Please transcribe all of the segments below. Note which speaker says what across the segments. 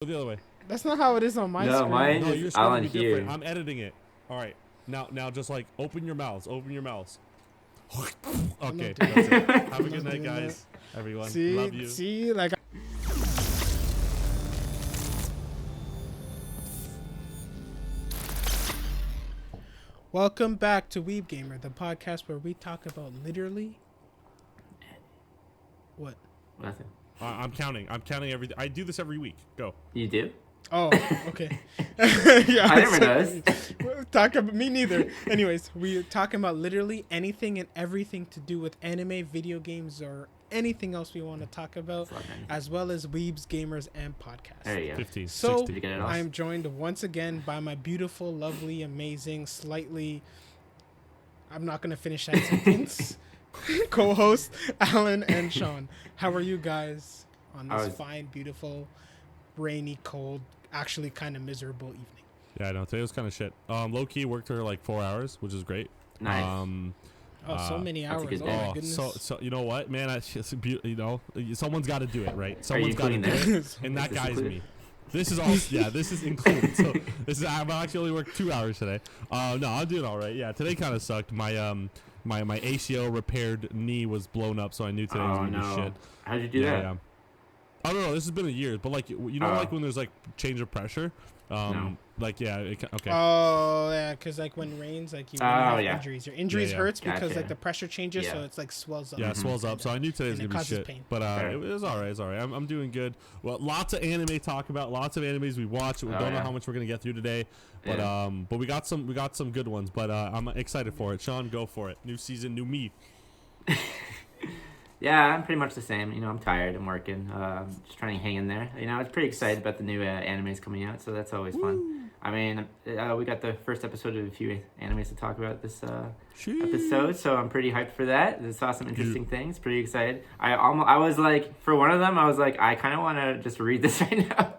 Speaker 1: Go the other way.
Speaker 2: That's not how it is on my screen.
Speaker 3: No, mine
Speaker 1: No,
Speaker 3: is
Speaker 1: your screen will
Speaker 3: on
Speaker 1: be
Speaker 3: here.
Speaker 1: different. I'm editing it. All right. Now just like open your mouths. Open your mouths. Okay, that's it. Have a good night, guys. Everyone. Love you.
Speaker 2: See, like. Welcome back to Weeb Gamer, the podcast where we talk about literally. What?
Speaker 3: Nothing.
Speaker 1: I'm counting. I'm counting everything. I do this every week. Go.
Speaker 3: You do?
Speaker 2: Oh, okay. Yeah,
Speaker 3: I never noticed.
Speaker 2: Me neither. Anyways, we're talking about literally anything and everything to do with anime, video games, or anything else we want to talk about, as well as Weebs, gamers, and podcasts.
Speaker 3: There you go.
Speaker 1: 15.
Speaker 2: So
Speaker 1: 60.
Speaker 3: Did you get it all?
Speaker 2: I am joined once again by my beautiful, lovely, amazing, slightly. I'm not gonna finish that sentence. Co-host Alan and Sean. How are you guys on this fine, beautiful, rainy, cold, actually kind of miserable evening?
Speaker 1: Yeah, I know. Today was kind of shit. Low key worked for like 4 hours, which is great.
Speaker 3: Nice.
Speaker 2: So many
Speaker 3: that's a
Speaker 2: hours.
Speaker 3: good
Speaker 2: Oh
Speaker 3: day.
Speaker 2: my goodness.
Speaker 1: So you know what, man? It's just you know, someone's got to do it, right?
Speaker 3: Are you
Speaker 1: Someone's got to do
Speaker 3: including
Speaker 1: it, and that
Speaker 3: Is this
Speaker 1: guy's
Speaker 3: included?
Speaker 1: me. This is all. Yeah, this is included. So this is. I've actually only worked 2 hours today. No, I'm doing all right. Yeah, today kind of sucked. My ACO repaired knee was blown up, so I knew today was gonna be shit.
Speaker 3: How'd you do that?
Speaker 1: Yeah. Oh no, this has been a year, but like you know, like when there's like change of pressure,
Speaker 3: No.
Speaker 1: like yeah, okay.
Speaker 2: Oh yeah, because like when it rains, like you have injuries. Your injuries
Speaker 1: Yeah.
Speaker 2: hurts because
Speaker 3: Gotcha.
Speaker 2: like the pressure changes,
Speaker 3: Yeah.
Speaker 2: so it's like swells up.
Speaker 1: Yeah, it swells up. So I knew today was
Speaker 2: And it
Speaker 1: gonna be
Speaker 2: causes
Speaker 1: shit.
Speaker 2: pain.
Speaker 1: But
Speaker 3: Fair.
Speaker 1: it was all right. It's all right. I'm doing good. Well, lots of anime to talk about. Lots of animes we watched. We don't know how much we're gonna get through today. But we got some good ones. But I'm excited for it. Sean, go for it. New season, new me.
Speaker 3: Yeah, I'm pretty much the same. You know, I'm tired. I'm working. Just trying to hang in there. You know, I was pretty excited about the new animes coming out, so that's always fun. I mean, we got the first episode of a few animes to talk about this episode, so I'm pretty hyped for that. I saw some interesting things. Pretty excited. I was like, for one of them, I was like, I kind of want to just read this right now.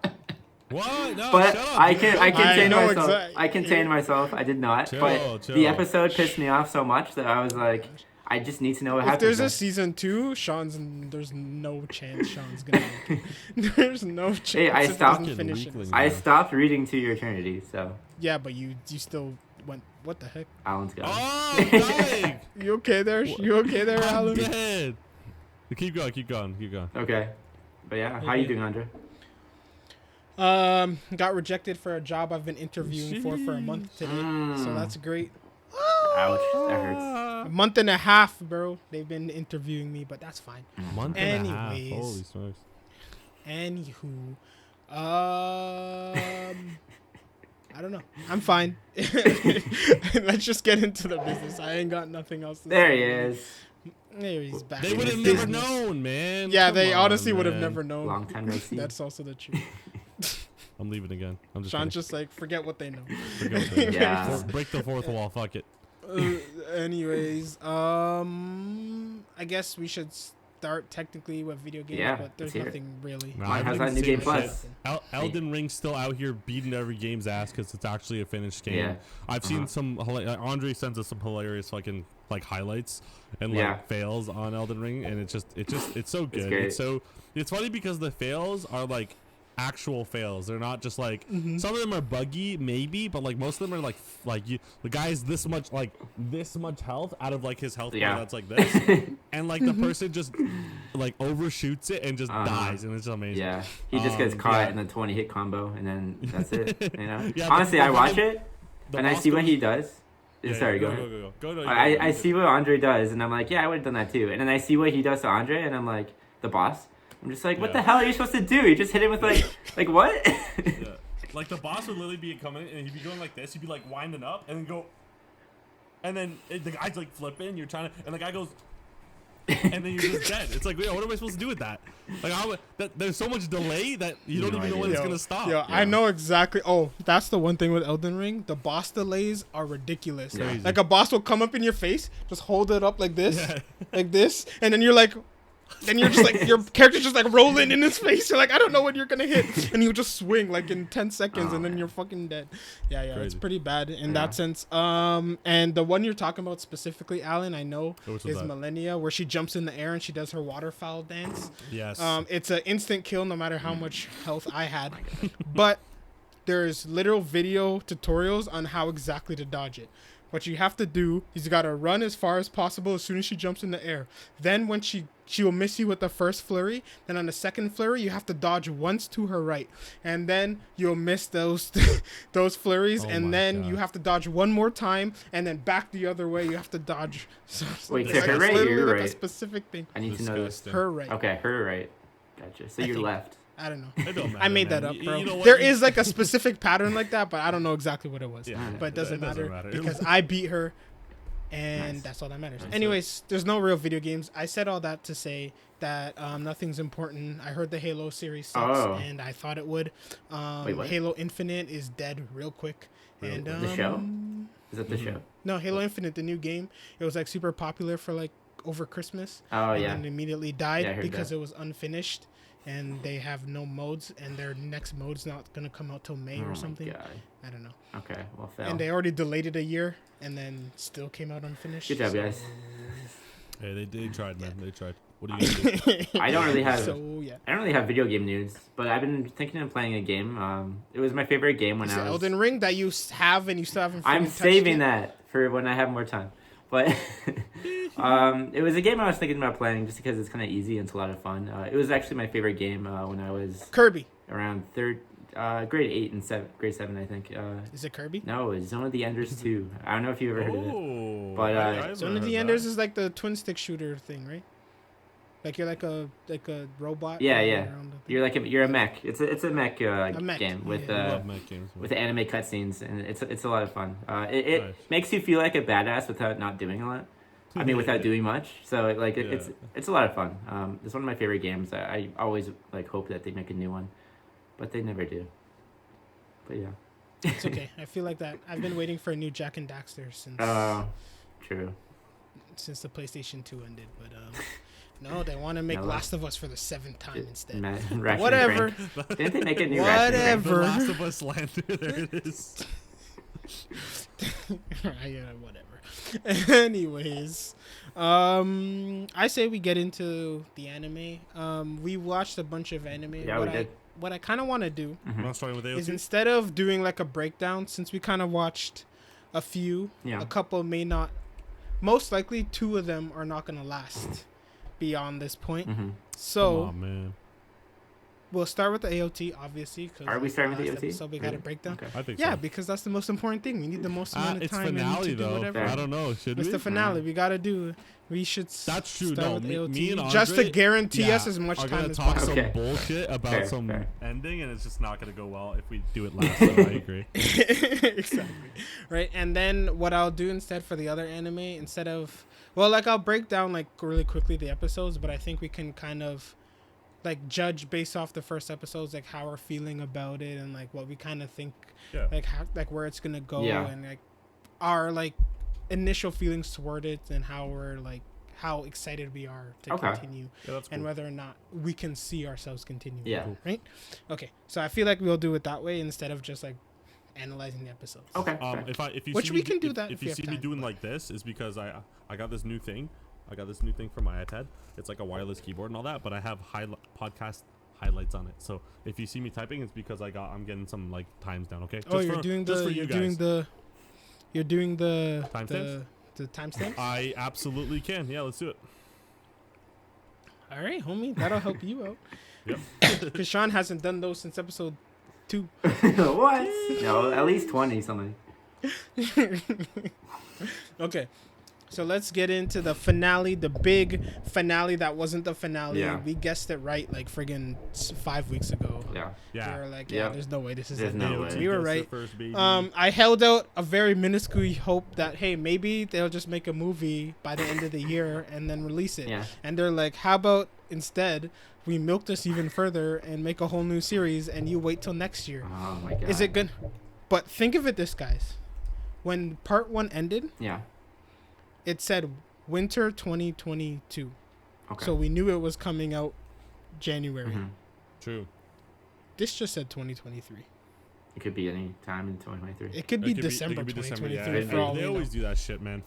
Speaker 1: What? No,
Speaker 3: But
Speaker 1: shut up,
Speaker 3: I
Speaker 1: dude.
Speaker 3: contained
Speaker 2: know
Speaker 3: myself.
Speaker 2: exactly.
Speaker 3: I contained myself. I did not.
Speaker 1: Chill,
Speaker 3: but
Speaker 1: chill.
Speaker 3: the episode pissed me off so much that I was like, I just need to know what
Speaker 2: If
Speaker 3: happens.
Speaker 2: there's a
Speaker 3: next.
Speaker 2: season 2, there's no chance Sean's gonna make it. There's no chance.
Speaker 3: Hey, I
Speaker 2: if he
Speaker 3: stopped-
Speaker 2: doesn't finish it.
Speaker 1: Weakling.
Speaker 3: I stopped reading To Your Eternity, so
Speaker 2: Yeah, but you still went. What the heck?
Speaker 3: Alan's gone.
Speaker 1: Oh, I'm dying.
Speaker 2: You okay there? You okay there,
Speaker 1: I'm
Speaker 2: Alan?
Speaker 1: dead. Keep going.
Speaker 3: Okay. But yeah, how you doing, Andre?
Speaker 2: Got rejected for a job I've been interviewing for a month today, so that's great.
Speaker 3: Ouch, that hurts.
Speaker 2: A month and a half, bro. They've been interviewing me, but that's fine.
Speaker 1: Month and a half.
Speaker 2: Anyways.
Speaker 1: Holy smokes.
Speaker 2: Anywho, I don't know. I'm fine. Let's just get into the business. I ain't got nothing else to say.
Speaker 3: There he is.
Speaker 2: There he's back.
Speaker 1: They would have
Speaker 2: Business.
Speaker 1: never known, man.
Speaker 2: Yeah,
Speaker 1: Come
Speaker 2: they
Speaker 1: on,
Speaker 2: honestly would have
Speaker 1: man.
Speaker 2: never known.
Speaker 3: Long time no see.
Speaker 2: That's also the truth.
Speaker 1: I'm leaving again. I'm just.
Speaker 2: Sean's just like, forget what they know.
Speaker 3: Yeah.
Speaker 1: Break the fourth wall. Fuck it.
Speaker 2: Anyways, I guess we should start technically with video games,
Speaker 3: Yeah,
Speaker 2: but there's
Speaker 3: let's hear it.
Speaker 2: nothing really.
Speaker 1: No,
Speaker 3: Mine
Speaker 1: I
Speaker 3: has
Speaker 1: haven't
Speaker 3: that new
Speaker 1: seen
Speaker 3: game
Speaker 1: shit.
Speaker 3: plus.
Speaker 1: Elden Ring's still out here beating every game's ass because it's actually a finished game.
Speaker 3: Yeah.
Speaker 1: I've seen some. Andre sends us some hilarious fucking like highlights and like
Speaker 3: Yeah.
Speaker 1: fails on Elden Ring, and it's so good.
Speaker 3: great.
Speaker 1: It's funny because the fails are like actual fails. They're not just like some of them are buggy maybe, but like most of them are like the guy's this much health out of like his health bar that's like this, and like the person just like overshoots it and just dies, and it's amazing.
Speaker 3: Yeah. He just gets caught
Speaker 1: yeah.
Speaker 3: in the 20 hit combo, and then that's it. You know.
Speaker 1: Yeah,
Speaker 3: Honestly, I watch it
Speaker 1: the
Speaker 3: and I
Speaker 1: boss
Speaker 3: see what
Speaker 1: goes-
Speaker 3: he does.
Speaker 1: Yeah,
Speaker 3: Sorry,
Speaker 1: go.
Speaker 3: go ahead. I see what Andre does, and I'm like, yeah, I would have done that too. And then I see what he does to Andre, and I'm like, the boss. I'm just like, what the hell are you supposed to do? You just hit him with like what?
Speaker 1: Yeah. Like the boss would literally be coming and he'd be going like this. He'd be like winding up and then go, and then the guy's like flipping. You're trying to, and the guy goes, and then you're just dead. It's like, what am I supposed to do with that? Like, there's so much delay that you don't even know when it's gonna stop.
Speaker 2: Yo, I know exactly. Oh, that's the one thing with Elden Ring. The boss delays are ridiculous.
Speaker 3: Yeah.
Speaker 2: Like a boss will come up in your face, just hold it up like this,
Speaker 1: Yeah.
Speaker 2: like this, and then you're like, Then you're just like, your character's just like rolling in his face. You're like, I don't know when you're gonna hit, and you just swing like in 10 seconds, and then you're fucking dead. Yeah, it's
Speaker 1: Crazy.
Speaker 2: pretty bad in that sense. And the one you're talking about specifically, Alan, I know
Speaker 1: Which
Speaker 2: is
Speaker 1: was that?
Speaker 2: Millennia, where she jumps in the air and she does her waterfowl dance.
Speaker 1: Yes.
Speaker 2: It's an instant kill no matter how much health I had, but there's literal video tutorials on how exactly to dodge it. What you have to do is you gotta run as far as possible as soon as she jumps in the air. Then when she will miss you with the first flurry. Then on the second flurry, you have to dodge once to her right, and then you'll miss those those flurries, and then you have to dodge one more time, and then back the other way. You have to dodge.
Speaker 3: Wait,
Speaker 2: it's
Speaker 3: her
Speaker 2: like,
Speaker 3: right,
Speaker 2: literally
Speaker 3: you're
Speaker 2: like a
Speaker 3: right.
Speaker 2: specific thing.
Speaker 3: I need to know this.
Speaker 1: Disgusting.
Speaker 2: Her right.
Speaker 3: Okay, her right. Gotcha. So you're
Speaker 2: think.
Speaker 3: left.
Speaker 2: I don't know.
Speaker 1: It don't matter,
Speaker 2: I made
Speaker 1: man.
Speaker 2: that up, bro.
Speaker 1: You know what?
Speaker 2: There is like a specific pattern like that, but I don't know exactly what it was.
Speaker 1: Yeah,
Speaker 2: But it doesn't, matter,
Speaker 1: matter.
Speaker 2: because I beat her, and
Speaker 3: Nice.
Speaker 2: that's all that matters.
Speaker 3: Nice.
Speaker 2: Anyways, there's no real video games. I said all that to say that nothing's important. I heard the Halo series sucks, and I thought it would.
Speaker 3: Wait, what?
Speaker 2: Halo Infinite is dead real quick.
Speaker 1: Real
Speaker 2: And
Speaker 1: quick.
Speaker 3: The show? Is that the show?
Speaker 2: No, Halo Infinite, the new game. It was like super popular for like over Christmas.
Speaker 3: Oh,
Speaker 2: and
Speaker 3: yeah.
Speaker 2: then immediately died
Speaker 3: Yeah, I heard
Speaker 2: because
Speaker 3: that.
Speaker 2: it was unfinished, and they have no modes, and their next mode's not gonna come out till May
Speaker 3: Oh
Speaker 2: or something.
Speaker 3: my God.
Speaker 2: I don't know.
Speaker 3: Okay, well, fail.
Speaker 2: And they already delayed it a year, and then still came out unfinished.
Speaker 3: Good job,
Speaker 2: so-
Speaker 3: guys.
Speaker 1: Hey, they tried, man. They tried. What do you do?
Speaker 3: I don't really have.
Speaker 2: So yeah,
Speaker 3: I don't really have video game news, but I've been thinking of playing a game. It was my favorite game when
Speaker 2: is
Speaker 3: I
Speaker 2: it
Speaker 3: was.
Speaker 2: Elden Ring that you have and you still haven't.
Speaker 3: I'm
Speaker 2: freaking touched
Speaker 3: saving
Speaker 2: it?
Speaker 3: that for when I have more time. But it was a game I was thinking about playing just because it's kind of easy and it's a lot of fun. It was actually my favorite game when I was
Speaker 2: Kirby.
Speaker 3: around grade 8 and grade 7, I think.
Speaker 2: Is it Kirby?
Speaker 3: No, it's Zone of the Enders 2. I don't know if you've ever heard of it.
Speaker 1: Oh,
Speaker 3: But,
Speaker 1: I've
Speaker 2: Zone
Speaker 1: never
Speaker 2: of the
Speaker 1: heard
Speaker 2: Enders
Speaker 1: that.
Speaker 2: is like the twin stick shooter thing, right? Like you're like a robot.
Speaker 3: Yeah,
Speaker 2: running
Speaker 3: yeah.
Speaker 2: around the thing.
Speaker 3: You're a mech. It's a mech,
Speaker 2: mech,
Speaker 3: game with
Speaker 2: yeah.
Speaker 1: I love mech games. man.
Speaker 3: with the anime cutscenes, and it's a lot of fun. It
Speaker 1: Nice.
Speaker 3: makes you feel like a badass without not doing a lot. I mean, without doing much. So like
Speaker 1: Yeah.
Speaker 3: it's a lot of fun. It's one of my favorite games. I always like hope that they make a new one, but they never do. But yeah.
Speaker 2: It's okay. I feel like that. I've been waiting for a new Jack and Daxter since
Speaker 3: True.
Speaker 2: the PlayStation 2 ended, but no, they want to make
Speaker 3: No,
Speaker 2: Last of Us for the 7th time instead.
Speaker 3: Ratchet and
Speaker 2: Whatever.
Speaker 3: Clank. Didn't they make a new Ratchet and Clank?
Speaker 1: The
Speaker 2: Whatever.
Speaker 1: Last of Us slander. There it is.
Speaker 2: Yeah, whatever. Anyways, I say we get into the anime. We watched a bunch of anime.
Speaker 3: Yeah, we did.
Speaker 2: What I kind of want to do
Speaker 3: Mm-hmm.
Speaker 1: Not starting with
Speaker 2: is
Speaker 1: AOT.
Speaker 2: instead of doing like a breakdown, since we kind of watched a few,
Speaker 3: Yeah.
Speaker 2: a couple may not. Most likely, 2 of them are not gonna last beyond this point.
Speaker 3: Mm-hmm.
Speaker 2: So
Speaker 1: Oh man,
Speaker 2: we'll start with the AOT, obviously. 'Cause
Speaker 3: Are we starting with the
Speaker 2: last
Speaker 3: AOT?
Speaker 2: episode we got a
Speaker 3: Really?
Speaker 2: breakdown.
Speaker 3: Okay.
Speaker 1: I think
Speaker 2: Yeah,
Speaker 1: so.
Speaker 2: because that's the most important thing. We need the most amount of
Speaker 1: It's
Speaker 2: time.
Speaker 1: finale
Speaker 2: and to do
Speaker 1: though.
Speaker 2: whatever.
Speaker 1: I don't know. Should
Speaker 2: It's
Speaker 1: we?
Speaker 2: the finale. We gotta do. We should.
Speaker 1: That's true.
Speaker 2: Start
Speaker 1: No,
Speaker 2: with
Speaker 1: me
Speaker 2: AOT,
Speaker 1: and
Speaker 2: just to
Speaker 1: Andre,
Speaker 2: guarantee us as much
Speaker 1: are
Speaker 2: time
Speaker 1: gonna
Speaker 2: as
Speaker 1: talk
Speaker 2: possible.
Speaker 1: some
Speaker 3: Okay.
Speaker 1: bullshit about
Speaker 3: Fair,
Speaker 1: some
Speaker 3: fair.
Speaker 1: ending, and it's just not gonna go well if we do it last. So I agree.
Speaker 2: Exactly. Right. And then what I'll do instead for the other anime, instead of I'll break down like really quickly the episodes, but I think we can kind of like judge based off the first episodes, like how we're feeling about it and like what we kind of think,
Speaker 1: Yeah.
Speaker 2: like how, like where it's gonna go,
Speaker 3: Yeah.
Speaker 2: and like our like initial feelings toward it, and how we're like how excited we are to
Speaker 3: Okay.
Speaker 2: continue,
Speaker 1: Yeah, that's cool.
Speaker 2: and whether or not we can see ourselves continuing.
Speaker 3: Yeah.
Speaker 2: Right. Okay. So I feel like we'll do it that way instead of just like analyzing the episodes.
Speaker 3: Okay. fair.
Speaker 1: If you
Speaker 2: Which
Speaker 1: see
Speaker 2: we
Speaker 1: me
Speaker 2: can do
Speaker 1: if,
Speaker 2: that
Speaker 1: if
Speaker 2: if
Speaker 1: you
Speaker 2: we have
Speaker 1: see me
Speaker 2: time,
Speaker 1: doing
Speaker 2: but-
Speaker 1: like this, is because I got this new thing. I got this new thing for my iPad. It's like a wireless keyboard and all that, but I have podcast highlights on it. So if you see me typing, it's because I'm getting some like times down. Okay.
Speaker 2: Oh,
Speaker 1: Just for you guys.
Speaker 2: You're doing the
Speaker 1: Timestamps?
Speaker 2: the timestamps.
Speaker 1: I absolutely can. Yeah, let's do it.
Speaker 2: All right, homie, that'll help you out.
Speaker 1: Yep.
Speaker 2: Because Sean hasn't done those since episode 2.
Speaker 3: What? No, at least 20 something.
Speaker 2: Okay, so let's get into the finale, the big finale that wasn't the finale.
Speaker 3: Yeah.
Speaker 2: We guessed it right like friggin' 5 weeks ago.
Speaker 3: Yeah.
Speaker 2: We
Speaker 1: Yeah.
Speaker 2: were like,
Speaker 3: Yeah.
Speaker 2: there's no way this is
Speaker 3: There's
Speaker 2: it.
Speaker 3: no
Speaker 1: AOT
Speaker 3: way.
Speaker 2: We were
Speaker 1: gets their
Speaker 2: right.
Speaker 1: First baby.
Speaker 2: I held out a very minuscule hope that, hey, maybe they'll just make a movie by the end of the year and then release it.
Speaker 3: Yeah.
Speaker 2: And they're like, how about instead we milk this even further and make a whole new series and you wait till next year?
Speaker 3: Oh my god.
Speaker 2: Is it good? But think of it this, guys. When part 1 ended,
Speaker 3: Yeah.
Speaker 2: it said winter 2022.
Speaker 3: Okay.
Speaker 2: So we knew it was coming out January.
Speaker 3: Mhm.
Speaker 1: True.
Speaker 2: This just said 2023.
Speaker 3: It could be any time in 2023.
Speaker 2: It could be
Speaker 1: It could
Speaker 2: December
Speaker 1: it could be December,
Speaker 2: 2023
Speaker 1: yeah.
Speaker 2: for all
Speaker 1: They
Speaker 2: we know.
Speaker 1: always do that shit, man.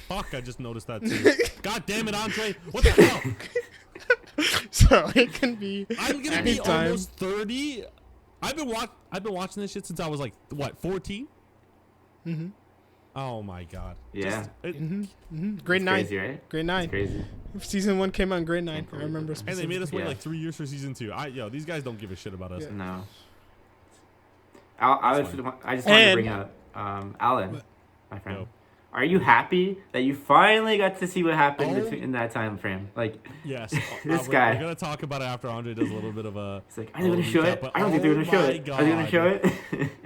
Speaker 1: Fuck, I just noticed that too. God damn it, Andre. What the hell?
Speaker 2: So it can be
Speaker 1: I'm gonna be
Speaker 2: anytime.
Speaker 1: almost 30. I've been watching this shit since I was like, what, 14?
Speaker 2: Mm-hmm.
Speaker 1: Oh my god.
Speaker 3: Yeah.
Speaker 2: Grade
Speaker 3: It's
Speaker 2: 9.
Speaker 3: Crazy, right?
Speaker 2: Grade
Speaker 3: It's
Speaker 2: 9.
Speaker 3: crazy.
Speaker 2: Season 1 came out in grade 9.
Speaker 3: Can't
Speaker 2: I
Speaker 3: believe
Speaker 2: remember
Speaker 3: it.
Speaker 1: And they
Speaker 2: specifically.
Speaker 1: made us wait
Speaker 3: Yeah.
Speaker 1: like 3 years for season 2. These guys don't give a shit about us.
Speaker 2: Yeah.
Speaker 3: No.
Speaker 1: That's
Speaker 3: I just wanted to bring up Alan,
Speaker 2: What?
Speaker 3: my friend.
Speaker 1: Yo.
Speaker 3: Are you happy that you finally got to see what happened
Speaker 1: Oh.
Speaker 3: between in that time frame? Like,
Speaker 1: Yes.
Speaker 3: This
Speaker 1: we're
Speaker 3: guy.
Speaker 1: gonna talk about it after Andre does a little bit of a.
Speaker 3: it's like, are they gonna show
Speaker 1: recap,
Speaker 3: it?
Speaker 1: but
Speaker 3: I don't think they're gonna show
Speaker 1: oh
Speaker 3: it.
Speaker 1: my
Speaker 3: Are they gonna show it?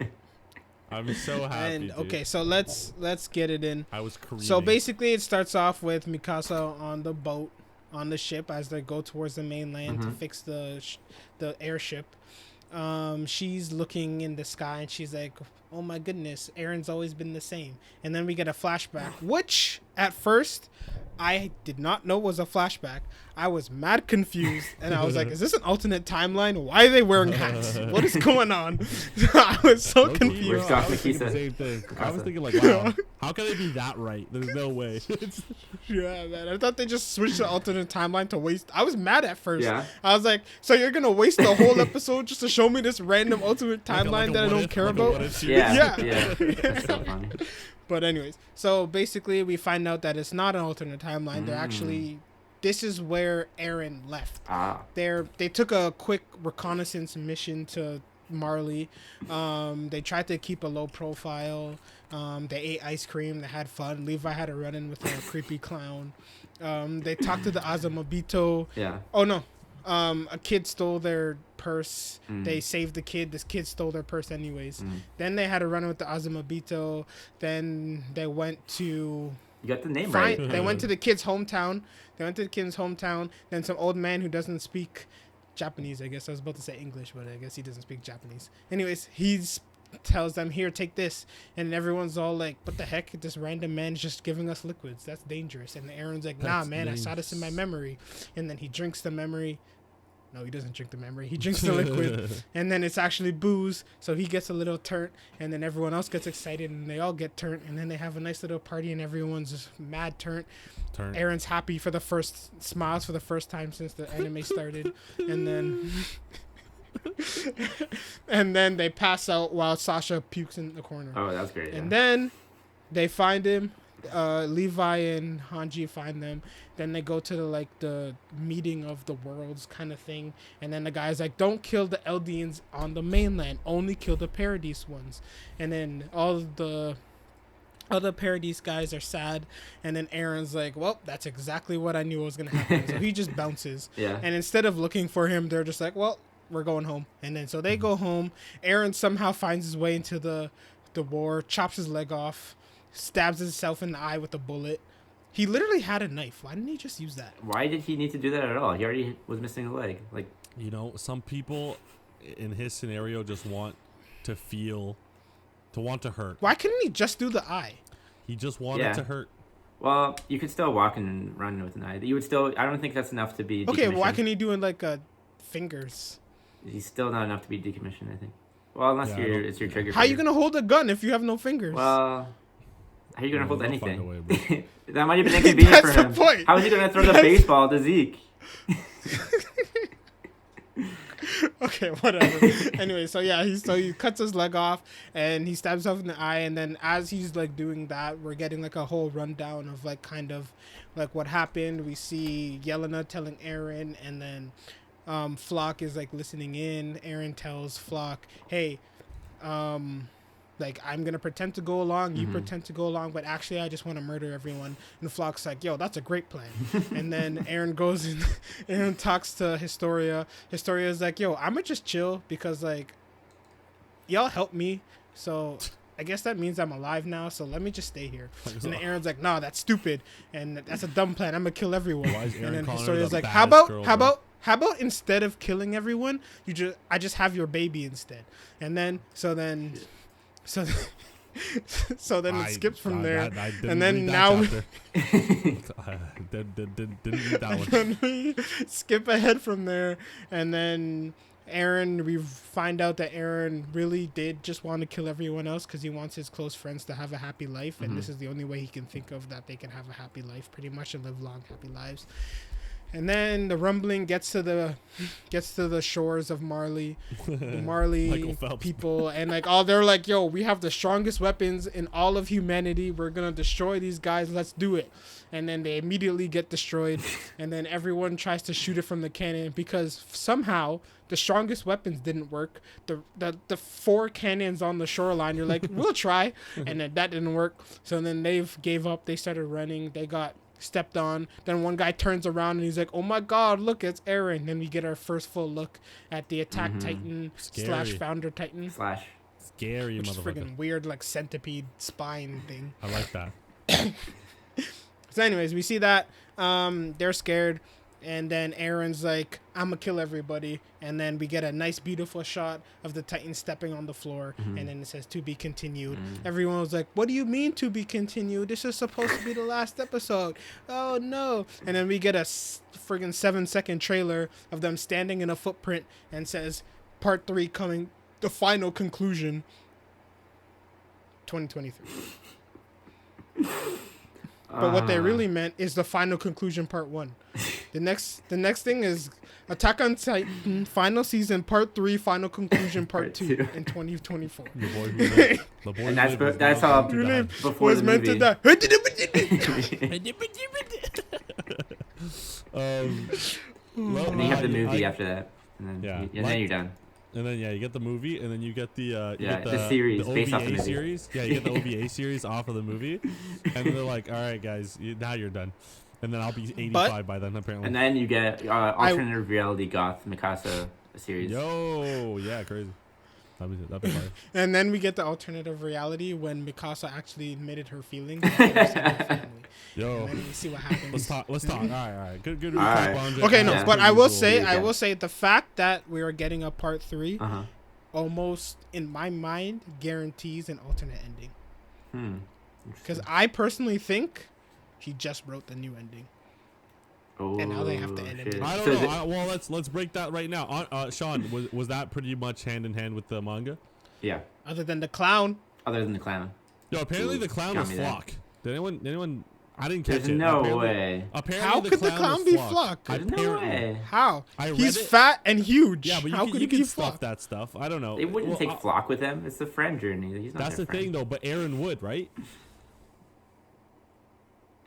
Speaker 1: I'm so happy.
Speaker 2: And
Speaker 1: dude.
Speaker 2: okay, so let's get it in.
Speaker 1: I was careening.
Speaker 2: So basically, it starts off with Mikasa on the boat, on the ship as they go towards the mainland to
Speaker 3: Mhm.
Speaker 2: fix the airship. She's looking in the sky and she's like, "Oh my goodness, Eren's always been the same." And then we get a flashback, which at first I did not know was a flashback. I was mad confused, and I was like, "Is this an alternate timeline? Why are they wearing hats? What is going on?" I was so
Speaker 1: Low-key,
Speaker 2: confused.
Speaker 1: bro,
Speaker 3: Where's Doc
Speaker 1: I was thinking the
Speaker 3: Makisa?
Speaker 1: same thing. I was
Speaker 3: Mikasa.
Speaker 1: thinking like, wow, how can they be that right? There's no way.
Speaker 2: Yeah, man. I thought they just switched the alternate timeline to waste. I was mad at first.
Speaker 3: Yeah.
Speaker 2: I was like, so you're going to waste the whole episode just to show me this random alternate timeline that I don't care about?
Speaker 3: Yeah.
Speaker 2: Yeah.
Speaker 3: That's so funny.
Speaker 2: But anyways, so basically we find out that it's not an alternate timeline. They're actually, this is where Eren left.
Speaker 3: Ah.
Speaker 2: They took a quick reconnaissance mission to Marley. They tried to keep a low profile. They ate ice cream. They had fun. Levi had a run-in with a creepy clown. They talked to the Azumabito.
Speaker 3: Yeah.
Speaker 2: Oh no, a kid stole their purse.
Speaker 3: Mm.
Speaker 2: They saved the kid. This kid stole their purse anyways.
Speaker 3: Mm.
Speaker 2: Then they had a run with the Azumabito. Then they went to
Speaker 3: You got the name
Speaker 2: find,
Speaker 3: right.
Speaker 2: they went to the kid's hometown. Then some old man who doesn't speak Japanese, I guess. I was about to say English, but I guess he doesn't speak Japanese. Anyways, tells them, "Here, take this." And everyone's all like, "What the heck? This random man is just giving us liquids. That's dangerous." And Aaron's like, "Nah,
Speaker 1: That's
Speaker 2: man, I saw this in my
Speaker 1: dangerous.
Speaker 2: memory." And then he drinks the memory. No, he doesn't drink the memory. He drinks the liquid. And then it's actually booze. So he gets a little turnt. And then everyone else gets excited. And they all get turnt. And then they have a nice little party. And everyone's just mad turnt.
Speaker 1: Turn.
Speaker 2: Aaron's happy smiles for the first time since the anime started. And then... and then they pass out while Sasha pukes in the corner.
Speaker 3: Oh, that's great.
Speaker 2: And
Speaker 3: Yeah.
Speaker 2: then they find him. Levi and Hanji find them. Then they go to the meeting of the worlds kind of thing. And then the guy's like, "Don't kill the Eldians on the mainland. Only kill the Paradise ones." And then all of the other Paradise guys are sad. And then Aaron's like, "Well, that's exactly what I knew was going to happen." So he just bounces.
Speaker 3: Yeah.
Speaker 2: And instead of looking for him, they're just like, "Well, we're going home." And then so they go home. Aaron somehow finds his way into the war, chops his leg off, stabs himself in the eye with a bullet. He literally had a knife. Why didn't he just use that?
Speaker 3: Why did he need to do that at all? He already was missing a leg. Like,
Speaker 1: You know, some people in his scenario just want to hurt.
Speaker 2: Why couldn't he just do the eye?
Speaker 1: He just wanted
Speaker 3: Yeah.
Speaker 1: to hurt.
Speaker 3: well, you could still walk and run with an eye. You would still. I don't think that's enough to be.
Speaker 2: Okay, why
Speaker 3: decommissioned.
Speaker 2: can he do it like fingers?
Speaker 3: He's still not enough to be decommissioned. I think. Well, unless
Speaker 1: Yeah, I
Speaker 3: you're
Speaker 1: don't-
Speaker 3: it's your trigger.
Speaker 2: How you
Speaker 3: finger.
Speaker 2: gonna hold a gun if you have no fingers?
Speaker 3: Well, how are you gonna
Speaker 1: Yeah,
Speaker 3: hold
Speaker 1: they'll find
Speaker 3: anything?
Speaker 1: a way,
Speaker 3: That might have been inconvenient
Speaker 2: That's
Speaker 3: for
Speaker 2: the
Speaker 3: him.
Speaker 2: point.
Speaker 3: How is he gonna throw the
Speaker 2: That's-
Speaker 3: baseball to Zeke?
Speaker 2: Okay, whatever. Anyway, so yeah, he cuts his leg off and he stabs himself in the eye, and then as he's like doing that, we're getting like a whole rundown of like kind of like what happened. We see Yelena telling Eren, and then Flock is like listening in. Eren tells Flock, "Hey, like, I'm gonna pretend to go along, you pretend to go along, but actually I just want to murder everyone." And Flock's like, "Yo, that's a great plan." And then Aaron goes and Aaron talks to Historia. Historia's like, "Yo, I'ma just chill because like y'all helped me, so I guess that means I'm alive now, so let me just stay here." And then Aaron's like, "Nah, that's stupid, and that's a dumb plan. I'm gonna kill everyone."
Speaker 1: Why is Aaron
Speaker 2: And then
Speaker 1: calling her
Speaker 2: Historia's
Speaker 1: the
Speaker 2: like,
Speaker 1: baddest girl, bro?"
Speaker 2: How about instead of killing everyone, I just have your baby instead." And then so So then it skips from there,
Speaker 1: I didn't
Speaker 2: and then
Speaker 1: read that
Speaker 2: now
Speaker 1: chapter. Didn't read that one.
Speaker 2: then we skip ahead from there, and then Eren, we find out that Eren really did just want to kill everyone else because he wants his close friends to have a happy life, and this is the only way he can think of that they can have a happy life, pretty much, and live long, happy lives. And then the rumbling gets to the shores of Marley, the Marley people, and like they're like, yo, we have the strongest weapons in all of humanity. We're gonna destroy these guys. Let's do it. And then they immediately get destroyed, and then everyone tries to shoot it from the cannon because somehow the strongest weapons didn't work. The 4 cannons on the shoreline, you're like, we'll try, and then that didn't work. So then they gave up. They started running. They got stepped on. Then one guy turns around and he's like, oh my god, look, it's Eren. Then we get our first full look at the attack titan / founder titan
Speaker 3: /
Speaker 1: scary
Speaker 2: which is
Speaker 1: motherfucker.
Speaker 2: freaking weird, like centipede spine thing.
Speaker 1: I like that.
Speaker 2: So anyways, we see that they're scared, and then Eren's like, I'm gonna kill everybody, and then we get a nice beautiful shot of the titan stepping on the floor, and then it says to be continued. Everyone was like, what do you mean to be continued? This is supposed to be the last episode. Oh no. And then we get a friggin' 7-second trailer of them standing in a footprint and says part 3 coming, the final conclusion, 2023. But what they really meant is the final conclusion, part 1. The next thing is Attack on Titan final season, part 3, final conclusion, part 2 in 2024.
Speaker 1: The boy who lived. The boy
Speaker 3: And
Speaker 1: who lived
Speaker 3: that's
Speaker 1: was
Speaker 3: all
Speaker 1: meant to die.
Speaker 3: before
Speaker 2: Was
Speaker 3: the
Speaker 2: meant
Speaker 3: movie.
Speaker 2: to die.
Speaker 1: Well,
Speaker 3: And then you have the movie
Speaker 1: I-
Speaker 3: after that, and then
Speaker 1: Yeah.
Speaker 3: then you're done.
Speaker 1: And then you get the movie, and then you get the you
Speaker 3: Yeah,
Speaker 1: get
Speaker 3: the series based off the
Speaker 1: OVA
Speaker 3: movie.
Speaker 1: series. Yeah, you get the OVA series off of the movie, and then they're like, "All right, guys, now you're done." And then I'll be 85 by then, apparently.
Speaker 3: And then you get alternative reality goth Mikasa series.
Speaker 1: Yo, yeah, crazy. That'd be fire.
Speaker 2: And then we get the alternative reality when Mikasa actually admitted her feelings. And
Speaker 1: Yo,
Speaker 2: then we see what happens.
Speaker 1: let's talk. All right. Good.
Speaker 3: All right.
Speaker 1: Andre.
Speaker 2: Okay, no,
Speaker 3: Yeah.
Speaker 2: but I will say,
Speaker 3: Yeah.
Speaker 2: the fact that we are getting a part 3
Speaker 3: Uh-huh.
Speaker 2: almost, in my mind, guarantees an alternate ending. Because
Speaker 3: Interesting.
Speaker 2: I personally think he just wrote the new ending. and now they have to end it.
Speaker 3: shit.
Speaker 1: I don't
Speaker 3: So
Speaker 1: know. Well, let's break that right now. Sean, was that pretty much hand in hand with the manga?
Speaker 3: Yeah.
Speaker 2: Other than the clown.
Speaker 3: Other than the clown.
Speaker 1: Yo, apparently
Speaker 3: Ooh,
Speaker 1: the clown
Speaker 3: got
Speaker 1: was
Speaker 3: me there.
Speaker 1: Flock. Did anyone? I didn't catch
Speaker 3: There's
Speaker 1: it.
Speaker 3: no
Speaker 1: Apparently-
Speaker 3: way.
Speaker 1: Apparently
Speaker 2: How could the clown
Speaker 1: was
Speaker 2: be Flock?
Speaker 3: There's no
Speaker 1: Apparently.
Speaker 3: way.
Speaker 2: How?
Speaker 1: I read
Speaker 2: He's
Speaker 1: it.
Speaker 2: fat and huge.
Speaker 1: Yeah, but
Speaker 2: how
Speaker 1: you
Speaker 2: could
Speaker 1: can
Speaker 2: he be
Speaker 1: stuff
Speaker 2: Flock?
Speaker 1: that stuff. I don't know.
Speaker 3: They wouldn't
Speaker 1: Well,
Speaker 3: take Flock with them. It's the friend journey. He's not
Speaker 1: That's
Speaker 3: their
Speaker 1: the
Speaker 3: friend.
Speaker 1: thing, though. But Aaron would, right?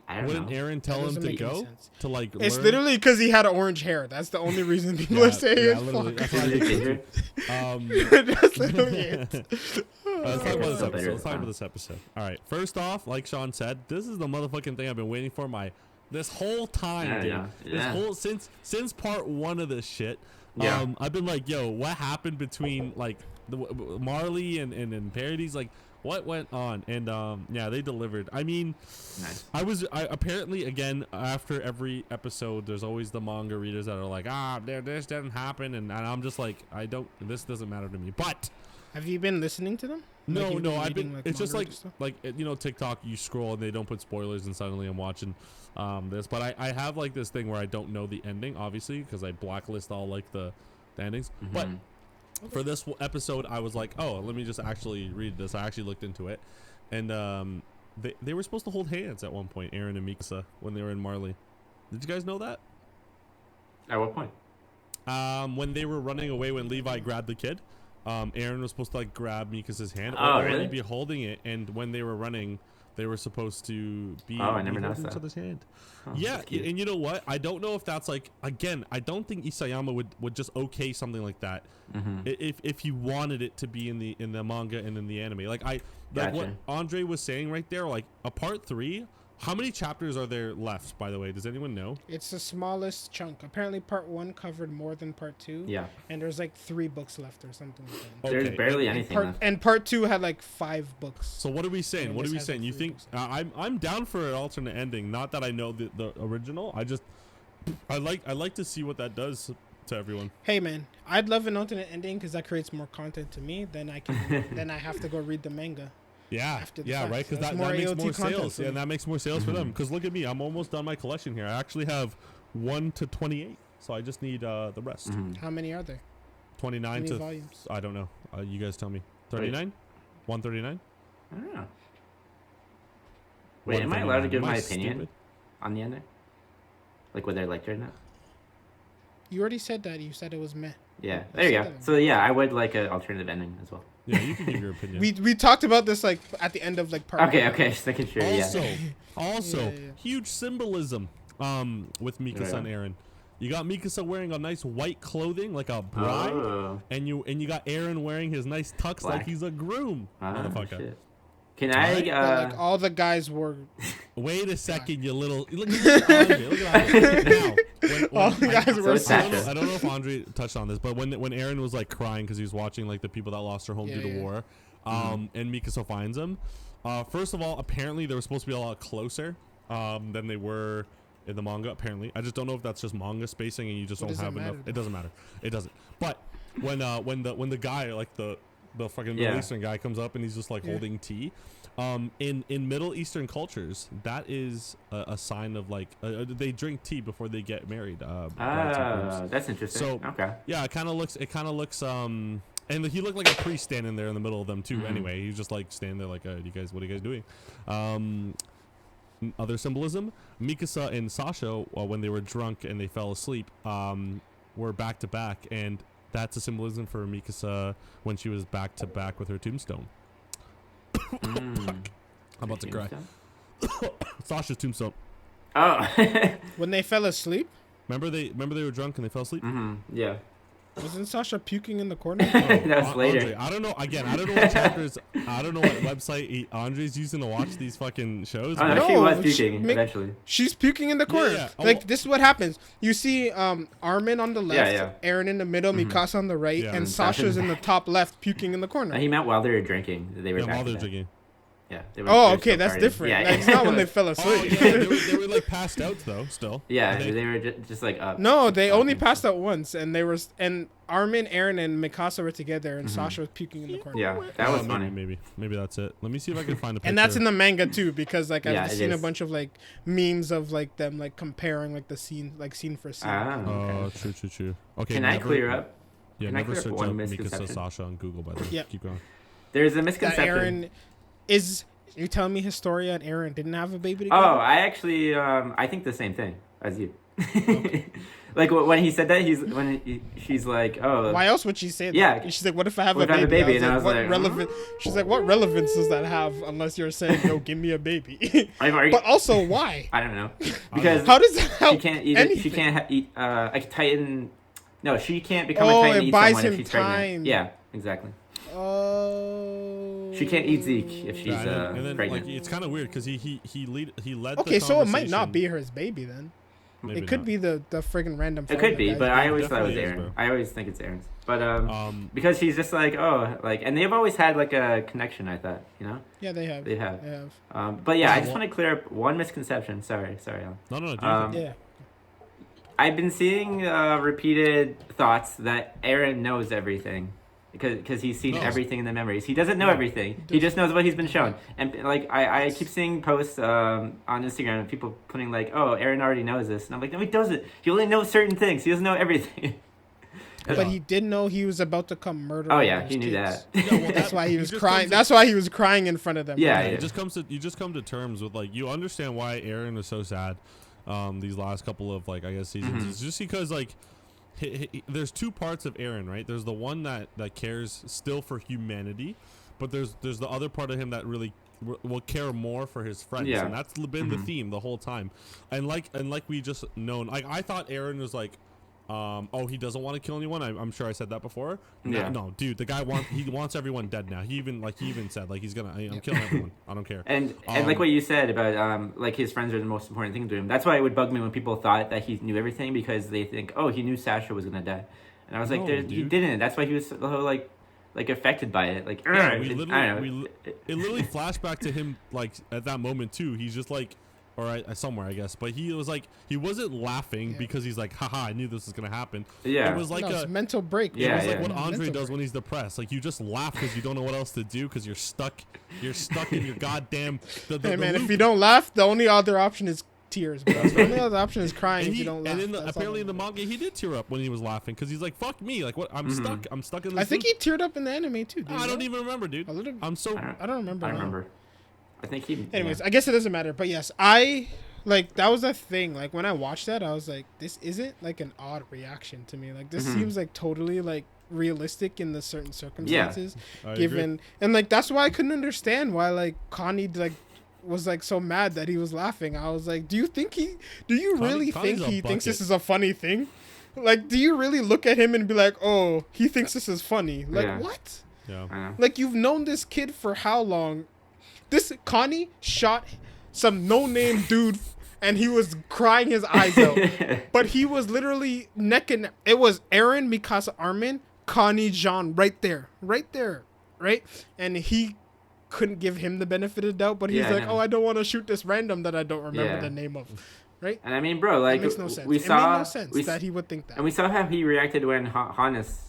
Speaker 3: I don't
Speaker 1: Wouldn't
Speaker 3: know.
Speaker 1: Aaron tell him
Speaker 2: doesn't
Speaker 1: to
Speaker 2: make any
Speaker 1: go
Speaker 2: sense.
Speaker 1: to like?
Speaker 2: It's
Speaker 1: learn?
Speaker 2: literally because he had orange hair. That's the only reason people are saying it's
Speaker 1: literally.
Speaker 2: Flock.
Speaker 1: That's what I
Speaker 3: Is
Speaker 1: think.
Speaker 3: it ginger?
Speaker 2: That's literally it.
Speaker 1: Let's talk about this
Speaker 3: So
Speaker 1: episode.
Speaker 3: better
Speaker 1: Let's talk
Speaker 3: than
Speaker 1: about this episode. All right. First off, like Sean said, this is the motherfucking thing I've been waiting for this whole time,
Speaker 3: Yeah,
Speaker 1: dude.
Speaker 3: yeah,
Speaker 1: This
Speaker 3: yeah.
Speaker 1: whole since part 1 of this shit.
Speaker 3: Yeah.
Speaker 1: I've been like, yo, what happened between like Marley and Parodies? Like, what went on? And yeah, they delivered. I mean,
Speaker 3: Nice.
Speaker 1: I apparently, again, after every episode, there's always the manga readers that are like, this didn't happen, and I'm just like, this doesn't matter to me. But
Speaker 2: Have you been listening to them?
Speaker 1: no,
Speaker 2: Like, you've
Speaker 1: no, I've
Speaker 2: reading,
Speaker 1: been.
Speaker 2: like,
Speaker 1: It's just
Speaker 2: manga
Speaker 1: like
Speaker 2: and stuff?
Speaker 1: TikTok. You scroll and they don't put spoilers, and suddenly I'm watching this. But I have like this thing where I don't know the ending, obviously, because I blacklist all like the endings. But for this episode, I was like, oh, let me just actually read this. I actually looked into it, and they were supposed to hold hands at one point, Aaron and Mikasa, when they were in Marley. Did you guys know that?
Speaker 3: At what point?
Speaker 1: When they were running away, when Levi grabbed the kid, Aaron was supposed to like grab Mikasa's hand,
Speaker 3: Oh,
Speaker 1: or
Speaker 3: really?
Speaker 1: he'd be holding it, and when they were running, they were supposed to be.
Speaker 3: Oh, I never
Speaker 1: holding
Speaker 3: noticed
Speaker 1: each
Speaker 3: that.
Speaker 1: other's hand.
Speaker 3: Oh,
Speaker 1: Yeah,
Speaker 3: that's cute.
Speaker 1: and you know what? I don't know if that's like, again, I don't think Isayama would just okay something like that if he wanted it to be in the manga and in the anime. Like what
Speaker 3: Gotcha.
Speaker 1: Andre was saying right there, like a part 3. How many chapters are there left, by the way? Does anyone know?
Speaker 2: It's the smallest chunk. Apparently, part 1 covered more than part 2.
Speaker 3: Yeah.
Speaker 2: And there's like 3 books left or something like that.
Speaker 3: There's
Speaker 1: Okay.
Speaker 3: barely anything left.
Speaker 2: And part 2 had like 5 books.
Speaker 1: So what are we saying?
Speaker 2: And
Speaker 1: What are
Speaker 2: this
Speaker 1: we
Speaker 2: has,
Speaker 1: saying?
Speaker 2: like,
Speaker 1: You
Speaker 2: 3
Speaker 1: think
Speaker 2: books.
Speaker 1: I'm down for an alternate ending? Not that I know the original. I like to see what that does to everyone.
Speaker 2: Hey man, I'd love an alternate ending because that creates more content to me. Then I can then I have to go read the manga.
Speaker 1: Yeah,
Speaker 2: After the
Speaker 1: yeah,
Speaker 2: fact.
Speaker 1: right. Because
Speaker 2: That's
Speaker 1: that
Speaker 2: more
Speaker 1: makes
Speaker 2: AOT
Speaker 1: more
Speaker 2: content
Speaker 1: sales.
Speaker 2: for
Speaker 1: Yeah,
Speaker 2: me.
Speaker 1: that makes more sales for them. Because look at me, I'm almost done my collection here. I actually have 1 to 28, so I just need the rest.
Speaker 2: How many are there?
Speaker 1: 29
Speaker 2: How many
Speaker 1: to
Speaker 2: volumes?
Speaker 1: I don't know. You guys tell me. 39, 139.
Speaker 3: I don't know. Wait, am I allowed to give my opinion on the ending? Like whether I liked it or not?
Speaker 2: You already said that. You said it was meh.
Speaker 3: Yeah,
Speaker 2: I
Speaker 3: there you
Speaker 2: said
Speaker 3: go.
Speaker 2: that.
Speaker 3: So yeah, I would like an alternative ending as well.
Speaker 1: Yeah, you can give your opinion.
Speaker 2: We talked about this like at the end of like part.
Speaker 3: Okay,
Speaker 2: one.
Speaker 3: okay, just making sure.
Speaker 1: Also,
Speaker 3: Yeah.
Speaker 2: Yeah.
Speaker 1: huge symbolism with Mikasa and Eren. You got Mikasa wearing a nice white clothing like a bride,
Speaker 3: Oh.
Speaker 1: and you got Eren wearing his nice tux
Speaker 3: Black.
Speaker 1: like he's a groom. Motherfucker.
Speaker 3: Shit. Can
Speaker 1: Right?
Speaker 3: I?
Speaker 2: But, like all the guys were.
Speaker 1: Wait a second, you little look at Andre. Look at Andre. Now,
Speaker 2: All the guys were.
Speaker 3: So Sasha.
Speaker 1: I don't know if Andre touched on this, but when Eren was like crying because he was watching like the people that lost their home due to war, and Mikasa finds him. First of all, apparently they were supposed to be a lot closer than they were in the manga. Apparently, I just don't know if that's just manga spacing and you just don't have enough. It doesn't matter. It doesn't. But when the guy like the fucking Middle Eastern guy comes up and he's just like holding tea. In Middle Eastern cultures, that is a sign of like they drink tea before they get married.
Speaker 3: That's interesting.
Speaker 1: So
Speaker 3: okay.
Speaker 1: yeah, it kind of looks and he looked like a priest standing there in the middle of them too. Anyway, he's just like standing there like, what are you guys doing? Other symbolism: Mikasa and Sasha, when they were drunk and they fell asleep, were back to back, and that's a symbolism for Mikasa when she was back to back with her tombstone. I'm about to cry. Sasha's tombstone.
Speaker 3: Oh.
Speaker 2: When they fell asleep,
Speaker 1: Remember they were drunk and they fell asleep.
Speaker 3: Yeah.
Speaker 2: wasn't Sasha puking in the corner?
Speaker 3: That was later.
Speaker 1: Andre, I don't know. Again, I don't know what chapters. I don't know what website Andre's using to watch these fucking shows.
Speaker 3: Oh, no,
Speaker 2: No,
Speaker 3: she was
Speaker 2: she
Speaker 3: puking
Speaker 2: make-
Speaker 3: eventually.
Speaker 2: She's puking in the corner.
Speaker 1: Yeah.
Speaker 2: Like this is what happens. You see Armin on the left,
Speaker 3: Yeah.
Speaker 2: Eren in the middle, Mikasa on the right,
Speaker 1: Yeah.
Speaker 2: and
Speaker 3: And
Speaker 2: Sasha's
Speaker 3: Sasha-
Speaker 2: in the top left puking in the corner.
Speaker 3: He meant while they were drinking. They were
Speaker 1: Yeah,
Speaker 3: back
Speaker 1: while
Speaker 3: to
Speaker 1: they're
Speaker 3: back.
Speaker 1: drinking.
Speaker 3: Yeah. They were,
Speaker 2: Oh,
Speaker 3: they were
Speaker 2: okay,
Speaker 3: still
Speaker 2: that's
Speaker 3: partying.
Speaker 2: different.
Speaker 3: Yeah.
Speaker 2: Like, it's not when they fell asleep.
Speaker 1: Oh yeah, they were like passed out though. Still.
Speaker 3: Yeah,
Speaker 1: I think.
Speaker 3: they were just like up.
Speaker 2: No, they
Speaker 3: up
Speaker 2: only
Speaker 3: and
Speaker 2: passed
Speaker 3: stuff.
Speaker 2: out once, and Armin, Eren, and Mikasa were together, and Sasha was puking in the corner.
Speaker 3: Yeah, that was funny.
Speaker 1: Maybe that's it. Let me see if I can find a picture.
Speaker 2: And that's in the manga too, because like
Speaker 3: Yeah,
Speaker 2: I've
Speaker 3: it
Speaker 2: seen a
Speaker 3: is.
Speaker 2: bunch of like memes of like them like comparing like the scene for scene.
Speaker 3: Ah,
Speaker 1: Oh,
Speaker 3: okay.
Speaker 1: true. Okay.
Speaker 3: Can I clear up?
Speaker 1: Yeah,
Speaker 3: can I
Speaker 1: never
Speaker 3: clear up
Speaker 1: search
Speaker 3: one
Speaker 1: up Mikasa
Speaker 3: misconception?
Speaker 1: Sasha on Google. By the way,
Speaker 2: Yep.
Speaker 1: keep going.
Speaker 3: There's a
Speaker 2: That
Speaker 3: misconception.
Speaker 2: Eren is. You telling me Historia and Eren didn't have a baby together?
Speaker 3: Oh, I actually, I think the same thing as you. Like when he said that, she's like, oh,
Speaker 2: Why else would she say that?
Speaker 3: Yeah.
Speaker 2: And she's like, "What if I have
Speaker 3: What
Speaker 2: a
Speaker 3: if I have
Speaker 2: baby?"
Speaker 3: a baby? And I was
Speaker 2: "What
Speaker 3: like,
Speaker 2: relevant?" She's like, "What relevance does that have unless you're saying, yo, give me a baby?"
Speaker 3: Are you-
Speaker 2: But also, why?
Speaker 3: I don't know, because
Speaker 2: How does that help?
Speaker 3: she can't eat.
Speaker 2: anything?
Speaker 3: She can't eat a Titan. No, she can't become
Speaker 2: Oh,
Speaker 3: a Titan
Speaker 2: it
Speaker 3: to eat
Speaker 2: buys
Speaker 3: someone if
Speaker 2: him
Speaker 3: she's
Speaker 2: time.
Speaker 3: pregnant. Yeah, exactly.
Speaker 2: Oh.
Speaker 3: She can't eat Zeke if she's
Speaker 1: Yeah, and then
Speaker 3: pregnant.
Speaker 1: like it's kind of weird because he led.
Speaker 2: Okay,
Speaker 1: the
Speaker 2: so it might not
Speaker 1: conversation.
Speaker 2: be his baby then.
Speaker 1: Maybe
Speaker 2: It could
Speaker 1: not.
Speaker 2: be the friggin' random.
Speaker 3: It could be, but I always thought it was
Speaker 1: definitely is,
Speaker 3: Eren.
Speaker 1: bro.
Speaker 3: I always think it's Eren's. But because she's just like, oh, like, and they've always had like a connection. I thought, you know,
Speaker 2: Yeah, they have.
Speaker 3: they have.
Speaker 2: They have.
Speaker 3: But yeah, I just
Speaker 1: well-
Speaker 3: want to clear up one misconception. Sorry, Alan.
Speaker 1: No. Do you
Speaker 3: Um,
Speaker 1: think-
Speaker 2: Yeah.
Speaker 3: I've been seeing repeated thoughts that Eren knows everything because he's seen
Speaker 1: No.
Speaker 3: everything in the memories. He doesn't know
Speaker 1: No.
Speaker 3: everything. He just knows what he's been shown. And like I keep seeing posts on Instagram of people putting like, "Oh, Eren already knows this," and I'm like, "No, he doesn't. He only knows certain things. He doesn't know everything."
Speaker 2: But he did know he was about to come murder.
Speaker 3: Oh
Speaker 2: all
Speaker 3: yeah,
Speaker 2: those
Speaker 3: he knew
Speaker 2: kids.
Speaker 3: that.
Speaker 1: Yeah, well,
Speaker 2: That's why he
Speaker 1: he
Speaker 2: was
Speaker 1: just
Speaker 2: crying.
Speaker 1: comes-
Speaker 2: That's why he was crying in front of them.
Speaker 3: Yeah,
Speaker 1: Yeah,
Speaker 3: yeah.
Speaker 1: you just come to terms with like you understand why Eren was so sad these last couple of like I guess seasons.
Speaker 3: Mhm.
Speaker 1: It's just because like there's two parts of Eren, right? There's the one that cares still for humanity, but there's the other part of him that really will care more for his friends,
Speaker 3: Yeah.
Speaker 1: and that's been the theme the whole time. And like we just known, like I thought Eren was like he doesn't want to kill anyone. I'm sure I said that before.
Speaker 3: Yeah.
Speaker 1: No, dude, the guy wants everyone dead now. He even said like he's gonna I'm killing everyone. I don't care.
Speaker 3: And like what you said about like his friends are the most important thing to him. That's why it would bug me when people thought that he knew everything because they think, oh, he knew Sasha was gonna die, and I was like,
Speaker 1: No,
Speaker 3: he
Speaker 1: dude.
Speaker 3: didn't. That's why he was so, like affected by it. Like,
Speaker 1: Yeah,
Speaker 3: I don't know.
Speaker 1: it literally flashed back to him like at that moment too. He's just like or somewhere, I guess. But he was like, he wasn't laughing because he's like, haha, I knew this was gonna happen.
Speaker 3: Yeah.
Speaker 1: It was like
Speaker 2: it's
Speaker 1: a
Speaker 2: mental break.
Speaker 3: Yeah,
Speaker 1: it was like
Speaker 3: yeah.
Speaker 1: what Andre
Speaker 2: Mental
Speaker 1: does
Speaker 2: break.
Speaker 1: when he's depressed. Like you just laugh because you don't know what else to do because you're stuck in your goddamn.
Speaker 2: Hey man, if
Speaker 1: loop.
Speaker 2: you don't laugh, the only other option is tears, bro. The only other option is crying if you don't laugh.
Speaker 1: Apparently in the manga he did tear up when he was laughing because he's like, fuck me, like what? I'm stuck in this.
Speaker 2: I think
Speaker 1: loop.
Speaker 2: he teared up in the anime too.
Speaker 1: I don't even remember, dude.
Speaker 2: A little.
Speaker 1: I'm so.
Speaker 2: I don't remember.
Speaker 3: I
Speaker 2: now.
Speaker 3: remember. I think he.
Speaker 2: Anyways,
Speaker 3: yeah.
Speaker 2: I guess it doesn't matter. But yes, I like that was the thing. Like when I watched that, I was like, this isn't like an odd reaction to me. Like this seems like totally like realistic in the certain circumstances
Speaker 1: I
Speaker 2: given
Speaker 1: agree.
Speaker 2: and like that's why I couldn't understand why like Connie like was like so mad that he was laughing. I was like, do you really
Speaker 1: Connie's
Speaker 2: think
Speaker 1: a
Speaker 2: he thinks this
Speaker 1: bucket.
Speaker 2: is a funny thing? Like, do you really look at him and be like, oh, he thinks this is funny? Like,
Speaker 3: Yeah.
Speaker 2: what?
Speaker 1: Yeah.
Speaker 3: I know.
Speaker 2: Like, you've known this kid for how long? This Connie shot some no-name dude and he was crying his eyes out. But he was literally neck and it was Eren, Mikasa, Armin, Connie, Jean right there, right? And he couldn't give him the benefit of the doubt, but he's
Speaker 3: Yeah, I
Speaker 2: like,
Speaker 3: know.
Speaker 2: oh, I don't want to shoot this random that I don't remember
Speaker 3: Yeah.
Speaker 2: the name of, right?
Speaker 3: And I mean, bro, like
Speaker 2: It makes no sense.
Speaker 3: we
Speaker 2: It
Speaker 3: saw,
Speaker 2: made no sense
Speaker 3: we,
Speaker 2: that he would think that.
Speaker 3: and we saw how he reacted when Hannes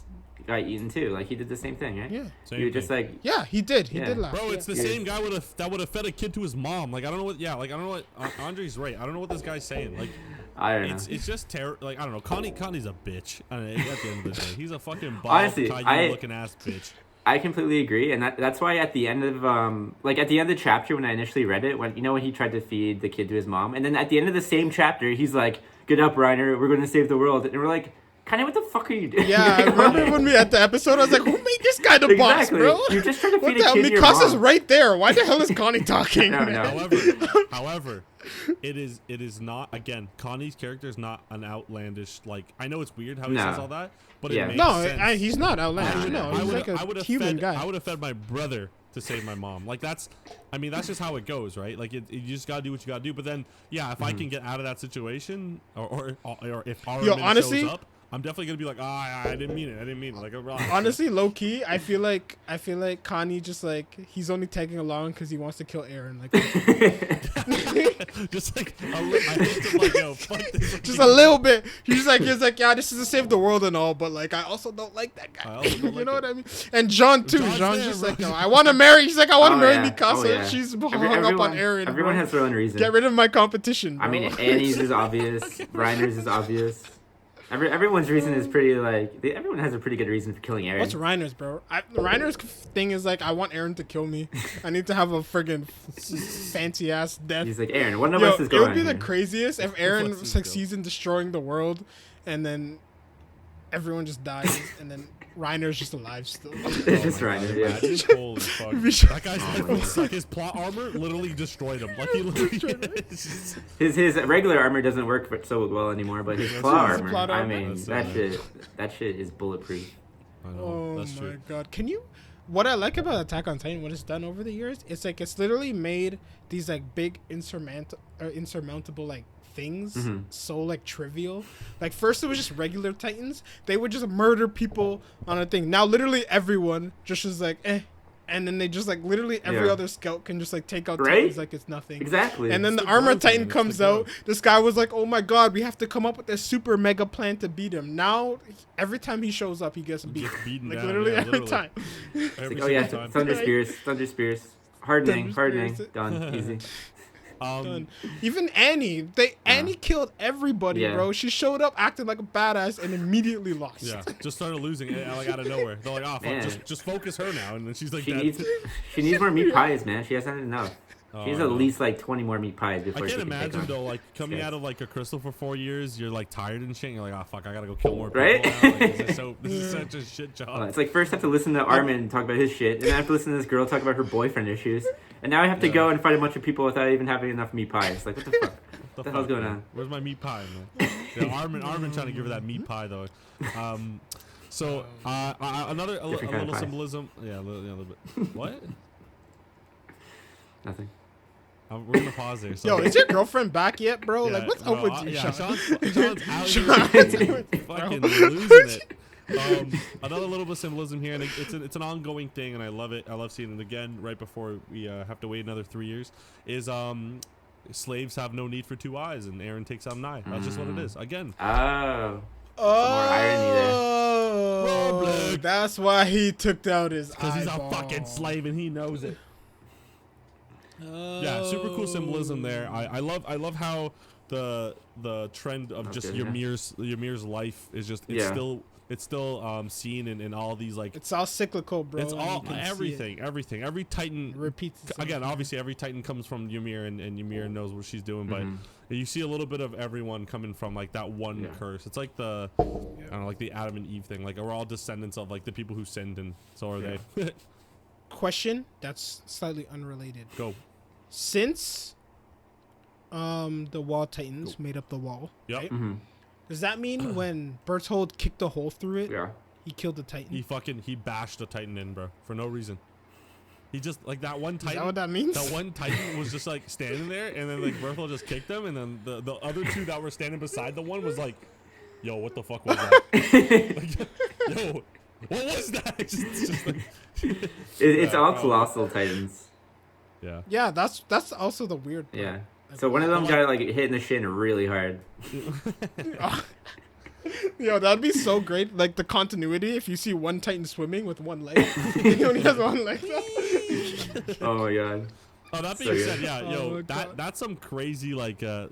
Speaker 3: got eaten too. Like he did the same thing, right?
Speaker 2: Yeah.
Speaker 1: Same
Speaker 3: You just
Speaker 1: thing.
Speaker 3: like
Speaker 2: Yeah, he did. He
Speaker 3: Yeah.
Speaker 2: did laugh.
Speaker 1: Bro, it's the
Speaker 3: Yeah.
Speaker 1: same guy that would have fed a kid to his mom. Like I don't know what. Yeah, like I don't know what. Andre's right. I don't know what this guy's saying. Like
Speaker 3: I don't know.
Speaker 1: it's just terror. Like I don't know. Connie's a bitch. I don't know, at the end of the day, he's a fucking
Speaker 3: Honestly,
Speaker 1: Caillou looking ass bitch.
Speaker 3: I completely agree, and that's why at the end of at the end of the chapter when I initially read it, when he tried to feed the kid to his mom, and then at the end of the same chapter he's like, "Get up, Reiner, we're going to save the world," and we're like, "Kind of what the fuck are you doing?"
Speaker 2: Yeah, I remember when we at the episode, I was like, who made this guy the boss,
Speaker 3: Exactly.
Speaker 2: bro?
Speaker 3: You're just trying to
Speaker 2: What
Speaker 3: feed
Speaker 2: the
Speaker 3: a
Speaker 2: hell?
Speaker 3: kid to your
Speaker 2: Mikasa's
Speaker 3: mom.
Speaker 2: right there. Why the hell is Connie talking?
Speaker 3: No, no.
Speaker 1: However, it is not, again, Connie's character is not an outlandish, like, I know it's weird how he
Speaker 3: No.
Speaker 1: says all that, but
Speaker 3: Yeah.
Speaker 1: it makes
Speaker 2: No,
Speaker 1: sense.
Speaker 2: he's not outlandish.
Speaker 3: No,
Speaker 2: No, he's like
Speaker 1: I
Speaker 2: a
Speaker 1: would have
Speaker 2: human
Speaker 1: fed,
Speaker 2: guy.
Speaker 1: I would have fed my brother to save my mom. Like that's just how it goes, right? Like you just gotta do what you gotta do. But then, yeah, if I can get out of that situation, or if Armin
Speaker 2: honestly-
Speaker 1: shows up, I'm definitely gonna be like, I didn't mean it. Like, relax.
Speaker 2: Honestly, low key, I feel like Connie just like he's only tagging along because he wants to kill Eren. Like
Speaker 1: just like I hate to like, yo, fuck this.
Speaker 2: just a little bit. He's like, yeah, this is to save the world and all, but like I also don't like that
Speaker 1: I
Speaker 2: guy.
Speaker 1: also don't
Speaker 2: You
Speaker 1: like
Speaker 2: know
Speaker 1: it.
Speaker 2: what I mean? And John too.
Speaker 1: John's
Speaker 2: John's
Speaker 1: there,
Speaker 2: just
Speaker 1: bro.
Speaker 2: like, no, I want to marry. He's like, I want to
Speaker 3: Oh,
Speaker 2: marry
Speaker 3: yeah.
Speaker 2: Mikasa.
Speaker 3: Oh, yeah.
Speaker 2: She's hung
Speaker 3: Everyone,
Speaker 2: up on Eren.
Speaker 3: everyone
Speaker 2: bro.
Speaker 3: has their own reason.
Speaker 2: Get rid of my competition. Bro.
Speaker 3: I mean, Annie's is obvious. Reiner's is obvious. Everyone's reason is pretty like everyone has a pretty good reason for killing Eren.
Speaker 2: What's Reiner's, bro? Reiner's thing is like, I want Eren to kill me. I need to have a friggin' fancy ass death.
Speaker 3: He's like, Eren, one of
Speaker 2: Yo,
Speaker 3: us is
Speaker 2: it
Speaker 3: going.
Speaker 2: would be the
Speaker 3: here."
Speaker 2: craziest if
Speaker 1: What's
Speaker 2: Eren
Speaker 1: his
Speaker 2: succeeds in destroying the world, and then everyone just dies, and then Reiner's just alive still.
Speaker 3: It's just
Speaker 1: Oh my
Speaker 3: Reiner,
Speaker 1: God,
Speaker 3: yeah.
Speaker 1: imagine, holy fuck.
Speaker 2: Be sure-
Speaker 1: That guy's like his plot armor literally destroyed him. Like he literally.
Speaker 3: His regular armor doesn't work so well anymore, but his claw
Speaker 2: His
Speaker 3: armor,
Speaker 2: plot
Speaker 3: I
Speaker 2: armor?
Speaker 3: mean,
Speaker 1: That's
Speaker 3: that shit is bulletproof.
Speaker 1: I know,
Speaker 2: Oh
Speaker 1: that's
Speaker 2: my
Speaker 1: true.
Speaker 2: god! Can you? What I like about Attack on Titan, what it's done over the years, it's like it's literally made these like big insurmountable like things so like trivial. Like first it was just regular Titans; they would just murder people on a thing. Now literally everyone just is like and then they just like literally every
Speaker 3: Yeah.
Speaker 2: other scout can just like take out
Speaker 3: Right?
Speaker 2: Titans like it's nothing.
Speaker 3: Exactly.
Speaker 2: And then
Speaker 1: It's
Speaker 2: the
Speaker 1: the
Speaker 2: armor
Speaker 1: growth,
Speaker 2: Titan
Speaker 1: man. It's
Speaker 2: comes
Speaker 1: the
Speaker 2: out.
Speaker 1: growth.
Speaker 2: This guy was like, "Oh my god, we have to come up with a super mega plan to beat him." Now every time he shows up, he gets beat.
Speaker 1: Gets beaten
Speaker 2: Like
Speaker 1: down,
Speaker 2: literally
Speaker 1: yeah,
Speaker 2: every
Speaker 1: literally.
Speaker 2: time.
Speaker 1: Every
Speaker 3: Like, oh yeah,
Speaker 1: single time.
Speaker 3: Thunder Spears, hardening,
Speaker 2: Thunder Spears.
Speaker 3: done, easy.
Speaker 2: Done. Even Annie, Annie killed everybody,
Speaker 3: Yeah.
Speaker 2: bro. She showed up acting like a badass and immediately lost.
Speaker 1: Yeah, just started losing it like out of nowhere. They're like, oh, fuck,
Speaker 3: Man.
Speaker 1: just focus her now, and then she's like,
Speaker 3: She
Speaker 1: dead.
Speaker 3: needs more meat pies, man. She hasn't had enough. She needs
Speaker 1: Oh,
Speaker 3: at
Speaker 1: no.
Speaker 3: least like 20 more meat pies
Speaker 1: I
Speaker 3: before
Speaker 1: can't
Speaker 3: she can take
Speaker 1: imagine
Speaker 3: on.
Speaker 1: though, like coming
Speaker 3: Yeah.
Speaker 1: out of like a crystal for 4 years, you're like tired and shit. And you're like, oh fuck, I gotta go kill more people.
Speaker 3: Right?
Speaker 1: Now. Like, this is such a shit job.
Speaker 3: It's like first I have to listen to Armin talk about his shit, and then I have to listen to this girl talk about her boyfriend issues, and now I have to go and fight a bunch of people without even having enough meat pies. Like what the fuck? What the hell's
Speaker 1: fuck,
Speaker 3: going
Speaker 1: man?
Speaker 3: on?
Speaker 1: Where's my meat pie, man? Yeah, Armin trying to give her that meat pie though. So another a
Speaker 3: Different kind of
Speaker 1: little
Speaker 3: pie.
Speaker 1: symbolism. Yeah, a little bit. What?
Speaker 3: Nothing.
Speaker 1: We're gonna pause there. So.
Speaker 2: Yo, is your girlfriend back yet, bro?
Speaker 1: Yeah,
Speaker 2: Like, what's
Speaker 1: no,
Speaker 2: up with you,
Speaker 1: yeah,
Speaker 2: Sean?
Speaker 1: Sean's out
Speaker 2: Sean,
Speaker 1: here fucking losing it. Another little bit of symbolism here, and it's an ongoing thing, and I love it. I love seeing it again right before we have to wait another 3 years. Is slaves have no need for 2 eyes, and Eren takes out an eye. That's just what it is. Again.
Speaker 3: Oh. Some more irony there.
Speaker 2: Oh, that's why he took out his
Speaker 1: Because he's a
Speaker 2: eyeball.
Speaker 1: fucking slave and he knows it. Yeah, super cool symbolism there. I love how the trend of just Ymir's life is just it's still seen in all these like
Speaker 2: it's all cyclical, bro.
Speaker 1: It's all everything. Every Titan
Speaker 2: repeats
Speaker 1: again. Obviously, every Titan comes from Ymir, and Ymir knows what she's doing. But you see a little bit of everyone coming from like that one curse. It's like the I don't know, like the Adam and Eve thing. Like we're all descendants of like the people who sinned, and so are they.
Speaker 2: Question that's slightly unrelated.
Speaker 1: Go.
Speaker 2: Since the Wall Titans made up the wall,
Speaker 1: Yep.
Speaker 2: right? Does that mean when Berthold kicked a hole through it,
Speaker 3: Yeah.
Speaker 2: he killed the Titan?
Speaker 1: He bashed a Titan in, bro, for no reason. He just like that one Titan.
Speaker 2: Is that what that means?
Speaker 1: That one Titan was just like standing there, and then like Berthold just kicked him, and then the other two that were standing beside the one was like, "Yo, what the fuck was that? Like, yo, what was that?" It's just like,
Speaker 3: It's all colossal Titans.
Speaker 1: Yeah.
Speaker 2: Yeah, that's also the weird part.
Speaker 3: Yeah. So one of them got like hit in the shin really hard.
Speaker 2: Yo, that'd be so great. Like the continuity, if you see one Titan swimming with one leg, he only has one leg.
Speaker 3: Oh my god.
Speaker 1: Oh, that being said, yeah, that's some crazy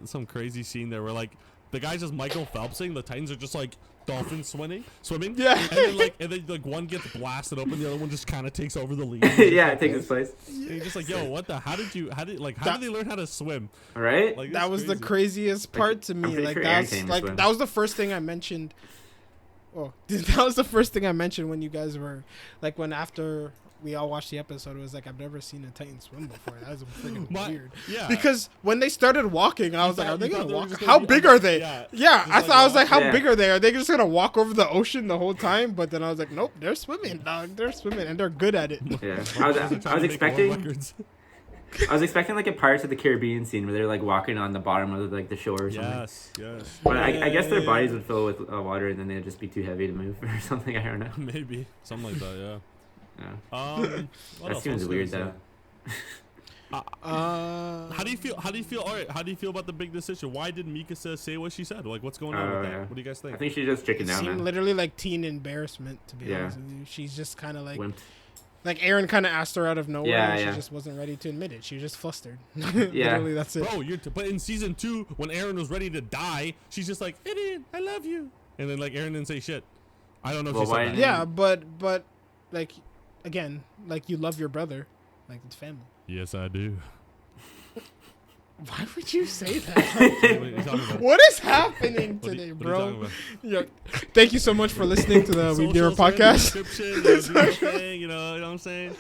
Speaker 1: some crazy scene there where like the guy's just Michael Phelpsing, the Titans are just like dolphins swimming.
Speaker 2: Yeah.
Speaker 1: And then one gets blasted open, the other one just kind of takes over the lead.
Speaker 3: Yeah, it takes its place.
Speaker 1: And you're just like, yo, what the? How did they learn how to swim?
Speaker 3: Right?
Speaker 1: Like,
Speaker 2: that was
Speaker 1: crazy.
Speaker 2: the craziest part to me. Like that was the first thing I mentioned. Oh, that was the first thing I mentioned when you guys were like after we all watched the episode. It was like I've never seen a Titan swim before. That was freaking weird.
Speaker 1: Yeah.
Speaker 2: Because when they started walking, I was like, are they gonna walk? How big are they? Yeah. I was like, how big are they? Are they just gonna walk over the ocean the whole time? But then I was like, nope, they're swimming, dog. They're swimming and they're good at it.
Speaker 3: Yeah. I was expecting like a Pirates of the Caribbean scene where they're like walking on the bottom of like the shore or something.
Speaker 1: Yes.
Speaker 3: But I guess their bodies would fill with water and then they'd just be too heavy to move or something. I don't know.
Speaker 1: Maybe something like that. Yeah.
Speaker 3: That seems weird though.
Speaker 1: How do you feel? All right. How do you feel about the big decision? Why did Mikasa say what she said? Like, what's going on with that?
Speaker 3: Yeah.
Speaker 1: What do you guys think?
Speaker 3: I think she just chickened out.
Speaker 2: Seemed literally like teen embarrassment, to be honest with you. She's just kind of like
Speaker 3: Wimped.
Speaker 2: Like Eren kind of asked her out of nowhere, and
Speaker 3: Yeah.
Speaker 2: she just wasn't ready to admit it. She was just flustered.
Speaker 3: Yeah.
Speaker 2: Literally, that's it.
Speaker 1: Bro, but in season 2, when Eren was ready to die, she's just like, Eren, I love you. And then like Eren didn't say shit. I don't know if she said that.
Speaker 2: Yeah, but like again, like you love your brother, like it's family.
Speaker 1: Yes, I do.
Speaker 2: Why would you say that?
Speaker 1: What are you talking about?
Speaker 2: What is happening today, bro?
Speaker 1: Yo,
Speaker 2: thank you so much for listening to the Weeb podcast.
Speaker 1: You know what I'm saying?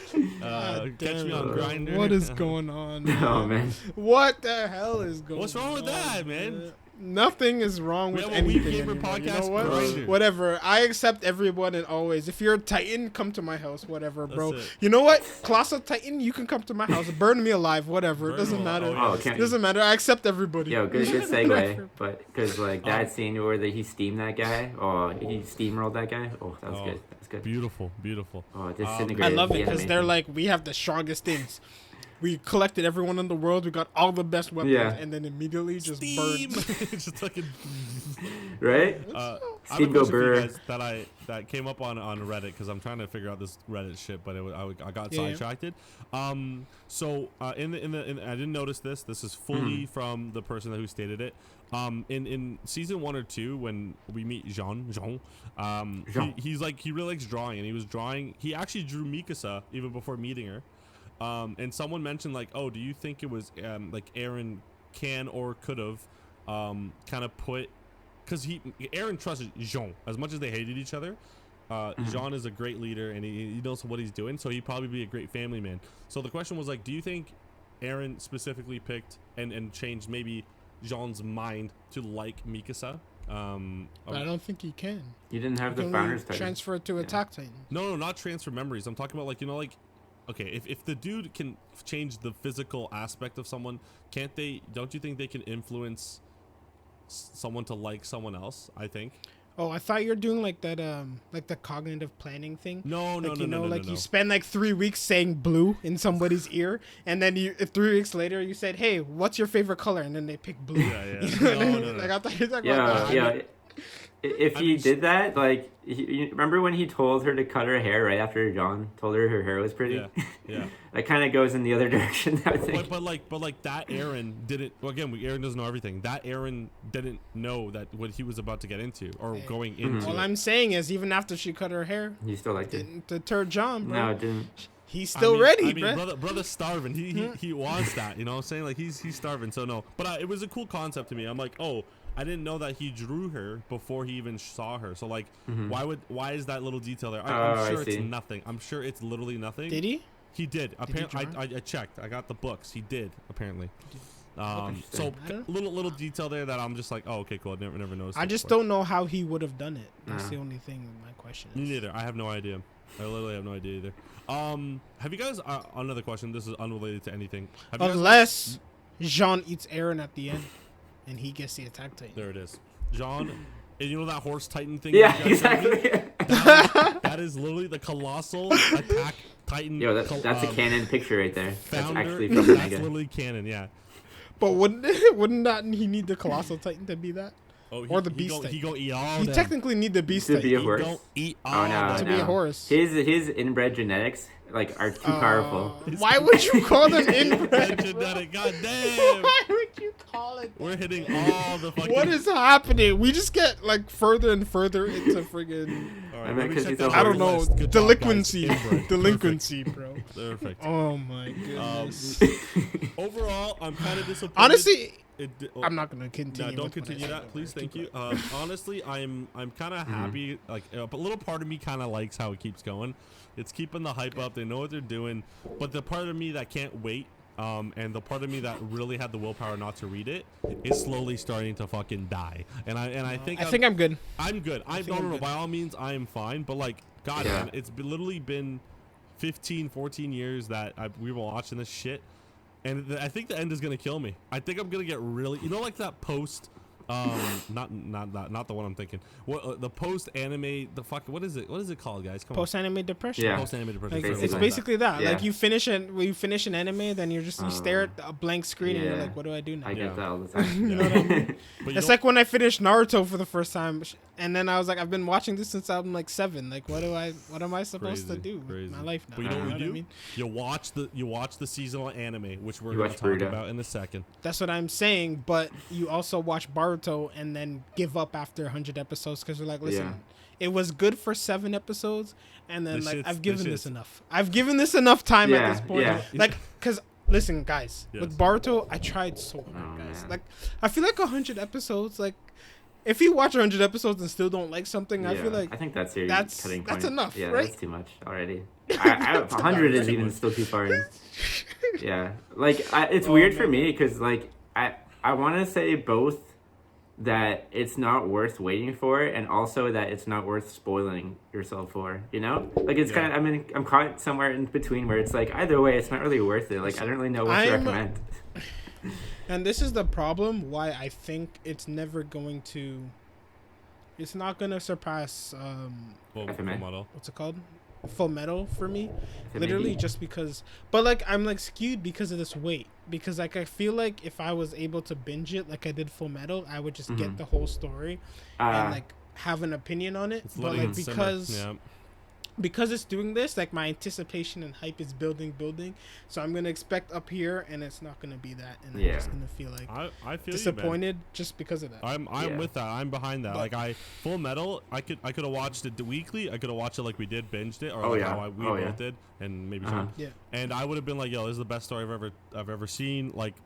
Speaker 1: Catch me on Grindr.
Speaker 2: What is going on?
Speaker 3: Oh man.
Speaker 2: What the hell is going on?
Speaker 1: What's wrong with that, man?
Speaker 2: Nothing is wrong with anything.
Speaker 1: We have a Weeb Gamer podcast.
Speaker 2: You know what? Whatever. I accept everyone and always. If you're a Titan, come to my house. Whatever, bro. You know what? Colossal Titan, you can come to my house. Burn me alive. Whatever. It doesn't matter. Doesn't matter. I accept everybody.
Speaker 3: Yo, good segue. But because like that scene where he steamed that guy, he steamrolled that guy. Oh, that was good. That was good.
Speaker 1: Beautiful.
Speaker 3: Oh, disintegrated.
Speaker 2: I love it because they're like, we have the strongest things. We collected everyone in the world. We got all the best weapons, and then immediately just burned.
Speaker 1: Just fucking
Speaker 3: right.
Speaker 1: I have a question for you guys that came up on Reddit because I'm trying to figure out this Reddit shit, but I got sidetracked. So I didn't notice this. This is fully from the person who stated it. In season 1 or 2, when we meet Jean, he really likes drawing, and he was drawing. He actually drew Mikasa even before meeting her. And someone mentioned like, oh, do you think it was like Eren can or could have kind of put, because Eren trusted Jean as much as they hated each other. Jean is a great leader and he knows what he's doing, so he'd probably be a great family man. So the question was like, do you think Eren specifically picked and changed maybe Jean's mind to like Mikasa?
Speaker 2: But I don't think he can.
Speaker 3: You didn't have the founders
Speaker 2: transfer to Attack Titan.
Speaker 1: No, not transfer memories. I'm talking about like, okay, if the dude can change the physical aspect of someone, don't you think they can influence someone to like someone else? I think.
Speaker 2: Oh, I thought you were doing like that, like the cognitive planning thing.
Speaker 1: No,
Speaker 2: Like,
Speaker 1: no.
Speaker 2: you spend like 3 weeks saying blue in somebody's ear, and then if 3 weeks later you said, "Hey, what's your favorite color?" and then they pick blue.
Speaker 1: Yeah.
Speaker 2: You know what I
Speaker 1: No,
Speaker 2: mean?
Speaker 1: no.
Speaker 2: Like I thought you were talking about that.
Speaker 3: Yeah. If he did that, like, you remember when he told her to cut her hair right after John told her hair was pretty?
Speaker 1: Yeah.
Speaker 3: That kind of goes in the other direction, I think.
Speaker 1: But like that Eren didn't. Well, again, Eren doesn't know everything. That Eren didn't know that what he was about to get into or going into.
Speaker 2: All I'm saying is, even after she cut her hair,
Speaker 3: You still liked it?
Speaker 2: didn't deter John, bro.
Speaker 3: No, it didn't.
Speaker 2: He's still ready, bro.
Speaker 1: brother's starving. He wants that. You know what I'm saying? Like he's starving. So no. But it was a cool concept to me. I'm like, oh, I didn't know that he drew her before he even saw her. So like, why is that little detail there? I'm sure it's nothing. I'm sure it's literally nothing.
Speaker 2: Did he?
Speaker 1: He did. Apparently, I checked. I got the books. He did apparently. So little detail there that I'm just like, oh, okay, cool. I never noticed.
Speaker 2: I just don't know how he would have done it. That's the only thing. My question is.
Speaker 1: Me neither. I have no idea. I literally have no idea either. Have you guys? Another question. This is unrelated to anything.
Speaker 2: Unless Jean eats Eren at the end, and he gets the attack titan.
Speaker 1: There it is, John. And you know that horse titan thing?
Speaker 3: Yeah, exactly.
Speaker 1: That is literally the colossal attack titan.
Speaker 3: Yo, that's a canon picture right there.
Speaker 1: Founder,
Speaker 3: that's actually from the
Speaker 1: that's
Speaker 3: manga.
Speaker 1: literally canon. Yeah.
Speaker 2: But wouldn't that he need the colossal titan to be that?
Speaker 1: Oh,
Speaker 2: or the beast titan?
Speaker 1: He go eat all.
Speaker 2: He
Speaker 1: them.
Speaker 2: technically need the beast
Speaker 3: To
Speaker 2: titan.
Speaker 3: be a horse.
Speaker 1: He go eat all.
Speaker 3: no,
Speaker 2: to be a horse.
Speaker 3: His inbred genetics like are too powerful.
Speaker 2: Why would you call them inbred?
Speaker 1: Genetic. God damn.
Speaker 2: Why would you call it?
Speaker 1: We're hitting all the fucking.
Speaker 2: What is happening? We just get like further and further into friggin'.
Speaker 1: All
Speaker 3: I mean, 'cause he's a
Speaker 2: I don't know.
Speaker 1: Good job, guys.
Speaker 2: Delinquency.
Speaker 1: Inbred.
Speaker 2: Delinquency, bro.
Speaker 1: Perfect.
Speaker 2: Oh my goodness.
Speaker 1: Overall, I'm kind of disappointed.
Speaker 2: Honestly,
Speaker 1: oh,
Speaker 2: I'm not gonna continue.
Speaker 1: No, don't
Speaker 2: with what I
Speaker 1: continue
Speaker 2: said.
Speaker 1: that, please. Thank you. Honestly, I'm kind of happy. Like, but a little part of me kind of likes how it keeps going. It's keeping the hype up. They know what they're doing. But the part of me that can't wait, and the part of me that really had the willpower not to read it, is slowly starting to fucking die. And I think
Speaker 2: I'm good.
Speaker 1: I'm good. No. By all means, I am fine. But like, God, man, it's literally been 15, 14 years that we were watching this shit. And I think the end is gonna kill me. I think I'm gonna get really, like that post, not the one I'm thinking. What the post anime? The fuck, what is it? What is it called, guys? Come on.
Speaker 2: Post anime depression.
Speaker 3: Yeah.
Speaker 1: Post anime depression.
Speaker 2: Like,
Speaker 3: Basically.
Speaker 2: it's basically that.
Speaker 3: Yeah.
Speaker 2: Like you finish an anime, then you stare at a blank screen and you're
Speaker 3: Yeah.
Speaker 2: like, what do I do now?
Speaker 3: I
Speaker 1: Yeah.
Speaker 3: get that all the time.
Speaker 2: You know what I mean?
Speaker 1: But you
Speaker 2: It's
Speaker 1: know-
Speaker 2: like when I finished Naruto for the first time, and then I was like, I've been watching this since I'm like 7. Like, what am I supposed to do
Speaker 1: Crazy.
Speaker 2: with my life now?
Speaker 1: But you know what we do?
Speaker 2: I mean?
Speaker 1: You watch the seasonal anime, which we're
Speaker 3: You
Speaker 1: gonna
Speaker 3: watch
Speaker 1: talk
Speaker 3: Boruto.
Speaker 1: about in a second.
Speaker 2: That's what I'm saying. But you also watch Boruto and then give up after 100 episodes because you're like, listen,
Speaker 3: Yeah.
Speaker 2: it was good for 7 episodes, and then
Speaker 1: This
Speaker 2: like
Speaker 1: shit's-
Speaker 2: I've given
Speaker 1: this
Speaker 2: this enough. I've given this enough time
Speaker 3: Yeah,
Speaker 2: at this point.
Speaker 3: yeah.
Speaker 2: Like, because listen, guys,
Speaker 1: Yes.
Speaker 2: with Boruto, I tried so hard,
Speaker 3: Oh,
Speaker 2: guys.
Speaker 3: man.
Speaker 2: Like, I feel like 100 episodes, like. If you watch 100 episodes and still don't like something, I feel like
Speaker 3: I think that's your
Speaker 2: that's-
Speaker 3: cutting point.
Speaker 2: that's enough,
Speaker 3: Yeah,
Speaker 2: right?
Speaker 3: that's too much already. 100 is even still too far in. Yeah, like it's weird for me because like I want to say both that it's not worth waiting for and also that it's not worth spoiling yourself for. You know, like it's kind of I'm caught somewhere in between where it's like either way it's not really worth it. Like I don't really know what to recommend.
Speaker 2: And this is the problem why I think it's not going to surpass
Speaker 1: Well,
Speaker 3: FMA.
Speaker 1: model.
Speaker 2: what's it called? Full Metal for me.
Speaker 3: FMA.
Speaker 2: Literally just because, but like I'm like skewed because of this weight, because like I feel like if I was able to binge it like I did Full Metal, I would just get the whole story and like have an opinion on it.
Speaker 1: It's
Speaker 2: But
Speaker 1: letting
Speaker 2: like
Speaker 1: it simmer.
Speaker 2: because
Speaker 1: Yeah.
Speaker 2: because it's doing this, like my anticipation and hype is building, so I'm gonna expect up here and it's not gonna be that, and I'm
Speaker 3: Yeah.
Speaker 2: just gonna feel like
Speaker 1: I feel
Speaker 2: disappointed just because of that.
Speaker 1: You, man. I'm with that. I'm behind that.
Speaker 2: But-
Speaker 1: Like Full Metal, I could have watched it weekly. I could have watched it like we did, binged it, or
Speaker 3: Oh,
Speaker 1: like
Speaker 3: yeah.
Speaker 1: how we
Speaker 3: Oh,
Speaker 1: both
Speaker 3: yeah.
Speaker 1: did, and maybe
Speaker 3: Uh-huh.
Speaker 1: Sean.
Speaker 2: Yeah.
Speaker 1: And I would have been like, yo, this is the best story I've ever seen. Like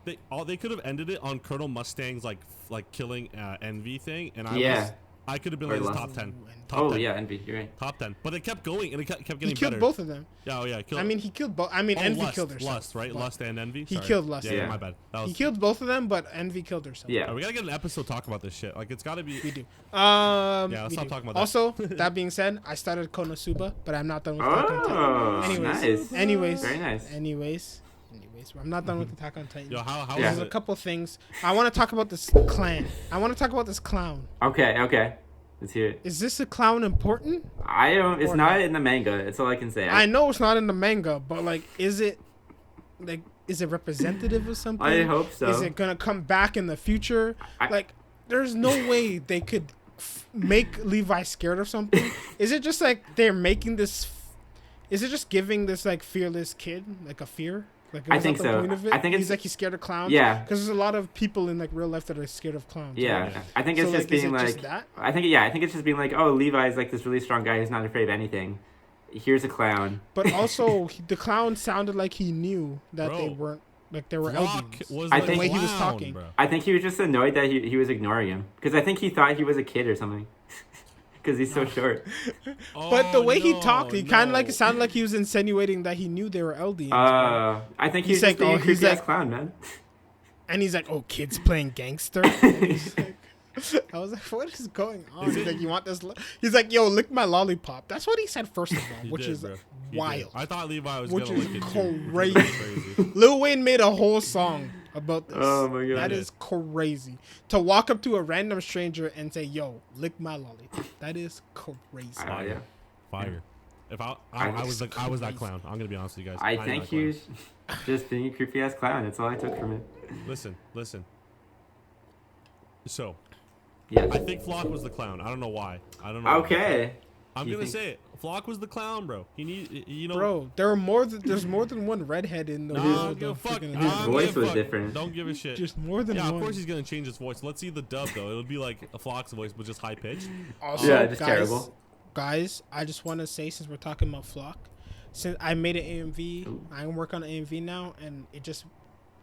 Speaker 1: they could have ended it on Colonel Mustang's like killing Envy thing, and I could have been
Speaker 3: Or
Speaker 1: like this
Speaker 3: Lust.
Speaker 1: top 10.
Speaker 3: Oh
Speaker 1: 10.
Speaker 3: yeah, Envy. You're right.
Speaker 1: Top 10. But it kept going, and it kept
Speaker 2: He
Speaker 1: getting
Speaker 2: killed
Speaker 1: better.
Speaker 2: both of them.
Speaker 1: Yeah, oh yeah.
Speaker 2: I mean, he killed both. I mean, Envy
Speaker 1: Lust,
Speaker 2: killed herself.
Speaker 1: Lust, right?
Speaker 2: but-
Speaker 1: Lust and Envy.
Speaker 2: He
Speaker 1: Sorry.
Speaker 2: killed Lust.
Speaker 1: Yeah,
Speaker 3: Yeah.
Speaker 1: my bad. That
Speaker 2: He
Speaker 1: was,
Speaker 2: killed both of them, but Envy killed herself.
Speaker 3: Yeah.
Speaker 1: we gotta get an episode talk about this shit. Like it's gotta be.
Speaker 2: We do.
Speaker 1: Yeah, let's
Speaker 2: we
Speaker 1: stop
Speaker 2: do.
Speaker 1: talking about that.
Speaker 2: Also, that being said, I started Konosuba, but I'm not done with Attack on Titan.
Speaker 3: Oh,
Speaker 2: Anyways,
Speaker 3: nice.
Speaker 2: anyways,
Speaker 3: Very nice.
Speaker 2: anyways, Anyways, I'm not done with Attack on Titan.
Speaker 1: Yo, how
Speaker 3: Yeah.
Speaker 1: is
Speaker 2: There's a
Speaker 1: it?
Speaker 2: couple things. I want to talk about this clan. I want to talk about this clown.
Speaker 3: Okay. Let's hear it.
Speaker 2: Is this a clown important?
Speaker 3: I don't. It's
Speaker 2: Or
Speaker 3: not
Speaker 2: not.
Speaker 3: in the manga. That's all I can say.
Speaker 2: I know it's not in the manga, but like, is it representative of something?
Speaker 3: I hope so.
Speaker 2: Is it gonna come back in the future? Like, there's no way they could make Levi scared of something. Is it just like they're making this? Is it just giving this like fearless kid like a fear? Like,
Speaker 3: I
Speaker 2: is
Speaker 3: think
Speaker 2: that the
Speaker 3: so.
Speaker 2: point of it?
Speaker 3: I think it's-
Speaker 2: he's scared of clowns.
Speaker 3: Yeah.
Speaker 2: Because there's a lot of people in like real life that are scared of clowns.
Speaker 3: Yeah,
Speaker 2: right?
Speaker 3: I think it's
Speaker 2: So,
Speaker 3: just
Speaker 2: like, is
Speaker 3: being
Speaker 2: it
Speaker 3: like.
Speaker 2: just that?
Speaker 3: I think it's just being like, oh, Levi's like this really strong guy who's not afraid of anything. Here's a clown.
Speaker 2: But also, the clown sounded like he knew that they
Speaker 1: Bro.
Speaker 2: weren't like they were
Speaker 1: Flock
Speaker 2: Eldians.
Speaker 1: was
Speaker 3: I
Speaker 1: the
Speaker 3: think-
Speaker 2: The way he was
Speaker 1: clown,
Speaker 2: talking.
Speaker 1: bro.
Speaker 3: I think he was just annoyed that he was ignoring him because I think he thought he was a kid or something. Because he's so short.
Speaker 2: But the
Speaker 1: Oh,
Speaker 2: way he
Speaker 1: no,
Speaker 2: talked, he kind of like
Speaker 1: no.
Speaker 2: it sounded like he was insinuating that he knew they were Eldians.
Speaker 3: I think
Speaker 2: He's
Speaker 3: he's just
Speaker 2: like,
Speaker 3: being
Speaker 2: oh,
Speaker 3: a
Speaker 2: he's
Speaker 3: creepy ass
Speaker 2: like-
Speaker 3: clown, man.
Speaker 2: And he's like, "Oh, kids playing gangster." And he's like, I was like, "What is going on?"
Speaker 1: Is
Speaker 2: He's
Speaker 1: it-
Speaker 2: like, "You want this?" He's like, "Yo, lick my lollipop." That's what he said first of all,
Speaker 1: He
Speaker 2: which
Speaker 1: did,
Speaker 2: is
Speaker 1: bro. He did.
Speaker 2: wild.
Speaker 1: I thought Levi was
Speaker 2: Which
Speaker 1: gonna
Speaker 2: is
Speaker 1: lick it too.
Speaker 2: crazy.
Speaker 1: Crazy.
Speaker 2: Lil Wayne made a whole song about this.
Speaker 3: Oh my God.
Speaker 2: That is crazy. To walk up to a random stranger and say, "Yo, lick my lollipop." That is crazy.
Speaker 3: Yeah.
Speaker 1: Fire. If I
Speaker 3: I
Speaker 1: was
Speaker 2: think
Speaker 1: I was that
Speaker 2: crazy.
Speaker 1: clown. I'm gonna be honest with you guys.
Speaker 3: I
Speaker 1: am
Speaker 3: think
Speaker 1: that
Speaker 3: he
Speaker 1: clown.
Speaker 3: was just being a creepy ass clown. That's all I took from it.
Speaker 1: Listen. So
Speaker 3: Yeah.
Speaker 1: I think Flock was the clown. I don't know why. I don't know. why.
Speaker 3: Okay.
Speaker 1: I'm
Speaker 3: You
Speaker 1: gonna
Speaker 3: think-
Speaker 1: say it. Flock was the clown, bro. He need you know.
Speaker 2: Bro, there's more than one redhead in the
Speaker 1: Nah,
Speaker 2: world.
Speaker 1: I don't give a
Speaker 2: of
Speaker 1: fuck.
Speaker 2: freaking
Speaker 1: I
Speaker 3: His
Speaker 1: don't
Speaker 2: Eldians.
Speaker 3: voice
Speaker 1: give a
Speaker 3: was
Speaker 1: fuck.
Speaker 3: different.
Speaker 1: Don't give a shit.
Speaker 2: Just more than
Speaker 1: Yeah,
Speaker 2: one.
Speaker 1: of course he's gonna change his voice. Let's see the dub though. It'll be like a Flock's voice, but just high pitched.
Speaker 2: Also,
Speaker 3: Yeah, just
Speaker 2: guys,
Speaker 3: terrible.
Speaker 2: Guys, I just want to say, since we're talking about Flock, since I made an AMV,
Speaker 3: Ooh.
Speaker 2: I can work on an AMV now, and it just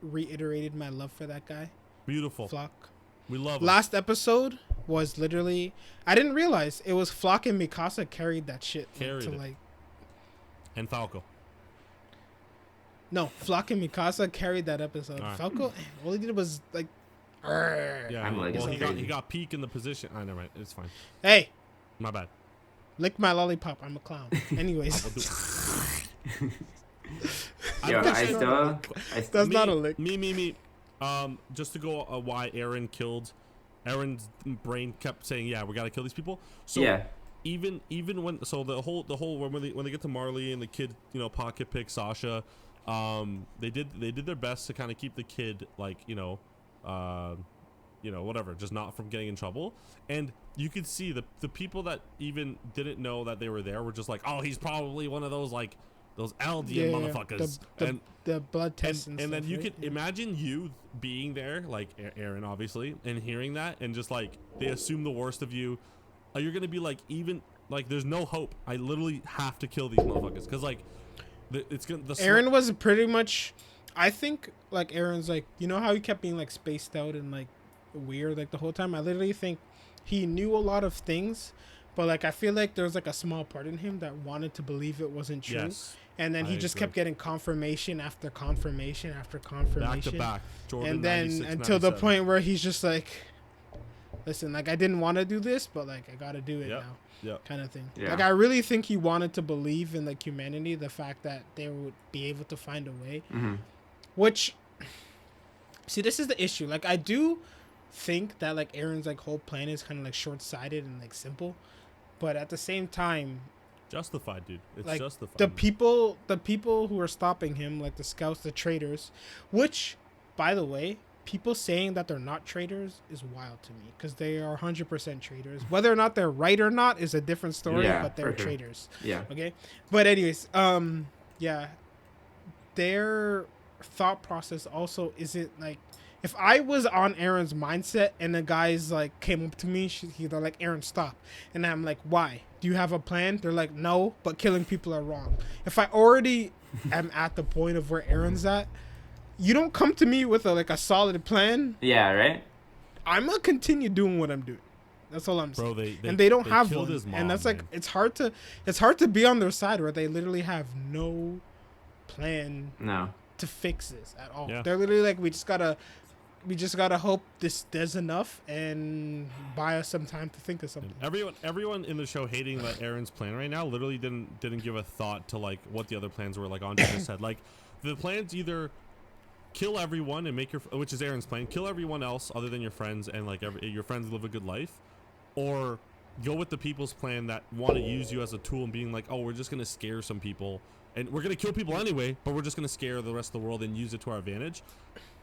Speaker 2: reiterated my love for that guy,
Speaker 1: Beautiful.
Speaker 2: Flock.
Speaker 1: We love him.
Speaker 2: Last episode was literally, I didn't realize it was Flock and Mikasa carried that shit.
Speaker 1: Carried
Speaker 2: to
Speaker 1: it.
Speaker 2: like,
Speaker 1: And Falco.
Speaker 2: no, Flock and Mikasa carried that episode.
Speaker 1: Alright.
Speaker 2: Falco, all he did was like, "Arr."
Speaker 1: Yeah.
Speaker 3: I'm like,
Speaker 1: well,
Speaker 3: it's
Speaker 1: he
Speaker 3: crazy.
Speaker 1: got peak in the position. I never mind. It's fine.
Speaker 2: Hey,
Speaker 1: My bad.
Speaker 2: lick my lollipop. I'm a clown. Anyways,
Speaker 3: Yo,
Speaker 1: I'm
Speaker 3: I
Speaker 1: just-
Speaker 3: still.
Speaker 2: that's not a lick.
Speaker 1: Me. Just to go why Eren killed. Eren's brain kept saying, "Yeah, we gotta kill these people." So
Speaker 3: Yeah.
Speaker 1: even when the whole when they get to Marley and the kid, pocket pick Sasha, they did their best to kind of keep the kid like whatever, just not from getting in trouble. And you could see the people that even didn't know that they were there were just like, oh, he's probably one of those like those Eldian motherfuckers.
Speaker 2: The blood tests
Speaker 1: and
Speaker 2: and
Speaker 1: then
Speaker 2: stuff,
Speaker 1: you
Speaker 2: right?
Speaker 1: could imagine you being there, like Eren, obviously, and hearing that, and just like they assume the worst of you. You're gonna be like, even like, there's no hope. I literally have to kill these motherfuckers because like, it's gonna.
Speaker 2: Eren was pretty much, I think, like Eren's like, you know how he kept being like spaced out and like weird like the whole time. I literally think he knew a lot of things, but like I feel like there was like a small part in him that wanted to believe it wasn't true.
Speaker 1: Yes.
Speaker 2: And then he
Speaker 1: I
Speaker 2: just
Speaker 1: agree.
Speaker 2: kept getting confirmation after confirmation after
Speaker 1: Back
Speaker 2: confirmation.
Speaker 1: to back. Jordan
Speaker 2: And then
Speaker 1: 96,
Speaker 2: until the
Speaker 1: 97.
Speaker 2: point where he's just like, listen, like I didn't want to do this, but like I gotta do it
Speaker 1: Yep.
Speaker 2: now.
Speaker 1: Yep.
Speaker 2: Kind of thing.
Speaker 3: Yeah.
Speaker 2: Like I really think he wanted to believe in like humanity, the fact that they would be able to find a way.
Speaker 3: Mm-hmm.
Speaker 2: Which, see, this is the issue. Like I do think that like Eren's like whole plan is kind of like short-sighted and like simple, but at the same time,
Speaker 1: Justified, dude. It's
Speaker 2: like
Speaker 1: justified.
Speaker 2: the people who are stopping him, like the scouts, the traitors, which, by the way, people saying that they're not traitors is wild to me because they are 100% traitors. Whether or not they're right or not is a different story,
Speaker 3: Yeah,
Speaker 2: but they're
Speaker 3: for sure.
Speaker 2: traitors.
Speaker 3: Yeah.
Speaker 2: Okay, but anyways, yeah, their thought process also isn't like, if I was on Aaron's mindset and the guys like came up to me, they're like, Aaron, stop, and I'm like, why? Do you have a plan? They're like, no, but killing people are wrong. If I already am at the point of where Aaron's at, you don't come to me with a solid plan.
Speaker 3: Yeah. Right.
Speaker 2: I'm gonna continue doing what I'm doing. That's all I'm saying.
Speaker 1: Bro,
Speaker 2: And they don't have
Speaker 1: killed
Speaker 2: one,
Speaker 1: his mom,
Speaker 2: and that's like
Speaker 1: man.
Speaker 2: it's hard to be on their side where they literally have no plan
Speaker 3: No.
Speaker 2: to fix this at all.
Speaker 1: Yeah.
Speaker 2: They're literally like, we just gotta we just gotta hope this does enough and buy us some time to think of something.
Speaker 1: Everyone in the show hating that Eren's plan right now literally didn't give a thought to like what the other plans were. Like Andre just said, like the plans either kill everyone and make which is Eren's plan, kill everyone else other than your friends and like your friends live a good life, or go with the people's plan that want to use you as a tool and being like, oh, we're just gonna scare some people and we're gonna kill people anyway, but we're just gonna scare the rest of the world and use it to our advantage.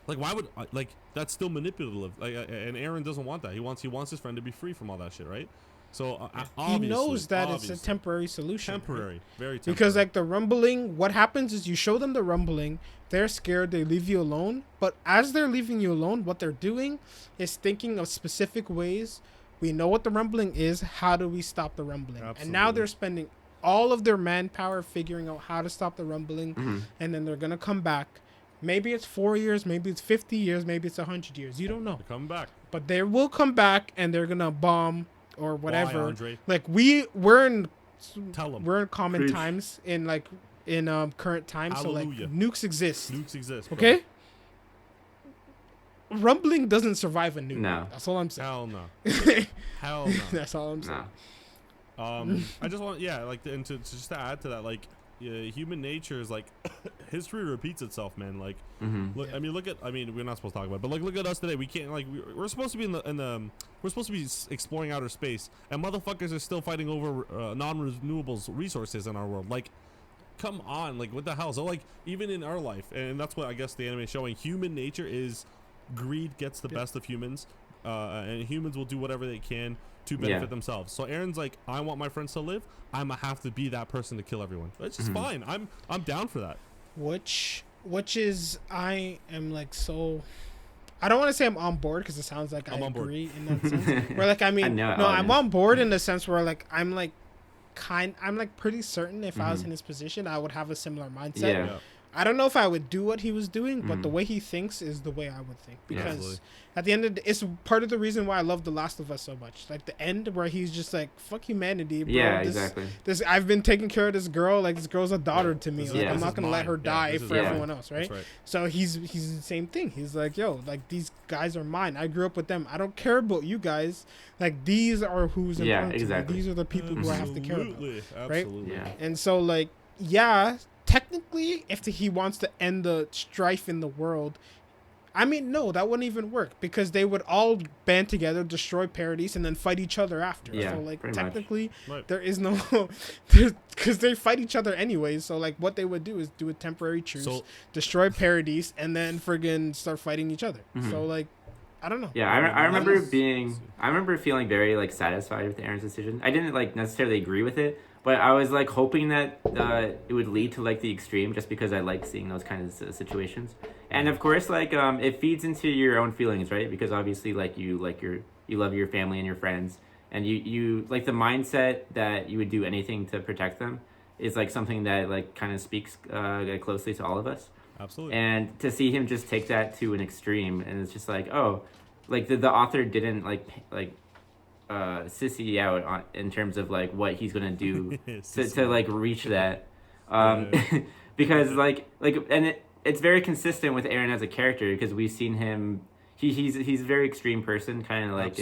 Speaker 1: Like, why would like that's still manipulative? Like, and Eren doesn't want that. He wants his friend to be free from all that shit, right? So
Speaker 2: he knows that it's a temporary solution.
Speaker 1: Temporary, very temporary.
Speaker 2: Because like the rumbling, what happens is you show them the rumbling, they're scared, they leave you alone. But as they're leaving you alone, what they're doing is thinking of specific ways. We know what the rumbling is. How do we stop the rumbling? Absolutely. And now they're spending all of their manpower figuring out how to stop the rumbling, and then they're gonna come back. Maybe it's 4 years, maybe it's 50 years, maybe it's 100 years. You don't know.
Speaker 1: They're coming back.
Speaker 2: But they will come back and they're gonna bomb or whatever.
Speaker 1: Why, Andre?
Speaker 2: Like we're in common times in current times.
Speaker 1: Hallelujah.
Speaker 2: So like nukes exist.
Speaker 1: Nukes exist. Bro.
Speaker 2: Okay. Rumbling doesn't survive a nuke.
Speaker 3: No.
Speaker 2: That's all I'm saying.
Speaker 1: Hell no. Hell no.
Speaker 2: That's all I'm saying.
Speaker 3: No.
Speaker 1: I just want and to just to add to that, like human nature is like history repeats itself, man. Like look, yeah. I mean we're not supposed to talk about it, but like look at us today. We can't like we're supposed to be we're supposed to be exploring outer space, and motherfuckers are still fighting over non-renewable resources in our world. Like, come on, like what the hell? So like even in our life, and that's what I guess the anime is showing, human nature is greed gets the best of humans, and humans will do whatever they can to benefit themselves. So Eren's like, I want my friends to live. I'm gonna have to be that person to kill everyone. That's just fine. I'm down for that. Which
Speaker 2: is I am like so. I don't want to say I'm on board because it sounds like I agree in that sense. Where like I'm on board in the sense where like I'm pretty certain if I was in his position I would have a similar mindset.
Speaker 3: Yeah.
Speaker 2: I don't know if I would do what he was doing, but the way he thinks is the way I would think. Because at the end of it's part of the reason why I love The Last of Us so much. Like the end where he's just like, fuck humanity, bro.
Speaker 3: Yeah, exactly.
Speaker 2: I've been taking care of this girl. Like this girl's a daughter to me. Like I'm not going to let her die for everyone else, right? So he's the same thing. He's like, yo, like these guys are mine. I grew up with them. I don't care about you guys. Like these are who's important to me. These are the people who I have to care about. Right?
Speaker 1: Absolutely.
Speaker 3: Yeah.
Speaker 2: And so like, technically, if he wants to end the strife in the world, I mean, no, that wouldn't even work because they would all band together, destroy Paradise, and then fight each other after.
Speaker 3: Yeah,
Speaker 2: so, like, technically,
Speaker 1: right.
Speaker 2: there is no... Because they fight each other anyways, so, like, what they would do is do a temporary truce, destroy Paradise, and then friggin' start fighting each other. So, like, I don't know.
Speaker 3: Yeah, I remember feeling very, like, satisfied with Eren's decision. I didn't, like, necessarily agree with it, but I was like hoping that it would lead to like the extreme, just because I like seeing those kinds of situations. And of course, like it feeds into your own feelings, right? Because obviously, like you love your family and your friends, and you like the mindset that you would do anything to protect them is like something that like kind of speaks closely to all of us.
Speaker 1: Absolutely.
Speaker 3: And to see him just take that to an extreme, and it's just like, oh, like the author didn't like sissy out in terms of like what he's gonna do to like reach that, because like and it's very consistent with Eren as a character, because we've seen him. He's a very extreme person, kind of like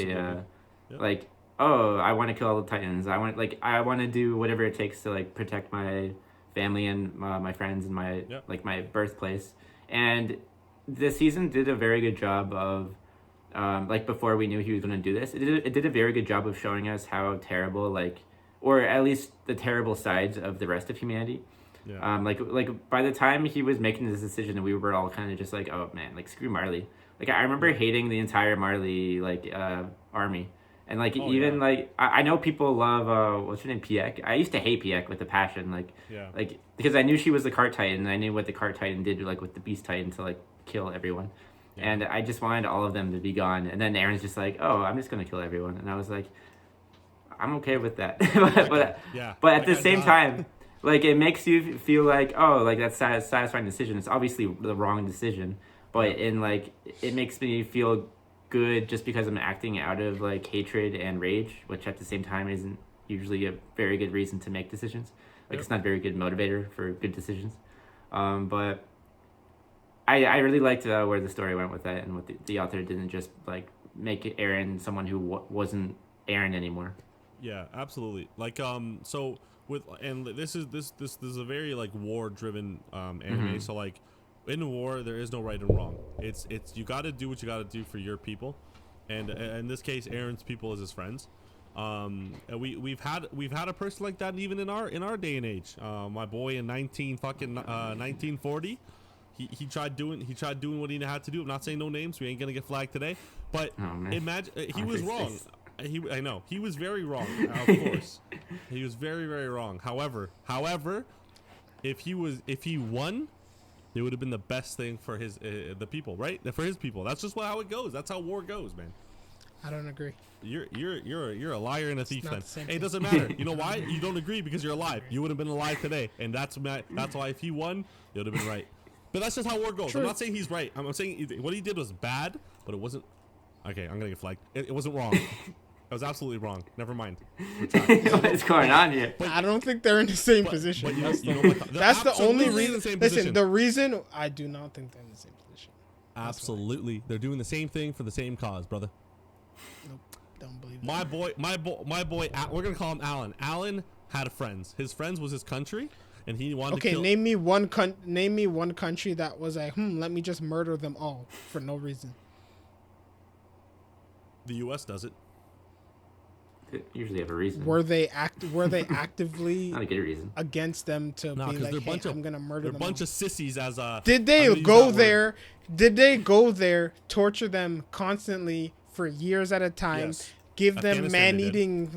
Speaker 3: like, oh, I want to kill all the Titans. I want to do whatever it takes to like protect my family and my friends and my like my birthplace. And this season did a very good job of. Like before we knew he was going to do this, it did a very good job of showing us how terrible, like, or at least the terrible sides of the rest of humanity. Yeah. Like by the time he was making this decision, we were all kind of just like, oh man, like screw Marley. Like I remember hating the entire Marley like army, and like like I know people love what's her name, Piek. I used to hate Piek with a passion, like because I knew she was the Cart Titan, and I knew what the Cart Titan did like with the Beast Titan to like kill everyone. Yeah. And I just wanted all of them to be gone. And then Eren's just like, oh, I'm just going to kill everyone. And I was like, I'm okay with that. but at the same time, like, it makes you feel like, oh, like, that's a satisfying decision. It's obviously the wrong decision. But it makes me feel good just because I'm acting out of, like, hatred and rage, which at the same time isn't usually a very good reason to make decisions. Like, it's not a very good motivator for good decisions. But I really liked where the story went with that, and what the author didn't just like make Eren someone who wasn't Eren anymore.
Speaker 1: Yeah, absolutely. Like so with and this is a very like war driven anime. So like in war there is no right and wrong. It's you got to do what you got to do for your people, and in this case Eren's people is his friends. And we've had a person like that even in our day and age. My boy in 1940, he tried doing what he had to do. I'm not saying no names. We ain't gonna get flagged today. But imagine he was wrong. I know he was very wrong. Of course, he was very very wrong. However, if he won, it would have been the best thing for his the people, right? For his people. That's just how it goes. That's how war goes, man.
Speaker 2: I don't agree.
Speaker 1: You're a liar and a thief then.
Speaker 2: Hey,
Speaker 1: it doesn't matter. You know why? You don't agree because you're alive. You would have been alive today, and that's why if he won, it would have been right. But that's just how war goes.
Speaker 2: True.
Speaker 1: I'm not saying he's right. I'm saying what he did was bad, but it wasn't. Okay, I'm gonna get flagged. It wasn't wrong. It was absolutely wrong. Never mind.
Speaker 3: What's going on here?
Speaker 2: I don't think they're in the same position.
Speaker 1: But
Speaker 2: That's the only reason. Listen, the
Speaker 1: reason.
Speaker 2: reason I do not think they're in the same position.
Speaker 1: Absolutely, they're doing the same thing for the same cause, brother.
Speaker 2: Nope, don't believe that.
Speaker 1: My boy. We're gonna call him Alan. Alan had friends. His friends was his country, and he wanted to kill.
Speaker 2: Okay, name me one country that was like, let me just murder them all for no reason.
Speaker 1: The U.S. does it.
Speaker 3: They usually have a reason.
Speaker 2: Were they actively
Speaker 3: Not a good reason.
Speaker 2: against them to be like, hey, I'm gonna murder them?
Speaker 1: They're a bunch of sissies. As
Speaker 2: did they go there? Did they go there, torture them constantly for years at a time?
Speaker 1: Yes.
Speaker 2: Give them
Speaker 1: Afghanistan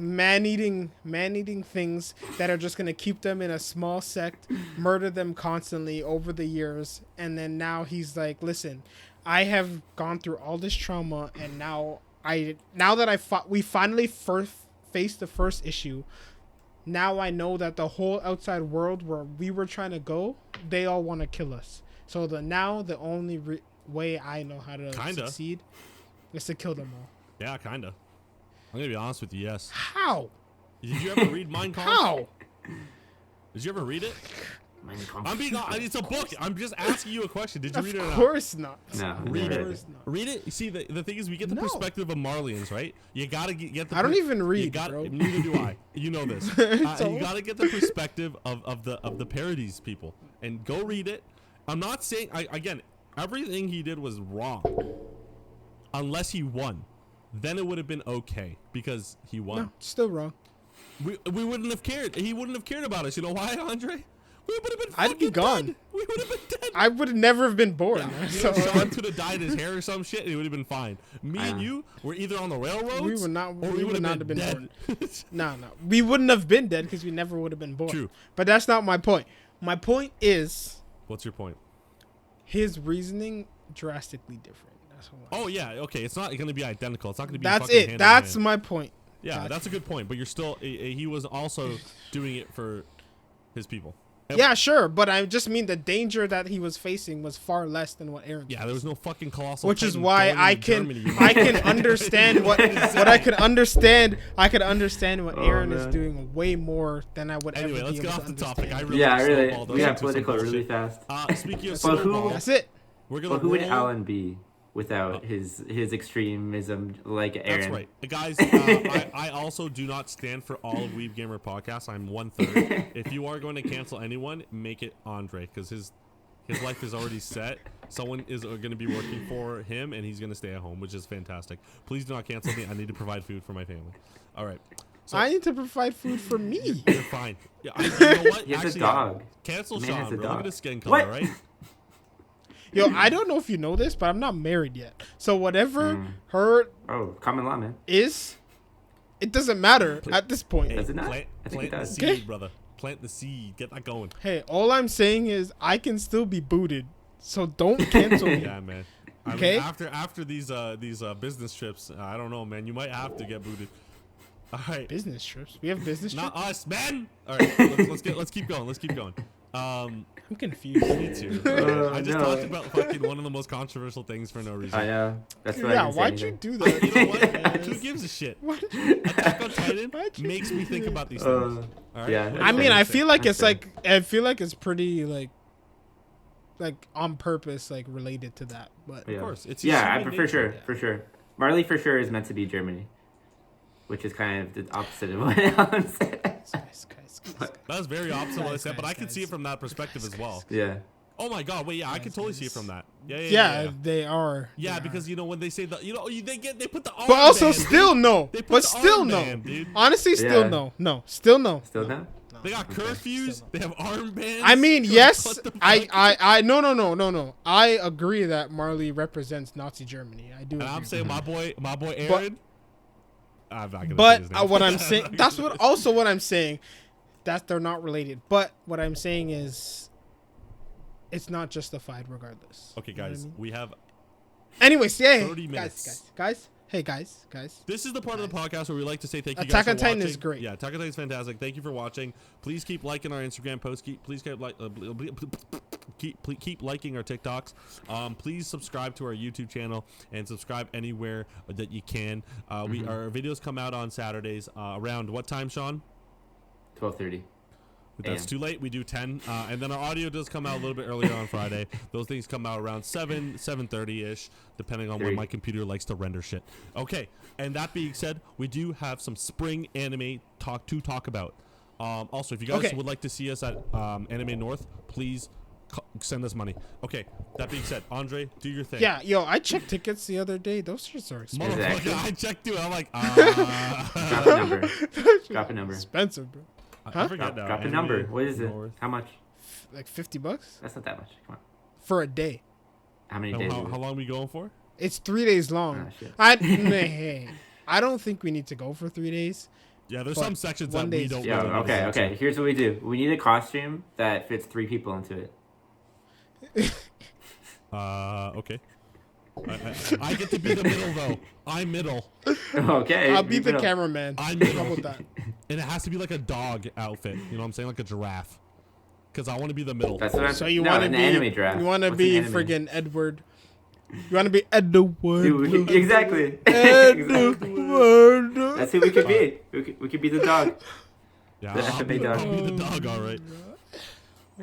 Speaker 2: man-eating things that are just gonna keep them in a small sect, murder them constantly over the years, and then now he's like, listen, I have gone through all this trauma, and now that we finally faced the first issue, now I know that the whole outside world where we were trying to go, they all want to kill us. So the only way I know how to succeed is to kill them all.
Speaker 1: Yeah, kinda. I'm gonna be honest with you. Yes.
Speaker 2: How?
Speaker 1: Did you ever read Mein Kampf?
Speaker 2: How?
Speaker 1: Did you ever read it? It's a book. I'm just asking you a question. Did you read it or not?
Speaker 2: Of course not.
Speaker 3: No,
Speaker 1: Read
Speaker 3: never.
Speaker 1: it. Read it. You see, the thing is, we get the perspective of Marlians, right? You gotta get the.
Speaker 2: I don't even read, bro.
Speaker 1: Neither do I. You know this. You gotta get the perspective of the parodies people, and go read it. I'm not saying again. Everything he did was wrong, unless he won. Then it would have been okay because he won.
Speaker 2: No, still wrong.
Speaker 1: We wouldn't have cared. He wouldn't have cared about us. You know why, Andre? We would have been
Speaker 2: I'd be gone.
Speaker 1: dead. We would have been dead.
Speaker 2: I would never have been born.
Speaker 1: Yeah.
Speaker 2: So
Speaker 1: Sean could have dyed his hair or some shit, and he would have been fine. Me and you were either on the railroads,
Speaker 2: we would not.
Speaker 1: or
Speaker 2: We would not have been
Speaker 1: dead.
Speaker 2: born. No, we wouldn't have been dead because we never would have been born.
Speaker 1: True.
Speaker 2: But that's not my point. My point is,
Speaker 1: What's your point?
Speaker 2: his reasoning drastically different. That's what.
Speaker 1: Oh yeah, okay. It's not going to be identical. It's not going to be.
Speaker 2: That's
Speaker 1: fucking
Speaker 2: it.
Speaker 1: hand in
Speaker 2: That's
Speaker 1: hand.
Speaker 2: my point.
Speaker 1: Yeah,
Speaker 2: Gotcha.
Speaker 1: that's a good point. But you're still. He was also doing it for his people.
Speaker 2: Yeah, sure, but I just mean the danger that he was facing was far less than what Eren.
Speaker 1: Yeah, there was no fucking colossal.
Speaker 2: Which is
Speaker 1: Titan
Speaker 2: why
Speaker 1: going
Speaker 2: I
Speaker 1: into
Speaker 2: can
Speaker 1: Germany,
Speaker 2: I can understand what I could understand. I could understand what Eren is
Speaker 3: man.
Speaker 2: doing way more than I would
Speaker 1: Anyway,
Speaker 2: ever
Speaker 1: let's
Speaker 2: be
Speaker 1: get
Speaker 2: able
Speaker 1: off
Speaker 2: to
Speaker 1: the topic.
Speaker 2: understand.
Speaker 3: We got political really fast.
Speaker 1: Speaking of
Speaker 3: Well,
Speaker 1: snowball,
Speaker 2: That's it.
Speaker 1: we're gonna.
Speaker 3: Well, who would
Speaker 1: roll-
Speaker 3: Alan be without his extremism like Eren?
Speaker 1: That's right, guys. I also do not stand for all of Weeb Gamer podcasts. I'm 1/3. If you are going to cancel anyone, make it Andre, because his life is already set. Someone is going to be working for him, and he's going to stay at home, which is fantastic. Please do not cancel me. I need to provide food for my family. All right. So,
Speaker 2: I need to provide food for me.
Speaker 1: you're fine. Yeah, you know what?
Speaker 3: He has
Speaker 1: Actually,
Speaker 3: a dog.
Speaker 1: Cancel
Speaker 3: The man has
Speaker 1: Sean,
Speaker 3: a
Speaker 1: bro. Look at
Speaker 3: dog.
Speaker 1: his skin color,
Speaker 3: What?
Speaker 1: right?
Speaker 2: Yo, I don't know if you know this, but I'm not married yet. So whatever her
Speaker 3: Oh, common law, man.
Speaker 2: is, it doesn't matter at this point.
Speaker 3: Does it not?
Speaker 1: Plant,
Speaker 3: I think it
Speaker 1: plant the
Speaker 3: does.
Speaker 1: seed,
Speaker 2: Okay.
Speaker 1: brother. Plant the seed. Get that going.
Speaker 2: Hey, all I'm saying is I can still be booted, so don't cancel me.
Speaker 1: Yeah, man. I
Speaker 2: Okay.
Speaker 1: mean, after these business trips, I don't know, man. You might have to get booted. All right.
Speaker 2: Business trips. We have business
Speaker 1: Not
Speaker 2: trips.
Speaker 1: us, man. All right, let's keep going. Let's keep going.
Speaker 2: I'm confused.
Speaker 1: Me too. I just
Speaker 3: no.
Speaker 1: talked about fucking one of the most controversial things for no reason.
Speaker 3: I know. That's why I
Speaker 2: Yeah,
Speaker 3: didn't say
Speaker 2: why'd you
Speaker 3: anything.
Speaker 2: do that?
Speaker 1: You know what? Who gives a shit? Attack on Titan
Speaker 2: Why'd you
Speaker 1: makes
Speaker 2: do
Speaker 1: me think
Speaker 2: that?
Speaker 1: about these things. All right?
Speaker 3: yeah.
Speaker 1: What
Speaker 2: I
Speaker 1: do
Speaker 2: mean,
Speaker 1: you
Speaker 2: I
Speaker 1: think?
Speaker 2: feel like
Speaker 3: That's
Speaker 2: it's like I feel like it's pretty like like on purpose like related to that. But
Speaker 3: Yeah.
Speaker 1: Of course, it's
Speaker 3: for sure. Marley for sure is meant to be Germany, which is kind of the opposite of what Alan said.
Speaker 2: guys.
Speaker 1: That was very opposite of what I said, but I
Speaker 2: guys,
Speaker 1: can see it from that perspective as well.
Speaker 3: Yeah.
Speaker 1: Oh my god, wait, yeah, I can totally see it from that. Yeah.
Speaker 2: Yeah, they are.
Speaker 1: Yeah,
Speaker 2: They
Speaker 1: because
Speaker 2: are.
Speaker 1: you know when they say they put the arm
Speaker 2: But also,
Speaker 1: band,
Speaker 2: still
Speaker 1: dude.
Speaker 2: no.
Speaker 1: They put
Speaker 2: But
Speaker 1: the
Speaker 2: still
Speaker 1: arm
Speaker 2: no.
Speaker 1: band, dude.
Speaker 2: Honestly, still
Speaker 3: Yeah.
Speaker 2: no. No, still no.
Speaker 3: Still no?
Speaker 1: They got curfews.
Speaker 2: Still
Speaker 1: They have armbands.
Speaker 2: I mean, yes.
Speaker 1: What the fuck?
Speaker 2: No. I agree that Marley represents Nazi Germany. I do.
Speaker 1: And
Speaker 2: Agree
Speaker 1: I'm
Speaker 2: with
Speaker 1: saying
Speaker 2: that.
Speaker 1: my boy Aaron. I'm not gonna say
Speaker 2: But
Speaker 1: his name.
Speaker 2: what I'm saying, that's what I'm saying, that they're not related. But what I'm saying is, it's not justified regardless.
Speaker 1: Okay,
Speaker 2: You know what I
Speaker 1: guys,
Speaker 2: mean?
Speaker 1: we have.
Speaker 2: Anyways, yeah,
Speaker 1: 30 minutes.
Speaker 2: guys. Hey, guys.
Speaker 1: This is the part of the podcast where we like to say thank you
Speaker 2: Attack
Speaker 1: guys
Speaker 2: on
Speaker 1: for
Speaker 2: Titan
Speaker 1: watching.
Speaker 2: is great.
Speaker 1: Yeah, Attack on Titan is fantastic. Thank you for watching. Please keep liking our Instagram posts. Keep liking our TikToks. Please subscribe to our YouTube channel and subscribe anywhere that you can. Our videos come out on Saturdays around what time, Sean?
Speaker 3: 12:30.
Speaker 1: If that's
Speaker 3: AM.
Speaker 1: too late, we do 10. And then our audio does come out a little bit earlier on Friday. Those things come out around 7:30-ish, depending on when
Speaker 3: 3.
Speaker 1: my computer likes to render shit. Okay, and that being said, we do have some spring anime to talk about. Also, if you guys would like to see us at Anime North, please send us money. Okay, that being said, Andre, do your thing.
Speaker 2: Yeah, yo, I checked tickets the other day. Those shirts are expensive.
Speaker 3: Exactly.
Speaker 1: Motherfucker, I checked too. I'm like,
Speaker 3: Drop a number. Drop a number.
Speaker 2: Expensive, bro.
Speaker 1: I forget now.
Speaker 3: Drop a
Speaker 1: Anime
Speaker 3: number. What is it?
Speaker 1: North.
Speaker 3: How much?
Speaker 2: Like $50
Speaker 3: That's not that much. Come on.
Speaker 2: for a day.
Speaker 3: How many
Speaker 1: How,
Speaker 3: days?
Speaker 1: how,
Speaker 3: is it?
Speaker 1: how long we going for?
Speaker 2: It's 3 days long.
Speaker 3: Ah, shit.
Speaker 2: I don't think we need to go for 3 days.
Speaker 1: Yeah, there's
Speaker 2: But
Speaker 1: some sections
Speaker 2: one
Speaker 1: that we
Speaker 2: day-
Speaker 1: don't.
Speaker 3: Yeah.
Speaker 1: really need to
Speaker 3: Okay.
Speaker 1: see.
Speaker 3: Here's what we do. We need a costume that fits 3 people into it.
Speaker 1: Okay. I get to be the middle though. I'm middle.
Speaker 3: Okay.
Speaker 2: I'll be the
Speaker 3: middle.
Speaker 2: cameraman.
Speaker 1: I'm
Speaker 2: How
Speaker 1: middle.
Speaker 2: about that?
Speaker 1: And it has to be like a dog outfit. You know what I'm saying? Like a giraffe. Because I want to be the middle.
Speaker 3: That's what I'm
Speaker 2: So you
Speaker 3: no,
Speaker 2: want to
Speaker 3: an
Speaker 2: be
Speaker 3: anime draft.
Speaker 2: you want to
Speaker 3: What's
Speaker 2: be
Speaker 3: an anime?
Speaker 2: friggin' Edward. You want to be Edward.
Speaker 3: Dude, exactly. Exactly.
Speaker 2: Edward.
Speaker 3: That's who we could be. We could be the dog.
Speaker 1: Yeah,
Speaker 3: The
Speaker 1: I'll
Speaker 3: FFA
Speaker 1: be
Speaker 3: dog.
Speaker 1: the dog, all right.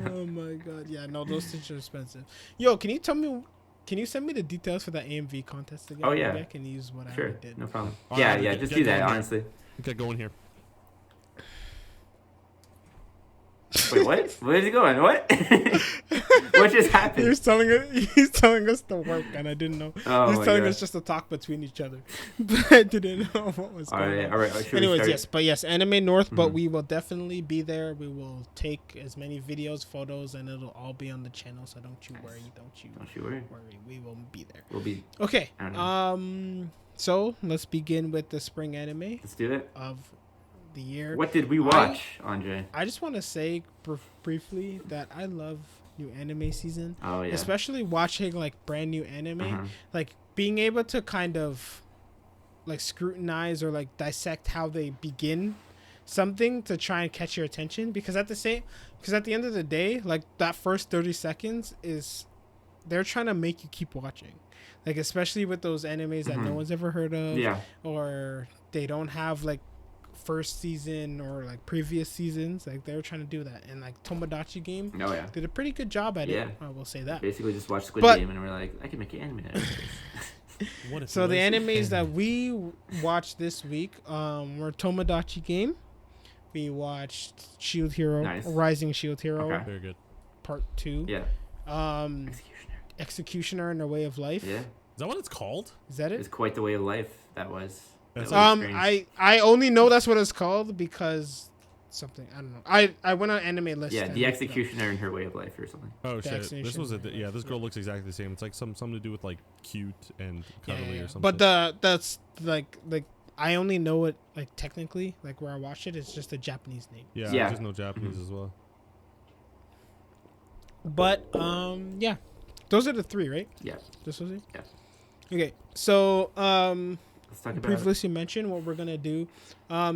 Speaker 2: Oh my god. Yeah, no, those things are expensive. Yo, can you send me the details for that AMV contest again?
Speaker 3: Oh, yeah.
Speaker 2: Maybe I can use what I
Speaker 3: Sure.
Speaker 2: already did.
Speaker 3: No problem.
Speaker 1: All
Speaker 3: Yeah.
Speaker 1: right,
Speaker 3: Yeah.
Speaker 1: get
Speaker 3: Just do that.
Speaker 1: going here.
Speaker 3: Honestly.
Speaker 1: Okay, go in here.
Speaker 3: Wait. What? Where's he going? What? What just
Speaker 2: He
Speaker 3: happened?
Speaker 2: was telling us to work, and I didn't know.
Speaker 3: Oh
Speaker 2: He was
Speaker 3: my
Speaker 2: telling
Speaker 3: God.
Speaker 2: us just to talk between each other, but I didn't know what was
Speaker 3: All
Speaker 2: going
Speaker 3: right.
Speaker 2: on.
Speaker 3: Should we
Speaker 2: Anyways,
Speaker 3: start?
Speaker 2: yes, Anime North, but
Speaker 3: Mhm.
Speaker 2: we will definitely be there. We will take as many videos, photos, and it'll all be on the channel. So don't you worry,
Speaker 3: Don't you worry.
Speaker 2: We will be there.
Speaker 3: We'll be.
Speaker 2: Okay.
Speaker 3: I don't know.
Speaker 2: So let's begin with the spring anime
Speaker 3: Let's do it.
Speaker 2: of the year.
Speaker 3: What did we watch, Andre?
Speaker 2: I just want to say briefly that I love new anime season,
Speaker 3: Oh yeah.
Speaker 2: especially watching like brand new anime,
Speaker 3: Uh-huh.
Speaker 2: like being able to kind of like scrutinize or like dissect how they begin something to try and catch your attention, because at the end of the day, like that first 30 seconds is they're trying to make you keep watching, like especially with those animes that no
Speaker 3: Mhm.
Speaker 2: one's ever heard of,
Speaker 3: Yeah.
Speaker 2: or they don't have like first season or like previous seasons. Like they're trying to do that, and like Tomodachi Game
Speaker 3: Oh yeah.
Speaker 2: did a pretty good job at
Speaker 3: Yeah.
Speaker 2: it. I will say that.
Speaker 3: Basically, just watched Squid
Speaker 2: But-
Speaker 3: Game and we're like, I can make an anime out of this.
Speaker 1: What if
Speaker 2: So
Speaker 1: it
Speaker 2: the
Speaker 1: was
Speaker 2: animes that
Speaker 1: anime?
Speaker 2: we watched this week were Tomodachi Game. We watched Shield Hero,
Speaker 3: Nice.
Speaker 2: Rising Shield Hero
Speaker 3: Okay.
Speaker 1: Very good.
Speaker 2: Part 2.
Speaker 3: Yeah.
Speaker 2: Executioner. Executioner and the Way of Life.
Speaker 3: Yeah.
Speaker 1: Is that what it's called?
Speaker 2: Is that
Speaker 3: It's
Speaker 2: it?
Speaker 3: quite the way of life. That was.
Speaker 1: That's
Speaker 3: strange.
Speaker 2: I only know that's what it's called because something, I don't know. I went on anime list.
Speaker 3: Yeah,
Speaker 2: and
Speaker 3: the
Speaker 2: looked it up.
Speaker 3: executioner and her way of life or something.
Speaker 1: Oh shit! This
Speaker 2: Vaccination.
Speaker 1: was yeah. This girl looks exactly the same. It's like something to do with like cute and
Speaker 2: Yeah,
Speaker 1: cuddly
Speaker 2: yeah.
Speaker 1: or something.
Speaker 2: But that's like I only know it like technically, like where I watched it, it's just a Japanese name.
Speaker 1: yeah,
Speaker 3: Yeah.
Speaker 1: there's no Japanese
Speaker 2: Mm-hmm.
Speaker 1: as well.
Speaker 2: But yeah, those are the 3, right?
Speaker 3: Yeah.
Speaker 2: This was it.
Speaker 3: Yeah.
Speaker 2: Okay, so
Speaker 3: Let's talk about.
Speaker 2: previously mentioned what we're gonna do.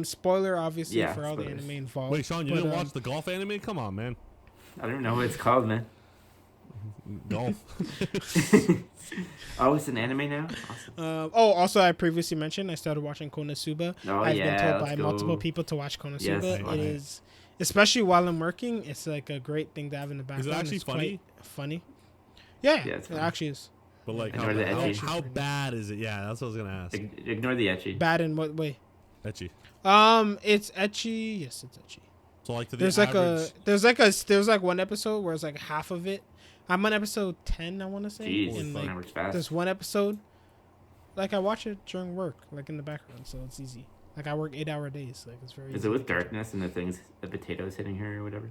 Speaker 2: Spoiler, obviously,
Speaker 3: Yeah,
Speaker 2: for all the
Speaker 3: spoilers.
Speaker 2: anime involved.
Speaker 1: Wait, Sean, you
Speaker 2: But,
Speaker 1: didn't watch the golf anime? Come on, man.
Speaker 3: I don't even know what it's called, man.
Speaker 1: Golf.
Speaker 3: Oh, it's an anime now. Awesome.
Speaker 2: Also, I previously mentioned I started watching Konosuba.
Speaker 3: Oh
Speaker 2: I've
Speaker 3: yeah.
Speaker 2: been told
Speaker 3: let's
Speaker 2: by
Speaker 3: go.
Speaker 2: multiple people to watch Konosuba.
Speaker 3: Yes,
Speaker 2: It
Speaker 3: watch it.
Speaker 2: is, especially while I'm working, it's like a great thing to have in the
Speaker 1: Is
Speaker 2: background.
Speaker 1: it actually
Speaker 2: It's
Speaker 1: funny?
Speaker 2: quite funny. Yeah,
Speaker 3: Yeah, it's
Speaker 2: it
Speaker 3: fine.
Speaker 2: actually is.
Speaker 1: But like,
Speaker 3: Ignore the etchy.
Speaker 1: how bad is it? Yeah, that's what I was gonna ask.
Speaker 3: Ignore the etchy.
Speaker 2: Bad in what way?
Speaker 1: Etchy.
Speaker 2: It's etchy. Yes, it's etchy.
Speaker 1: So like to the
Speaker 2: There's
Speaker 1: average.
Speaker 2: there's like one episode where it's like half of it. I'm on episode 10, I want to say.
Speaker 3: Jeez,
Speaker 2: And
Speaker 3: that
Speaker 2: like
Speaker 3: works fast.
Speaker 2: there's one episode, like I watch it during work, like in the background, so it's easy. Like I work 8-hour days, like it's very.
Speaker 3: Is
Speaker 2: easy
Speaker 3: it with
Speaker 2: to catch up.
Speaker 3: darkness and the potatoes hitting her or whatever?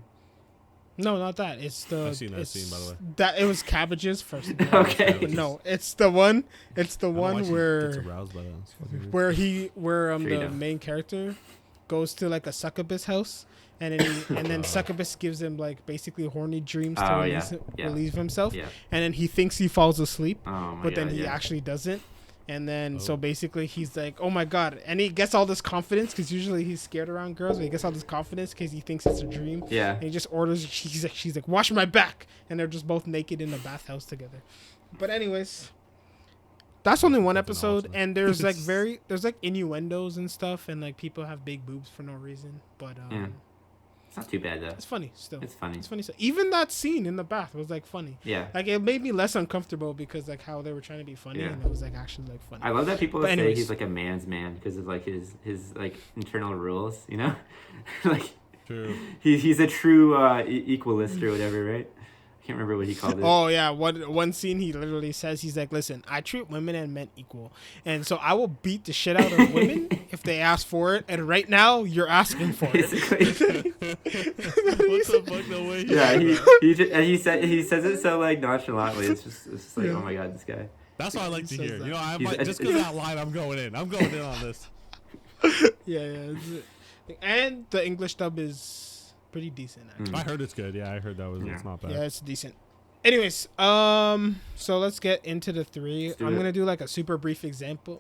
Speaker 2: No, not that. It's the.
Speaker 1: I've seen that
Speaker 2: it's-
Speaker 1: scene, by the way.
Speaker 2: That it was cabbages first. Of all.
Speaker 3: Okay.
Speaker 2: But no, it's the one. It's the
Speaker 1: I don't know why
Speaker 2: one
Speaker 1: she
Speaker 2: where
Speaker 1: gets aroused by that. It's fucking weird.
Speaker 2: where
Speaker 3: Sure you
Speaker 2: the
Speaker 3: don't.
Speaker 2: main character goes to like a succubus house, and then succubus gives him like basically horny dreams to
Speaker 3: Oh,
Speaker 2: relieve himself,
Speaker 3: Yeah.
Speaker 2: and then he thinks he falls asleep,
Speaker 3: Oh my
Speaker 2: but
Speaker 3: god.
Speaker 2: then he
Speaker 3: yeah.
Speaker 2: actually doesn't. And then,
Speaker 1: Oh.
Speaker 2: so basically, he's like, "Oh my god!" And he gets all this confidence because usually he's scared around girls, but he gets all this confidence because he thinks it's a dream.
Speaker 3: Yeah.
Speaker 2: And he just orders. She's like, "Wash my back," and they're just both naked in the bathhouse together. But anyways, that's only one
Speaker 1: Nothing
Speaker 2: episode,
Speaker 1: awesome.
Speaker 2: and there's like there's like innuendos and stuff, and like people have big boobs for no reason. But
Speaker 3: Yeah. It's not too bad though.
Speaker 2: it's funny still.
Speaker 3: It's funny.
Speaker 2: It's funny. So even that scene in the bath was like funny.
Speaker 3: Yeah.
Speaker 2: Like it made me less uncomfortable because like how they were trying to be funny,
Speaker 3: Yeah.
Speaker 2: and it was like actually like funny.
Speaker 3: I love that people
Speaker 2: But
Speaker 3: say
Speaker 2: anyways.
Speaker 3: he's like a man's man because of like his like internal rules, you know? Like
Speaker 1: True.
Speaker 3: he's a true equalist or whatever, right? I can't remember what he called it.
Speaker 2: Oh yeah, one scene he literally says he's like, "Listen, I treat women and men equal, and so I will beat the shit out of women if they ask for it. And right now, you're asking for it."
Speaker 3: Basically.
Speaker 1: What the fuck? No way.
Speaker 3: Yeah, he says it so like nonchalantly. It's just like,
Speaker 2: Yeah.
Speaker 3: oh my god, this guy.
Speaker 1: That's what I like to
Speaker 2: He
Speaker 1: hear.
Speaker 2: says
Speaker 1: You know,
Speaker 2: that.
Speaker 1: I
Speaker 3: He's-
Speaker 1: might just because of that line, I'm going in. I'm going in on this.
Speaker 2: Yeah. And the English dub is pretty decent. Actually.
Speaker 1: I heard it's good. Yeah, I heard that was.
Speaker 3: Yeah.
Speaker 1: It's not bad.
Speaker 2: Yeah, it's decent. Anyways, so let's get into the three.
Speaker 3: Let's do
Speaker 2: I'm
Speaker 3: it.
Speaker 2: gonna do like a super brief description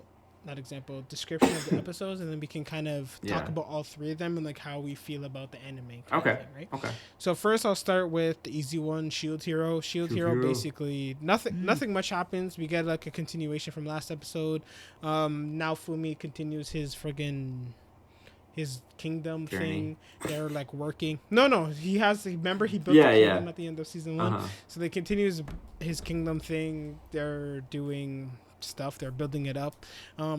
Speaker 2: of the episodes, and then we can kind of talk
Speaker 3: Yeah.
Speaker 2: about all three of them and like how we feel about the anime. kind of
Speaker 3: Okay.
Speaker 2: thing, right?
Speaker 3: Okay.
Speaker 2: So first, I'll start with the easy one, Shield Hero. Shield Hero,
Speaker 3: Hero.
Speaker 2: basically nothing much happens. We get like a continuation from last episode. Now Fumi continues his kingdom
Speaker 3: Journey.
Speaker 2: thing. They're like working. No, he has. Remember, he built
Speaker 3: Yeah,
Speaker 2: a kingdom
Speaker 3: yeah.
Speaker 2: at the end of season 1.
Speaker 3: Uh-huh.
Speaker 2: So they continues his kingdom thing. They're doing stuff. They're building it up.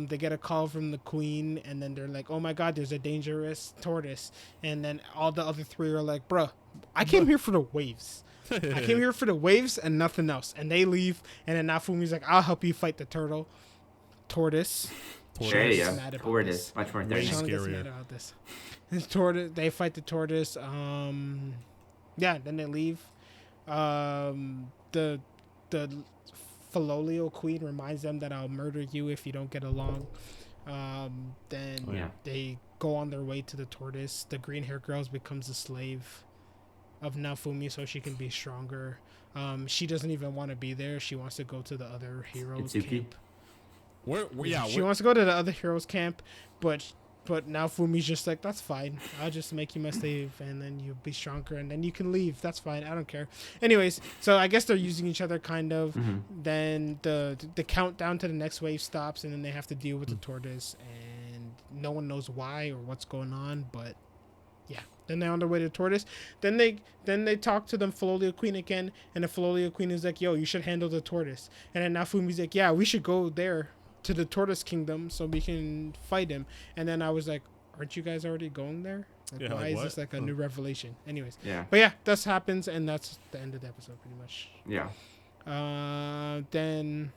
Speaker 2: They get a call from the queen, and then they're like, "Oh my god, there's a dangerous tortoise." And then all the other three are like, "Bruh, I came here for the waves. I came here for the waves and nothing else." And they leave. And then Nafumi's like, "I'll help you fight the tortoise."
Speaker 3: There you
Speaker 2: Sean's
Speaker 3: go.
Speaker 2: mad about
Speaker 3: Tortoise.
Speaker 2: this.
Speaker 3: Much more
Speaker 1: Way
Speaker 3: thirty.
Speaker 2: Sean gets
Speaker 1: scarier.
Speaker 2: mad about this. His tortoise. They fight the tortoise. Yeah. Then they leave. The Filolio queen reminds them that I'll murder you if you don't get along. Then
Speaker 1: Oh, yeah.
Speaker 2: they go on their way to the tortoise. The green hair girl becomes a slave of Nafumi so she can be stronger. She doesn't even want to be there. She wants to go to the other heroes
Speaker 3: Itsuki?
Speaker 2: camp. She
Speaker 1: Where,
Speaker 2: wants to go to the other heroes camp, but now Fumi's just like, "That's fine. I'll just make you my slave, and then you'll be stronger, and then you can leave. That's fine. I don't care." Anyways, so I guess they're using each other kind of.
Speaker 3: Mhm.
Speaker 2: Then the countdown to the next wave stops, and then they have to deal with the tortoise, and no one knows why or what's going on, but yeah. Then they're on their way to the tortoise. Then they talk to the Filolio queen again, and the Filolio queen is like, "Yo, you should handle the tortoise." And then Nafumi's like, "Yeah, we should go there to the tortoise kingdom so we can fight him." And then I was like, "Aren't you guys already going there? Like,
Speaker 1: Yeah,
Speaker 2: why
Speaker 1: like
Speaker 2: is
Speaker 1: what?
Speaker 2: this like a new revelation?" Anyways,
Speaker 3: Yeah.
Speaker 2: but yeah, this happens, and that's the end of the episode pretty much.
Speaker 3: Yeah.
Speaker 2: Then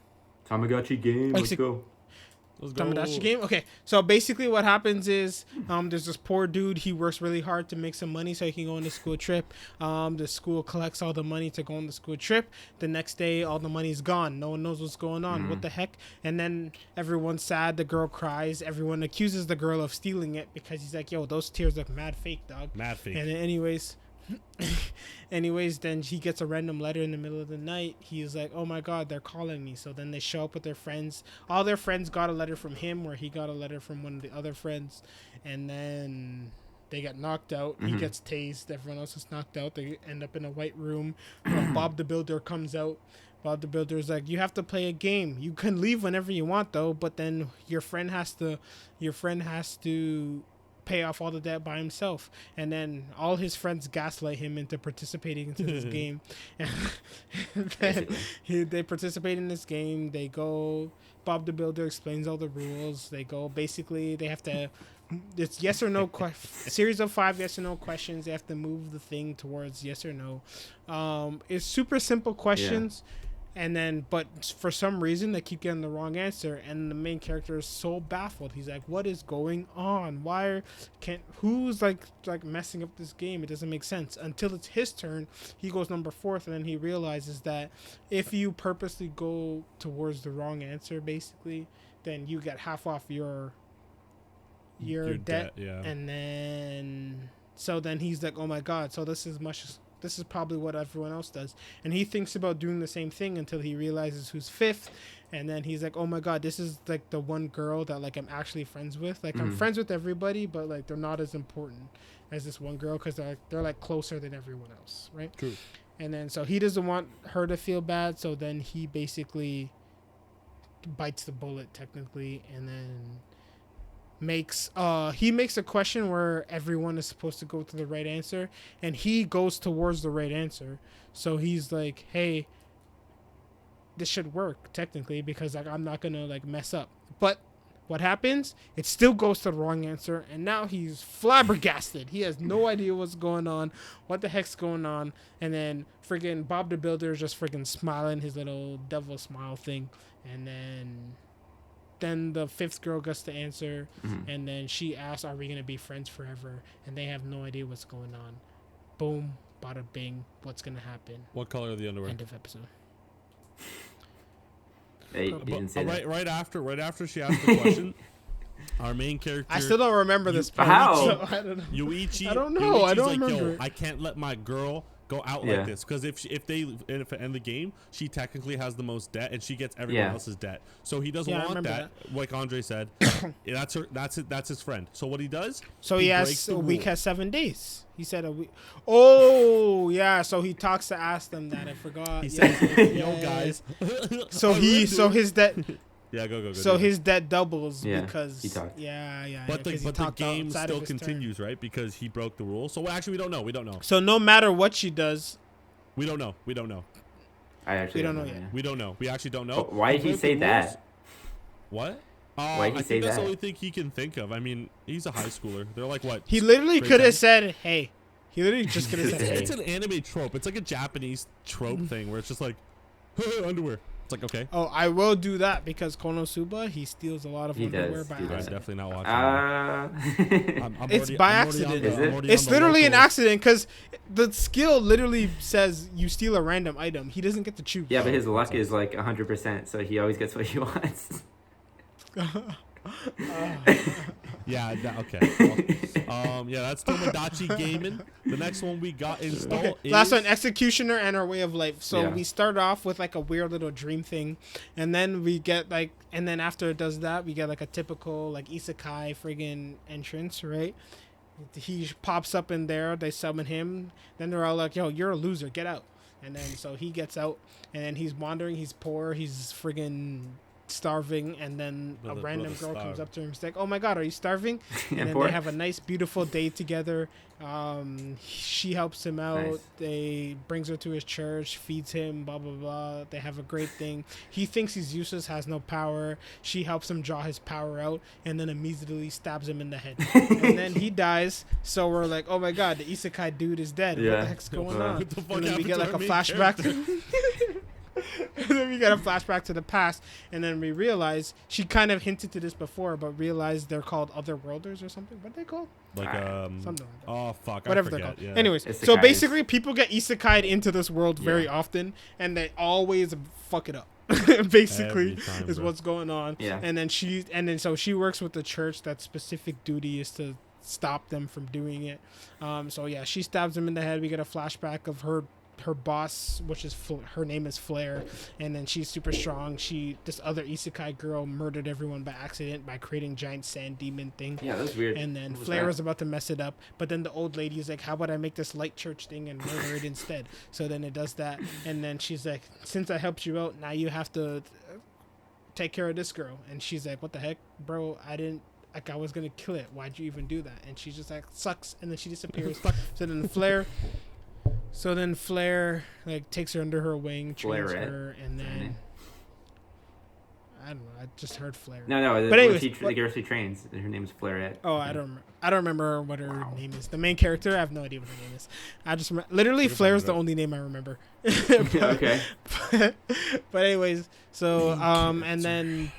Speaker 3: Tamagotchi game. Let's
Speaker 2: Basic-
Speaker 3: go.
Speaker 1: Let's go.
Speaker 2: Tomodachi Game. Okay, so basically what happens is there's this poor dude. He works really hard to make some money so he can go on the school trip. The school collects all the money to go on the school trip. The next day, all the money's gone. No one knows what's going on. What the heck? And then everyone's sad. The girl cries. Everyone accuses the girl of stealing it because he's like, "Yo, those tears look mad fake, dog."
Speaker 1: Mad fake.
Speaker 2: And then then he gets a random letter in the middle of the night. He's like, "Oh my god, they're calling me." So then they show up with their friends. All their friends got a letter from him, where he got a letter from one of the other friends. And then they get knocked out. He gets tased. Everyone else is knocked out. They end up in a white room. Bob the Builder comes out. Bob the Builder is like, "You have to play a game. You can leave whenever you want, though. But then your friend has to pay off all the debt by himself. And then all his friends gaslight him into participating into this game. And then they participate in this game. They go. Bob the Builder explains all the rules. They go. Basically, they have to. It's yes or no series of 5 yes or no questions. They have to move the thing towards yes or no. It's super simple questions. Yeah. And then, but for some reason, they keep getting the wrong answer, and the main character is so baffled. He's like, "What is going on? Who's like messing up this game? It doesn't make sense." Until it's his turn, he goes number 4th, and then he realizes that if you purposely go towards the wrong answer, basically, then you get half off your debt. Yeah. And then, so then he's like, "Oh my god! So this is probably what everyone else does." And he thinks about doing the same thing until he realizes who's 5th. And then he's like, "Oh my god, this is like the one girl that like I'm actually friends with. Like I'm friends with everybody, but like they're not as important as this one girl because they're like closer than everyone else, right?"
Speaker 1: True.
Speaker 2: And then so he doesn't want her to feel bad, so then he basically bites the bullet technically, and then makes a question where everyone is supposed to go to the right answer, and he goes towards the right answer. So he's like, "Hey, this should work technically because like I'm not gonna like mess up." But what happens? It still goes to the wrong answer, and now he's flabbergasted. He has no idea what's going on, what the heck's going on, and then friggin' Bob the Builder is just friggin' smiling his little devil smile thing, and then the 5th girl gets to answer, and then she asks, "Are we going to be friends forever?" And they have no idea what's going on. Boom, bada bing, what's going to happen?
Speaker 1: What color are the underwear?
Speaker 2: End of episode.
Speaker 3: Hey, you didn't say that.
Speaker 1: Right after she asked the question, our main character...
Speaker 2: I still don't remember this part.
Speaker 3: How?
Speaker 2: So I don't know.
Speaker 1: Yuichi,
Speaker 2: I don't know. I don't
Speaker 1: like,
Speaker 2: remember.
Speaker 1: "Yo, I can't let my girl go out like this because if they end the game, she technically has the most debt and she gets everyone else's debt. So he doesn't want that. Like Andre said, that's his friend. So what he does?
Speaker 2: So he has a week has 7 days. He said a week. Oh yeah. So he talks to ask them that. I forgot.
Speaker 1: He says, "Yo guys."
Speaker 2: So his debt.
Speaker 1: Yeah, go.
Speaker 2: So his debt doubles
Speaker 3: because
Speaker 2: he talked. Yeah.
Speaker 1: But the game still continues, right? Because he broke the rule. So actually, we don't know.
Speaker 2: So no matter what she does,
Speaker 1: we don't know.
Speaker 3: I actually
Speaker 2: don't know yet.
Speaker 1: We don't know. We actually don't know.
Speaker 3: But why did he say that?
Speaker 1: What?
Speaker 3: Why did he say
Speaker 1: think that's
Speaker 3: that?
Speaker 1: the only thing he can think of. I mean, he's a high schooler. They're like what?
Speaker 2: He literally could have said, "Hey." He literally just could have said, "Hey."
Speaker 1: It's an anime trope. It's like a Japanese trope thing where it's just like underwear. It's like, okay.
Speaker 2: Oh, I will do that because Konosuba, he steals a lot of underwear by accident.
Speaker 1: I'm definitely not watching that.
Speaker 2: It's by accident.
Speaker 3: It's
Speaker 2: literally an accident because the skill literally says you steal a random item. He doesn't get to choose.
Speaker 3: Yeah, but his luck is like 100%, so he always gets what he wants.
Speaker 1: Yeah, okay. Well, that's Tomodachi Gaming. The next one we got installed is...
Speaker 2: Last one, Executioner and Our Way of Life. So we start off with like a weird little dream thing, and then we get like, and then after it does that, we get like a typical like isekai friggin' entrance, right? He pops up in there, they summon him, then they're all like, "Yo, you're a loser, get out." And then so he gets out, and then he's wandering, he's poor, he's friggin' starving, and then a random girl comes up to him. She's like, "Oh my god, are you starving?" And then they have a nice beautiful day together. She helps him out. Nice. They brings her to his church, feeds him, blah blah blah. They have a great thing. He thinks he's useless, has no power. She helps him draw his power out, and then immediately stabs him in the head. And then he dies. So we're like, "Oh my god, the isekai dude is dead. What the heck's going on?" And then we get like a flashback. And then we get a flashback to the past, and then we realize she kind of hinted to this before, but realized they're called otherworlders or something. What are they called?
Speaker 1: Like
Speaker 2: something like that.
Speaker 1: Oh fuck,
Speaker 2: whatever
Speaker 1: I forget.
Speaker 2: they're called.
Speaker 1: Yeah.
Speaker 2: Anyways,
Speaker 3: Isekais.
Speaker 2: So basically, people get isekai'd into this world very often, and they always fuck it up. Basically, time, is what's going on.
Speaker 3: Yeah.
Speaker 2: And then she works with the church. That specific duty is to stop them from doing it. She stabs him in the head. We get a flashback of her boss, which is her name is Flare, and then she's super strong. This other isekai girl murdered everyone by accident by creating giant sand demon thing.
Speaker 3: Yeah, that's weird.
Speaker 2: And then Flare was about to mess it up, but then the old lady is like, "How about I make this light church thing and murder it instead?" So then it does that, and then she's like, "Since I helped you out, now you have to take care of this girl." And she's like, "What the heck, bro? like I was gonna kill it. Why'd you even do that? And she's just like, sucks, and then she disappears. So then Flare like takes her under her wing, trains her, and then I don't know. I just heard Flare.
Speaker 3: No.
Speaker 2: But anyways,
Speaker 3: the girl she trains, her name's Flareette.
Speaker 2: Oh, I don't remember what her name is. The main character, I have no idea what her name is. I just literally Flare is the only name I remember.
Speaker 3: Okay.
Speaker 2: But anyways, so and then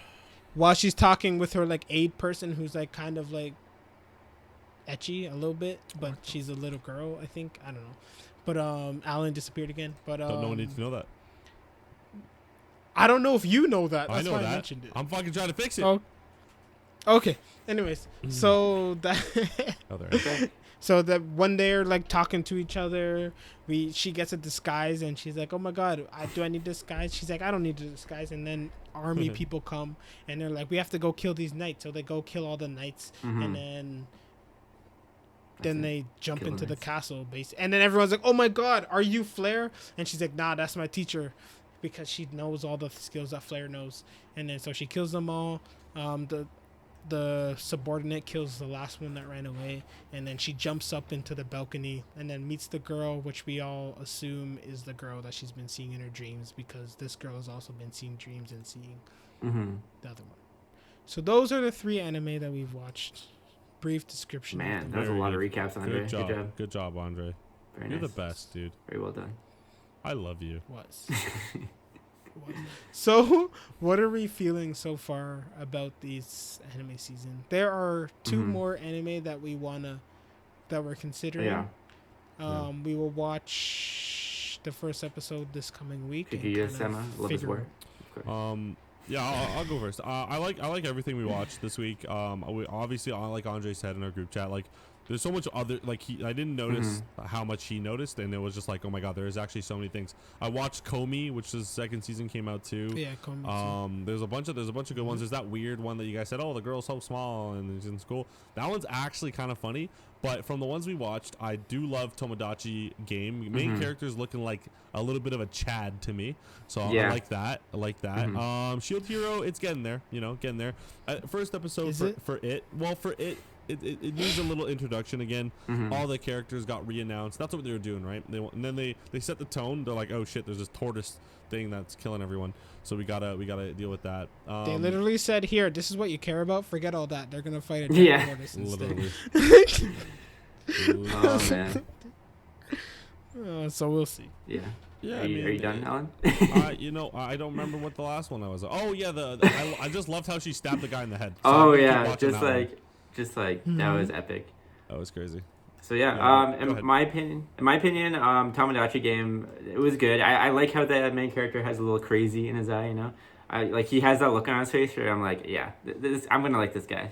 Speaker 2: while she's talking with her like aide person, who's like kind of like ecchi a little bit, but she's a little girl, I think. I don't know. But Alan disappeared again. But
Speaker 1: Don't no one needs to know that.
Speaker 2: I don't know if you know that. That's
Speaker 1: I know
Speaker 2: why
Speaker 1: that.
Speaker 2: I mentioned it.
Speaker 1: I'm fucking trying to fix it.
Speaker 2: Oh. Okay. Anyways, so that so that when they're like talking to each other, she gets a disguise and she's like, "Oh my god, do I need disguise?" She's like, "I don't need a disguise." And then army people come and they're like, "We have to go kill these knights." So they go kill all the knights, and then they jump into the castle base, and then everyone's like, "Oh my god, are you Flare?" And she's like, "Nah, that's my teacher," because she knows all the skills that Flare knows. And then so she kills them all. The subordinate kills the last one that ran away, and then she jumps up into the balcony and then meets the girl, which we all assume is the girl that she's been seeing in her dreams, because this girl has also been seeing dreams and seeing the other one. So those are the 3 anime that we've watched. Brief description.
Speaker 3: Man, that's a lot of recaps, Andre.
Speaker 1: Good job, Andre.
Speaker 3: Very
Speaker 1: You're
Speaker 3: nice.
Speaker 1: the best, dude.
Speaker 3: Very well done.
Speaker 1: I love you.
Speaker 2: So, what are we feeling so far about these anime season? There are 2 more anime that we're considering.
Speaker 3: Yeah.
Speaker 2: We will watch the first episode this coming week.
Speaker 3: Kaguya-sama, Love is War.
Speaker 1: Yeah, I'll go first. I like everything we watched this week. Obviously, like Andre said in our group chat, like there's so much other, like I didn't notice how much he noticed, and it was just like, oh my god, there's actually so many things. I watched Komi, which the second season came out too.
Speaker 2: Yeah, Komi.
Speaker 1: There's a bunch of good ones. There's that weird one that you guys said, oh, the girl's so small and it's in school. That one's actually kind of funny. But from the ones we watched, I do love Tomodachi Game. Main character's looking like a little bit of a Chad to me, so I like that. Shield Hero, it's getting there. Getting there. First episode for it. Well, for it. It needs a little introduction again. All the characters got re-announced. That's what they were doing, right? And then they set the tone. They're like, oh shit, there's this tortoise thing that's killing everyone. So we gotta deal with that.
Speaker 2: They literally said, "Here, this is what you care about. Forget all that. They're gonna fight a giant tortoise instead."
Speaker 3: Oh man.
Speaker 2: So we'll see.
Speaker 3: Yeah.
Speaker 1: Yeah,
Speaker 3: are you done, Alan?
Speaker 1: I don't remember what the last one I was. Oh yeah, I just loved how she stabbed the guy in the head. So
Speaker 3: oh yeah, just like that was epic.
Speaker 1: That was crazy.
Speaker 3: So in my opinion, Tomodachi Game, it was good. I like how the main character has a little crazy in his eye. He has that look on his face where I'm like, yeah, I'm gonna like this guy.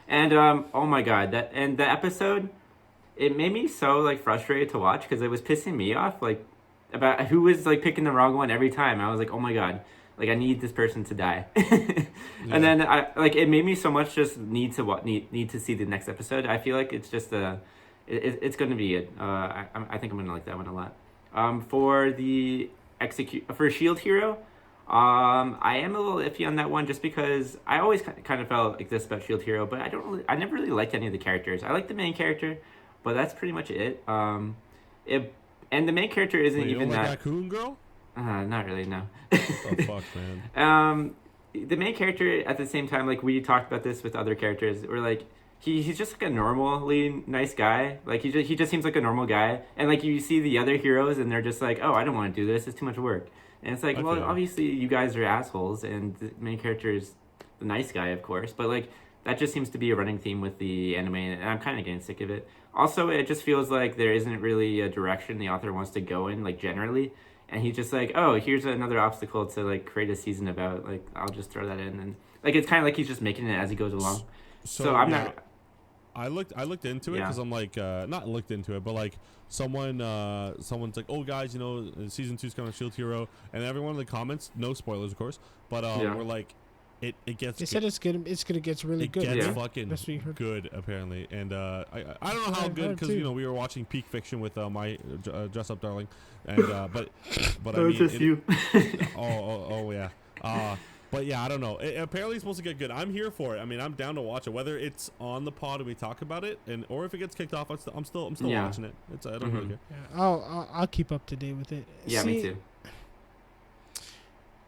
Speaker 3: And oh my god, the episode, it made me so like frustrated to watch because it was pissing me off, like about who was like picking the wrong one every time. I was like, oh my god, like I need this person to die. And then it made me so much just need to see the next episode. I feel like it's just it's going to be it. I think I'm going to like that one a lot. For Shield Hero, I am a little iffy on that one just because I always kind of felt like this about Shield Hero, but I never really liked any of the characters. I like the main character, but that's pretty much it. And the main character isn't even
Speaker 1: like
Speaker 3: that
Speaker 1: raccoon girl.
Speaker 3: Not really, no.
Speaker 1: Oh fuck, man.
Speaker 3: The main character at the same time, like we talked about this with other characters, we're like he's just like a normally nice guy. Like he just seems like a normal guy, and like you see the other heroes and they're just like, oh, I don't want to do this, it's too much work. And it's like, obviously you guys are assholes, and the main character is the nice guy, of course, but like that just seems to be a running theme with the anime, and I'm kind of getting sick of it. Also, it just feels like there isn't really a direction the author wants to go in, like generally. And he's just like, oh, here's another obstacle to like create a season about. Like, I'll just throw that in, and like it's kind of like he's just making it as he goes along. So I'm not.
Speaker 1: I looked into it because I'm like, not looked into it, but like someone's like, oh guys, season 2's coming, Shield Hero, and everyone in the comments, no spoilers of course, but we're like, it gets.
Speaker 2: They said it's good. It's gonna get really good.
Speaker 1: It gets fucking good apparently, and I don't know how good because we were watching Peak Fiction with my Dress Up Darling, and but
Speaker 3: I mean,
Speaker 1: just you. Oh yeah. But yeah, I don't know. Apparently it's supposed to get good. I'm here for it. I mean, I'm down to watch it. Whether it's on the pod and we talk about it, or if it gets kicked off, I'm still watching it. I don't really care.
Speaker 2: Yeah, I'll keep up to date with it.
Speaker 3: Yeah, me too.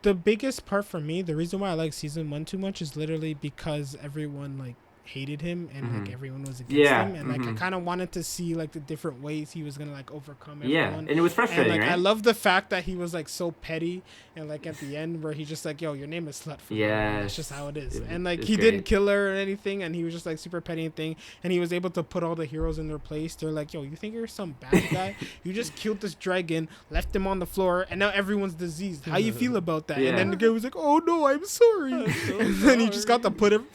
Speaker 2: The biggest part for me, the reason why I like season 1 too much is literally because everyone like hated him and like everyone was against him, and like I kind of wanted to see like the different ways he was gonna like overcome everyone.
Speaker 3: Yeah, and it was frustrating,
Speaker 2: and, like,
Speaker 3: right?
Speaker 2: I love the fact that he was like so petty, and like at the end where he just like, yo, your name is Slut for me. That's just how it is. And like he didn't kill her or anything, and he was just like super petty and thing, and he was able to put all the heroes in their place. They're like, yo, you think you're some bad guy? You just killed this dragon, left him on the floor, and now everyone's diseased. How you feel about that? And then the guy was like, oh no, I'm sorry. And then he just got to put him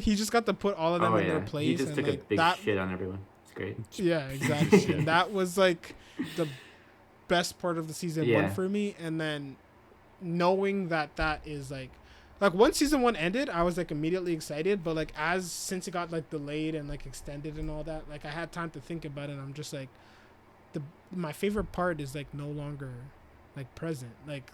Speaker 2: he just got to put all of them in their place.
Speaker 3: He just
Speaker 2: and
Speaker 3: took
Speaker 2: like
Speaker 3: a big shit on everyone. It's great.
Speaker 2: Yeah, exactly. And that was like the best part of the season 1 for me. And then knowing that is like once season 1 ended, I was like immediately excited. But like since it got like delayed and like extended and all that, like I had time to think about it. And I'm just like, my favorite part is like no longer like present. Like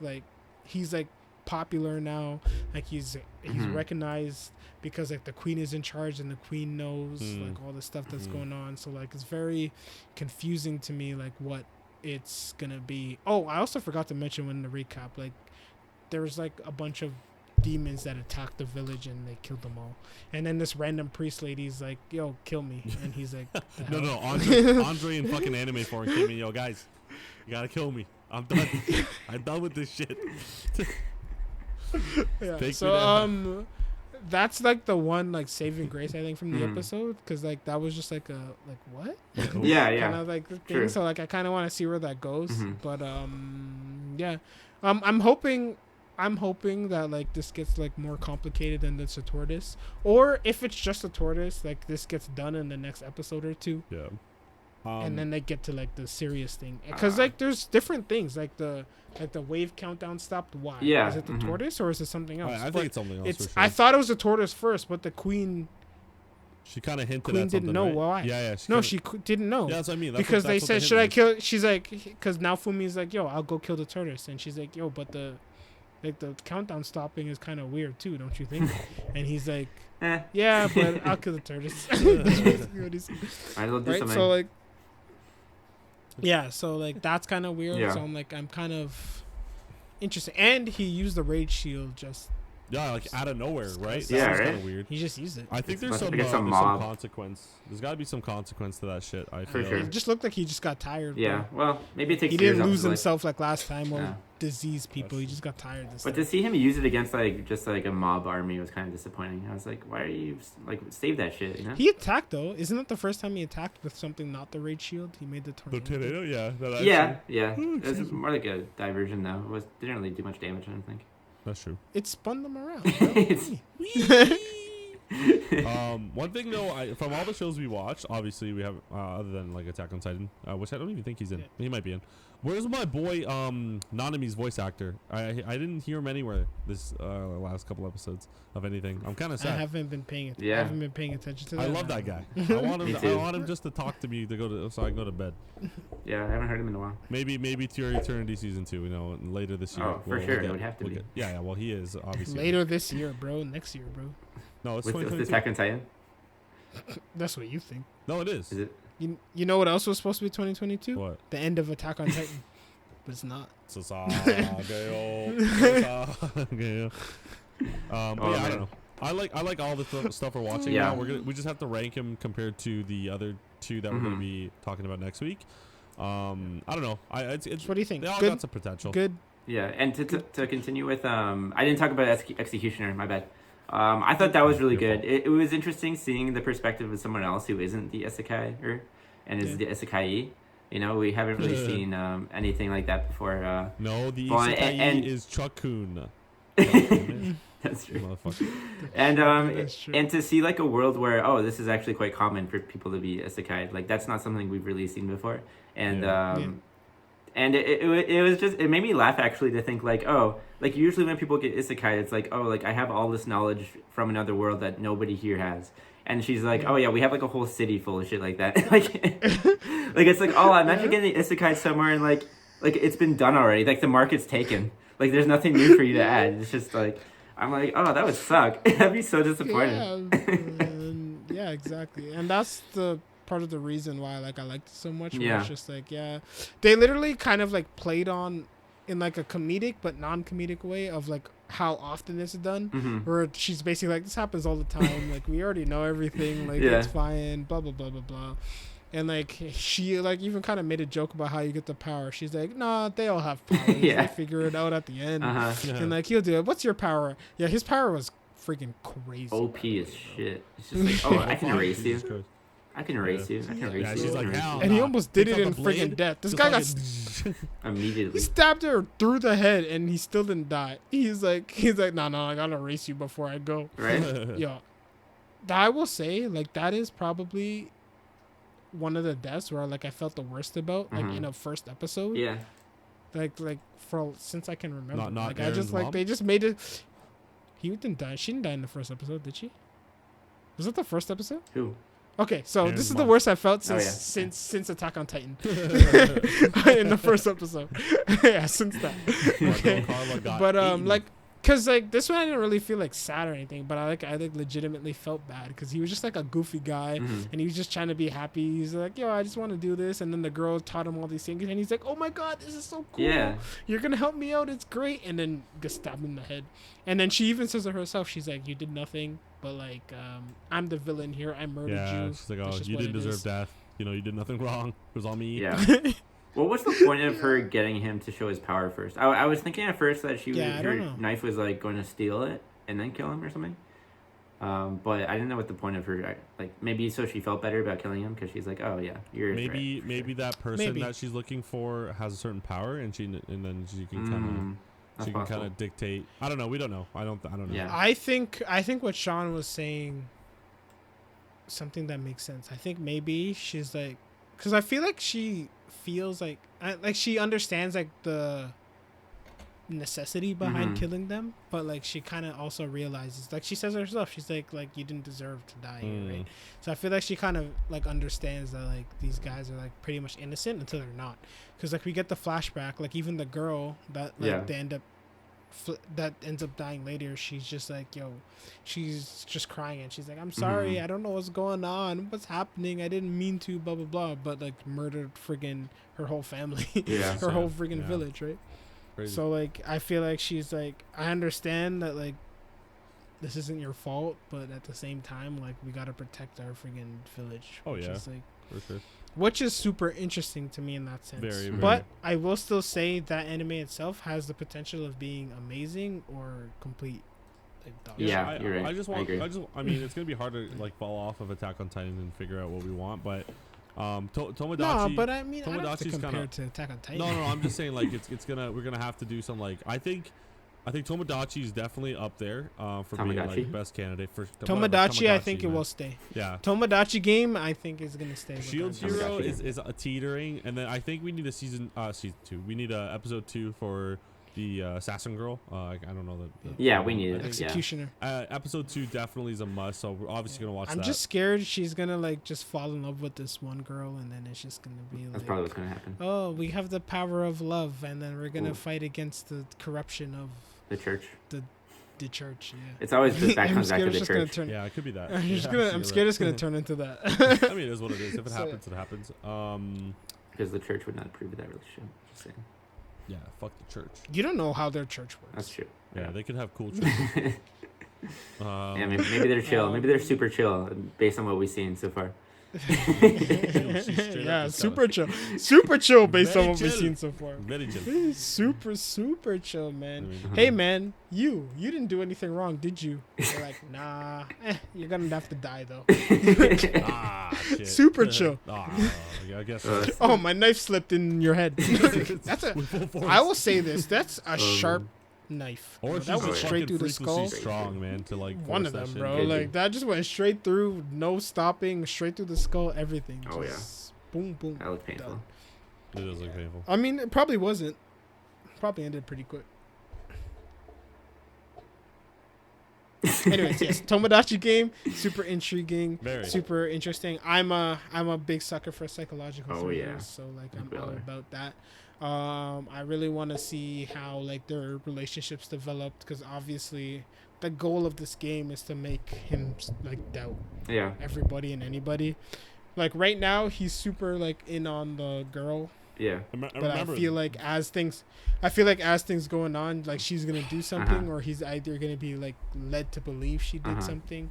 Speaker 2: he's like popular now. Like he's recognized because like the queen is in charge and the queen knows like all the stuff that's going on. So like it's very confusing to me like what it's gonna be. Oh, I also forgot to mention in the recap, like there was like a bunch of demons that attacked the village and they killed them all. And then this random priest lady's like, yo, kill me. And he's like,
Speaker 1: no, Andre in fucking anime form came in, yo, guys, you gotta kill me. I'm done. I'm done with this shit.
Speaker 2: Yeah. So that's like the one like saving grace I think from the episode, because like that was just like a like what kind of like the thing. True. So like I kind of want to see where that goes. But I'm hoping that like this gets like more complicated than it's a tortoise, or if it's just a tortoise, like this gets done in the next episode or two.
Speaker 1: Yeah.
Speaker 2: And then they get to like the serious thing, because like there's different things like the wave countdown stopped. Why?
Speaker 3: Yeah.
Speaker 2: Is it the tortoise or is it something else?
Speaker 1: I think it's something else. For sure.
Speaker 2: I thought it was the tortoise first, but the queen.
Speaker 1: She kind of hinted
Speaker 2: Queen
Speaker 1: at something.
Speaker 2: Didn't know
Speaker 1: right?
Speaker 2: why.
Speaker 1: Yeah.
Speaker 2: She didn't know.
Speaker 1: Yeah, that's what I mean.
Speaker 2: Because they said, "Should I kill?" She's like, because now Fumi's like, "Yo, I'll go kill the tortoise," and she's like, "Yo, but the countdown stopping is kind of weird too, don't you think?" And he's like, "Yeah, but I'll kill the tortoise." Right. So like. Yeah, so like that's kind of weird. Yeah. So I'm kind of interested. And he used the rage shield just
Speaker 1: like out of nowhere, right?
Speaker 3: Yeah,
Speaker 1: right.
Speaker 3: Kind
Speaker 1: of weird.
Speaker 2: He just used it.
Speaker 1: I think there's some consequence. There's got to be some consequence to that shit. I feel.
Speaker 2: Sure. It just looked like he just got tired.
Speaker 3: Yeah.
Speaker 2: Bro.
Speaker 3: Well, maybe it takes.
Speaker 2: He didn't lose himself like last time or disease people. He just got tired.
Speaker 3: But to see him use it against like just like a mob army was kind of disappointing. I was like, why are you like save that shit? You know.
Speaker 2: He attacked though. Isn't that the first time he attacked with something not the rage shield? He made the tornado.
Speaker 1: The tornado, yeah.
Speaker 3: Yeah. It was more like a diversion though. It didn't really do much damage. I don't think.
Speaker 1: That's true.
Speaker 2: It spun them around.
Speaker 1: One thing though, from all the shows we watched, obviously we have other than like Attack on Titan, which I don't even think he's in. He might be in. Where's my boy Nanami's voice actor? I didn't hear him anywhere this last couple episodes of anything. I'm kind of sad.
Speaker 2: I haven't been paying attention. I haven't been paying attention to that.
Speaker 1: I love that guy. I want him just to talk to me so I can go to bed.
Speaker 3: Yeah, I haven't heard him in a while.
Speaker 1: Maybe to your Eternity season 2, later this year.
Speaker 3: Oh, for sure, it would have to be.
Speaker 1: Yeah, well, he is obviously
Speaker 2: later this year, bro. Next year, bro.
Speaker 1: No, it's
Speaker 3: with Attack on Titan.
Speaker 2: That's what you think.
Speaker 1: No, it is.
Speaker 3: Is it?
Speaker 2: You know what else was supposed to be 2022?
Speaker 1: What?
Speaker 2: The end of Attack on Titan. But it's not.
Speaker 1: I don't know. I like all the stuff we're watching now. We just have to rank them compared to the other two that we're going to be talking about next week. I don't know. It's
Speaker 2: what do you think?
Speaker 1: They all got some potential.
Speaker 2: Good.
Speaker 3: Yeah, and to continue with, I didn't talk about Executioner. My bad. I thought that was really good. It was interesting seeing the perspective of someone else who isn't the isekai and is the isekai. We haven't really seen anything like that before.
Speaker 1: No, the isekai is Chakun.
Speaker 3: That's true. And to see like a world where this is actually quite common for people to be isekai. Like that's not something we've really seen before. And and it was just, it made me laugh actually to think like, like usually when people get isekai, it's like, like I have all this knowledge from another world that nobody here has. And she's like, we have like a whole city full of shit like that. like it's like, imagine getting the isekai somewhere and like it's been done already. Like the market's taken. Like there's nothing new for you to add. It's just like, I'm like, oh, that would suck. That'd be so disappointing.
Speaker 2: Yeah, exactly. And that's the part of the reason why like I liked it so much.
Speaker 3: Yeah.
Speaker 2: It's just like, they literally kind of like played on in like a comedic but non-comedic way of like how often it's done.
Speaker 3: Mm-hmm.
Speaker 2: Where she's basically like, this happens all the time. Like we already know everything. Like it's fine. Blah blah blah blah blah. And like she like even kind of made a joke about how you get the power. She's like, nah, they all have powers. They figure it out at the end. And like he'll do it. What's your power? Yeah, his power was freaking crazy.
Speaker 3: OP as shit. It's just like, oh, I can erase you. I can erase you. I can erase you.
Speaker 1: She's like, hell
Speaker 2: and he
Speaker 1: nah.
Speaker 2: almost did
Speaker 1: Pick
Speaker 2: it
Speaker 1: up
Speaker 2: in
Speaker 1: the blade,
Speaker 2: freaking death. This
Speaker 1: just
Speaker 2: guy got
Speaker 1: fucking-
Speaker 2: he
Speaker 3: Immediately.
Speaker 2: stabbed her through the head and he still didn't die. He's like, no, I gotta erase you before I go.
Speaker 3: Right?
Speaker 2: Yo, I will say like that is probably one of the deaths where like I felt the worst about like in a first episode.
Speaker 3: Yeah.
Speaker 2: Like for since I can remember.
Speaker 1: Not
Speaker 2: like I just
Speaker 1: Eren's
Speaker 2: like
Speaker 1: mom?
Speaker 2: they just made it. He didn't die. She didn't die in the first episode, did she? Was it the first episode?
Speaker 3: Who?
Speaker 2: Okay, so
Speaker 1: Eren's
Speaker 2: this is the
Speaker 1: mom.
Speaker 2: worst I felt
Speaker 3: Oh,
Speaker 2: since Attack on Titan in the first episode. Yeah, since that. Okay.
Speaker 1: Carla got
Speaker 2: But
Speaker 1: eaten.
Speaker 2: like, cause like this one I didn't really feel like sad or anything, but I legitimately felt bad because he was just like a goofy guy and he was just trying to be happy. He's like, yo, I just want to do this, and then the girl taught him all these things, and he's like, oh my god, this is so cool.
Speaker 3: Yeah.
Speaker 2: You're gonna help me out. It's great. And then just stabbed him in the head. And then she even says it herself. She's like, you did nothing, but like, I'm the villain here. I murdered
Speaker 1: yeah,
Speaker 2: you.
Speaker 1: she's like,
Speaker 2: That's
Speaker 1: oh,
Speaker 2: just
Speaker 1: you
Speaker 2: what
Speaker 1: didn't
Speaker 2: it
Speaker 1: deserve
Speaker 2: is."
Speaker 1: death. You know, you did nothing wrong. It was all me.
Speaker 3: Yeah. Well, what's the point of her getting him to show his power first? I was thinking at first that
Speaker 2: I
Speaker 3: her
Speaker 2: don't know.
Speaker 3: knife was like going to steal it and then kill him or something. But I didn't know what the point of her like. Maybe so she felt better about killing him because she's like, oh yeah, you're
Speaker 1: Maybe
Speaker 3: right,
Speaker 1: maybe
Speaker 3: sure.
Speaker 1: that person
Speaker 2: Maybe.
Speaker 1: that she's looking for has a certain power, and then she can kind of
Speaker 3: That's
Speaker 1: she can
Speaker 3: possible.
Speaker 1: kind of dictate. I don't know. We don't know. I don't know.
Speaker 3: Yeah.
Speaker 2: I think what Sean was saying, something that makes sense. I think maybe she's like, because I feel like she feels like she understands like the necessity behind killing them, but like she kind of also realizes, like she says herself, she's like you didn't deserve to die here, right? So I feel like she kind of like understands that like these guys are like pretty much innocent until they're not, because like we get the flashback, like even the girl that like they end up that ends up dying later, she's just like, yo, she's just crying and she's like, I'm sorry, I don't know what's going on, what's happening, I didn't mean to, blah blah blah, but like murdered friggin' her whole family, her whole friggin' village, right?
Speaker 1: Crazy.
Speaker 2: So like I feel like she's like, I understand that like this isn't your fault, but at the same time like we gotta protect our friggin' village.
Speaker 1: Oh,
Speaker 2: which
Speaker 1: yeah.
Speaker 2: is, like,
Speaker 1: For sure.
Speaker 2: which is super interesting to me in that sense.
Speaker 1: Very,
Speaker 2: but I will still say that anime itself has the potential of being amazing or complete like dog shit.
Speaker 3: Yeah, you're right.
Speaker 1: I mean, it's gonna be hard to like fall off of Attack on Titan and figure out what we want, but Tomodachi.
Speaker 2: No, but I mean, I don't have to
Speaker 1: Tomodachi's
Speaker 2: compare
Speaker 1: kinda-
Speaker 2: it to Attack on Titan.
Speaker 1: No, I'm just saying like we're gonna have to do some like I think Tomodachi is definitely up there for being
Speaker 3: Tomodachi?
Speaker 1: like best candidate for
Speaker 2: Tomodachi. I think it
Speaker 1: man.
Speaker 2: will stay.
Speaker 1: Yeah.
Speaker 2: Tomodachi Game, I think is gonna stay. with
Speaker 1: Shield
Speaker 2: them.
Speaker 1: Hero
Speaker 3: Tomodachi.
Speaker 1: is a teetering, and then I think we need a season 2. We need a episode 2 for the assassin girl. I don't know that.
Speaker 3: Yeah, we need it.
Speaker 2: Executioner.
Speaker 1: Episode 2 definitely is a must, so we're obviously gonna watch
Speaker 2: I'm
Speaker 1: that.
Speaker 2: just scared she's gonna like just fall in love with this one girl, and then it's just gonna be
Speaker 3: That's
Speaker 2: like,
Speaker 3: probably what's gonna happen.
Speaker 2: oh, we have the power of love, and then we're gonna
Speaker 3: Ooh.
Speaker 2: fight against the corruption of
Speaker 3: The church.
Speaker 2: the church. Yeah.
Speaker 3: It's always just back
Speaker 2: I'm
Speaker 3: comes back
Speaker 2: scared
Speaker 3: to
Speaker 2: it's
Speaker 3: the
Speaker 2: just gonna
Speaker 3: church.
Speaker 2: turn.
Speaker 1: Yeah, it could be that.
Speaker 2: I'm
Speaker 1: Yeah,
Speaker 2: scared it's gonna
Speaker 1: right.
Speaker 2: turn into that.
Speaker 1: I mean, it is what it is. If it
Speaker 2: So-
Speaker 1: happens, it happens.
Speaker 3: Because the church would not approve of that relationship. Just saying.
Speaker 1: Yeah, fuck the church.
Speaker 2: You don't know how their church works.
Speaker 3: That's true.
Speaker 1: Yeah, they could have cool churches.
Speaker 3: Yeah, maybe they're chill. Maybe they're super chill based on what we've seen so far.
Speaker 2: Yeah, super chill. Super chill based on
Speaker 1: Very
Speaker 2: what we've
Speaker 1: chill.
Speaker 2: seen so far.
Speaker 1: Very chill.
Speaker 2: Super chill, man.
Speaker 1: I mean,
Speaker 2: Hey, man, you didn't do anything wrong, did you? They're like, nah, you're gonna have to die though.
Speaker 1: shit.
Speaker 2: Super chill.
Speaker 1: Yeah, I guess. So.
Speaker 2: Oh, my knife slipped in your head. That's a.
Speaker 1: With full force.
Speaker 2: I will say this. That's a sharp knife.
Speaker 1: Or
Speaker 2: Bro.
Speaker 1: she's
Speaker 2: That went
Speaker 1: just
Speaker 2: straight
Speaker 1: fucking
Speaker 2: through the skull.
Speaker 1: freakishly strong, man, to like
Speaker 2: One
Speaker 1: force
Speaker 2: of
Speaker 1: that
Speaker 2: them,
Speaker 1: shit.
Speaker 2: bro.
Speaker 3: Could be.
Speaker 2: Like that just went straight through, no stopping, straight through the skull, everything.
Speaker 3: Oh,
Speaker 2: Just boom, boom.
Speaker 3: That looked painful.
Speaker 2: done.
Speaker 1: It does look painful.
Speaker 2: I mean, it probably wasn't. Probably ended pretty quick. Anyways, yes, Tomodachi Game, super intriguing,
Speaker 1: Very.
Speaker 2: super interesting. I'm a big sucker for psychological
Speaker 3: Oh,
Speaker 2: thrillers,
Speaker 3: yeah.
Speaker 2: so like
Speaker 3: Like
Speaker 2: I'm
Speaker 3: we
Speaker 2: all
Speaker 3: are.
Speaker 2: about that. I really want to see how like their relationships developed, because obviously the goal of this game is to make him like doubt
Speaker 3: Yeah.
Speaker 2: everybody and anybody. Like right now, he's super like in on the girl,
Speaker 3: Yeah.
Speaker 2: but I
Speaker 1: remember
Speaker 2: feel like as things going on, like she's gonna do something, or he's either gonna be like led to believe she did something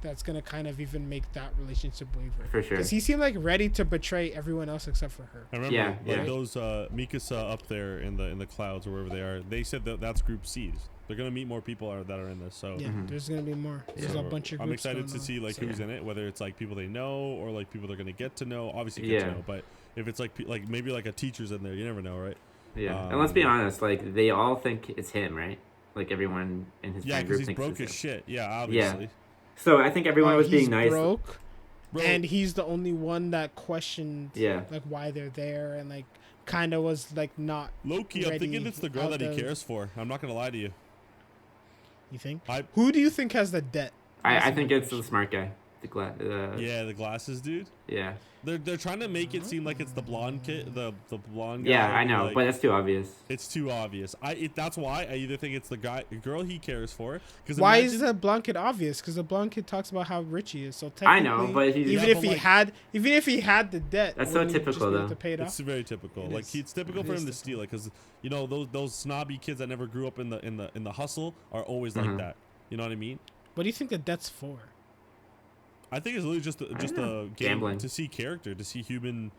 Speaker 2: that's gonna kind of even make that relationship waver.
Speaker 3: For sure.
Speaker 2: Because he seemed like ready to betray everyone else except for her.
Speaker 1: I remember
Speaker 3: Yeah,
Speaker 1: like
Speaker 3: yeah.
Speaker 1: those Mikasa up there in the clouds or wherever they are. They said that's Group C's. They're gonna meet more people that are in this. So
Speaker 2: Yeah, there's gonna be more. There's a bunch of groups.
Speaker 1: I'm excited to
Speaker 2: going
Speaker 1: see like
Speaker 2: on.
Speaker 1: who's in it, whether it's like people they know or like people they're gonna get to know. Obviously get to know, but if it's like maybe like a teacher's in there, you never know, right?
Speaker 3: Yeah. And let's be honest, like they all think it's him, right? Like everyone in his friend group
Speaker 1: he's
Speaker 3: thinks
Speaker 1: broke
Speaker 3: it's
Speaker 1: as
Speaker 3: him.
Speaker 1: shit. Yeah, obviously.
Speaker 3: Yeah. So I think everyone was being
Speaker 2: He's
Speaker 3: nice.
Speaker 2: broke,
Speaker 1: Bro.
Speaker 2: and he's the only one that questioned
Speaker 3: Yeah.
Speaker 2: like why they're there, and like kind of was like not
Speaker 1: Low-key, I'm
Speaker 2: ready
Speaker 1: thinking it's the girl
Speaker 2: out
Speaker 1: that he
Speaker 2: of-
Speaker 1: cares for. I'm not gonna lie to you.
Speaker 2: You think?
Speaker 1: I-
Speaker 2: Who do you think has the debt?
Speaker 3: I
Speaker 2: That's
Speaker 3: think
Speaker 2: my
Speaker 3: it's the
Speaker 2: question.
Speaker 3: smart guy.
Speaker 1: Yeah, the glasses dude.
Speaker 3: Yeah.
Speaker 1: They're trying to make it seem like it's the blonde kid, the blonde guy.
Speaker 3: Yeah, I
Speaker 1: who,
Speaker 3: know,
Speaker 1: like,
Speaker 3: but that's too obvious.
Speaker 1: it's too obvious. That's why I either think it's the girl he cares for. Because
Speaker 2: Why is the blonde kid obvious? Because the blonde kid talks about how rich he is. So technically,
Speaker 3: I know, but he's
Speaker 2: even
Speaker 1: Yeah,
Speaker 2: if
Speaker 1: but,
Speaker 2: he
Speaker 1: like-
Speaker 2: had, the debt,
Speaker 3: That's so
Speaker 2: wouldn't he just
Speaker 3: typical,
Speaker 2: be able
Speaker 3: though.
Speaker 2: To pay it
Speaker 1: It's
Speaker 2: off?
Speaker 1: very typical.
Speaker 2: It
Speaker 1: Like
Speaker 2: is.
Speaker 1: it's typical
Speaker 2: It
Speaker 1: for
Speaker 2: is
Speaker 1: him to steal it because you know those snobby kids that never grew up in the hustle are always like that. You know what I mean?
Speaker 2: What do you think the debt's for?
Speaker 1: I think it's literally just a game
Speaker 3: Gambling.
Speaker 1: to see character, to see human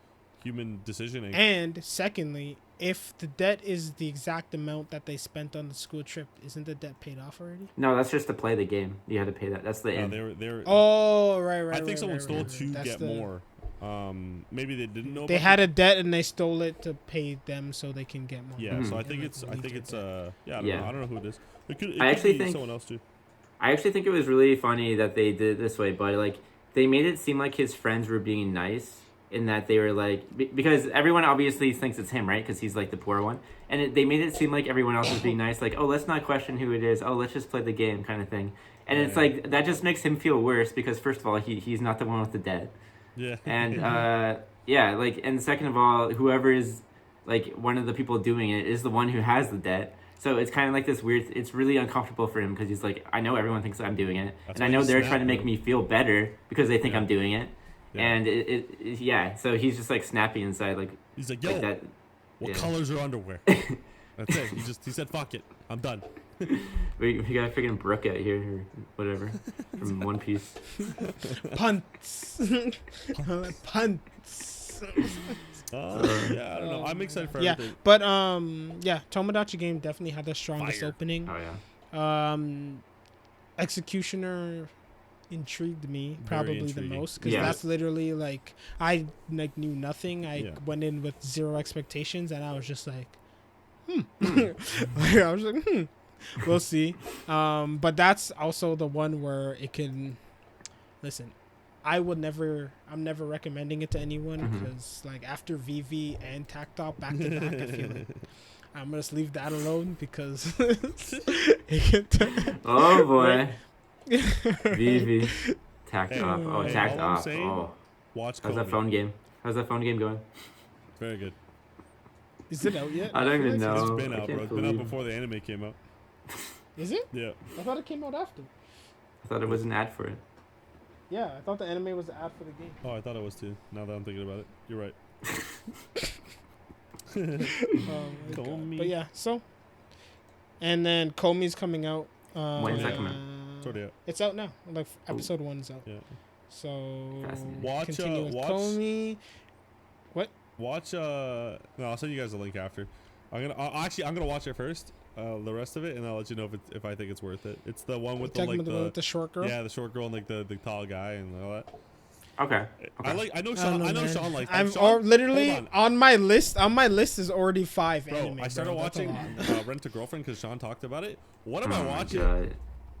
Speaker 1: decisioning.
Speaker 2: And secondly, if the debt is the exact amount that they spent on the school trip, isn't the debt paid off already?
Speaker 3: No, that's just to play the game. You had to pay that. That's the end.
Speaker 1: They're.
Speaker 2: Oh, right.
Speaker 1: I think someone stole
Speaker 2: right.
Speaker 1: to
Speaker 2: That's
Speaker 1: get more. Maybe they didn't know.
Speaker 2: They
Speaker 1: about
Speaker 2: had a debt and they stole it to pay them so they can get more.
Speaker 1: Yeah,
Speaker 3: Mhm.
Speaker 1: so I
Speaker 2: And,
Speaker 1: think
Speaker 2: like,
Speaker 1: it's
Speaker 2: alleviate that.
Speaker 1: yeah, I don't know who it is. It could
Speaker 3: I actually
Speaker 1: be
Speaker 3: think-
Speaker 1: someone else too.
Speaker 3: I actually think it was really funny that they did it this way, but like they made it seem like his friends were being nice in that they were like because everyone obviously thinks it's him, right? Because he's like the poor one, and they made it seem like everyone else was being nice, like oh let's not question who it is, oh let's just play the game kind of thing, and it's
Speaker 1: Yeah.
Speaker 3: like that just makes him feel worse because first of all he's not the one with the debt,
Speaker 1: Yeah.
Speaker 3: and yeah, like and second of all whoever is like one of the people doing it is the one who has the debt. So it's kind of like this weird. It's really uncomfortable for him because he's like, I know everyone thinks I'm doing it,
Speaker 1: That's
Speaker 3: and I
Speaker 1: why
Speaker 3: know
Speaker 1: he
Speaker 3: they're
Speaker 1: snapped,
Speaker 3: trying to make
Speaker 1: bro.
Speaker 3: me feel better because they think
Speaker 1: Yeah.
Speaker 3: I'm doing it,
Speaker 1: Yeah.
Speaker 3: and yeah. So he's just like snappy inside, like
Speaker 1: He's like, yo,
Speaker 3: like that.
Speaker 1: what
Speaker 3: yeah.
Speaker 1: colors are underwear? That's it. He said, fuck it, I'm done.
Speaker 3: We got a freaking Brooke out here or whatever from One Piece.
Speaker 2: Punts. Punts.
Speaker 1: Yeah, I don't know. I'm excited for
Speaker 2: Yeah,
Speaker 1: everything.
Speaker 2: but yeah, Tomodachi Game definitely had the strongest
Speaker 1: Fire.
Speaker 2: opening.
Speaker 3: Oh yeah.
Speaker 2: Executioner intrigued me
Speaker 1: Very
Speaker 2: probably
Speaker 1: intriguing.
Speaker 2: the most because
Speaker 3: Yeah.
Speaker 2: that's literally like I like knew nothing. I
Speaker 1: Yeah.
Speaker 2: went in with zero expectations and I was just like, Like, I was like, we'll see. But that's also the one where it can listen. I'm never recommending it to anyone because like after VV and Tactop back to back, I feel like I'm gonna just leave that alone because it can
Speaker 3: Oh boy. Vivi. Tacked
Speaker 1: Hey,
Speaker 3: off. Oh,
Speaker 1: hey,
Speaker 3: tacked
Speaker 1: all I'm
Speaker 3: off.
Speaker 1: saying-
Speaker 3: Oh.
Speaker 1: Watch
Speaker 3: How's that
Speaker 1: Kobe.
Speaker 3: phone game? How's that phone game going?
Speaker 1: Very good.
Speaker 2: Is it out yet?
Speaker 3: I don't
Speaker 2: feel
Speaker 3: even
Speaker 2: like
Speaker 3: know.
Speaker 1: It's
Speaker 3: Oh,
Speaker 1: been
Speaker 3: I
Speaker 1: out,
Speaker 3: can't
Speaker 1: bro. It's been out
Speaker 3: believe-
Speaker 1: before the anime came out.
Speaker 2: Is it?
Speaker 1: Yeah.
Speaker 2: I thought it came out after.
Speaker 3: I thought it was an ad for it.
Speaker 2: Yeah, I thought the anime was the ad for the game.
Speaker 1: Oh, I thought it was too. Now that I'm thinking about it, you're right.
Speaker 2: My
Speaker 1: Call
Speaker 2: God.
Speaker 1: me.
Speaker 2: But yeah, so. And then Komi's coming out.
Speaker 3: When's
Speaker 1: that
Speaker 3: coming out?
Speaker 1: It's already out.
Speaker 2: It's out now. Like episode 1's out.
Speaker 1: Yeah.
Speaker 2: So
Speaker 3: Fascinating.
Speaker 1: Watch,
Speaker 2: continue with
Speaker 1: watch-
Speaker 2: Komi.
Speaker 1: Watch. No, I'll send you guys a link after. I'm gonna watch it first. The rest of it, and I'll let you know if I think it's worth it. It's the one with the
Speaker 2: Talking
Speaker 1: like
Speaker 2: about the one with the short girl.
Speaker 1: yeah, the short girl and like the tall guy and all that.
Speaker 3: Okay.
Speaker 1: I know
Speaker 2: I
Speaker 1: Sean.
Speaker 2: don't know,
Speaker 1: I know
Speaker 2: man.
Speaker 1: Sean like.
Speaker 2: I'm
Speaker 1: Sean,
Speaker 2: literally
Speaker 1: hold
Speaker 2: on my list. On my list is already 5
Speaker 1: bro.
Speaker 2: anime.
Speaker 1: I started
Speaker 2: bro. That's a
Speaker 1: watching
Speaker 2: lot.
Speaker 1: Rent a Girlfriend because Sean talked about it. What am
Speaker 3: Oh
Speaker 1: I
Speaker 3: my
Speaker 1: watching?
Speaker 3: God.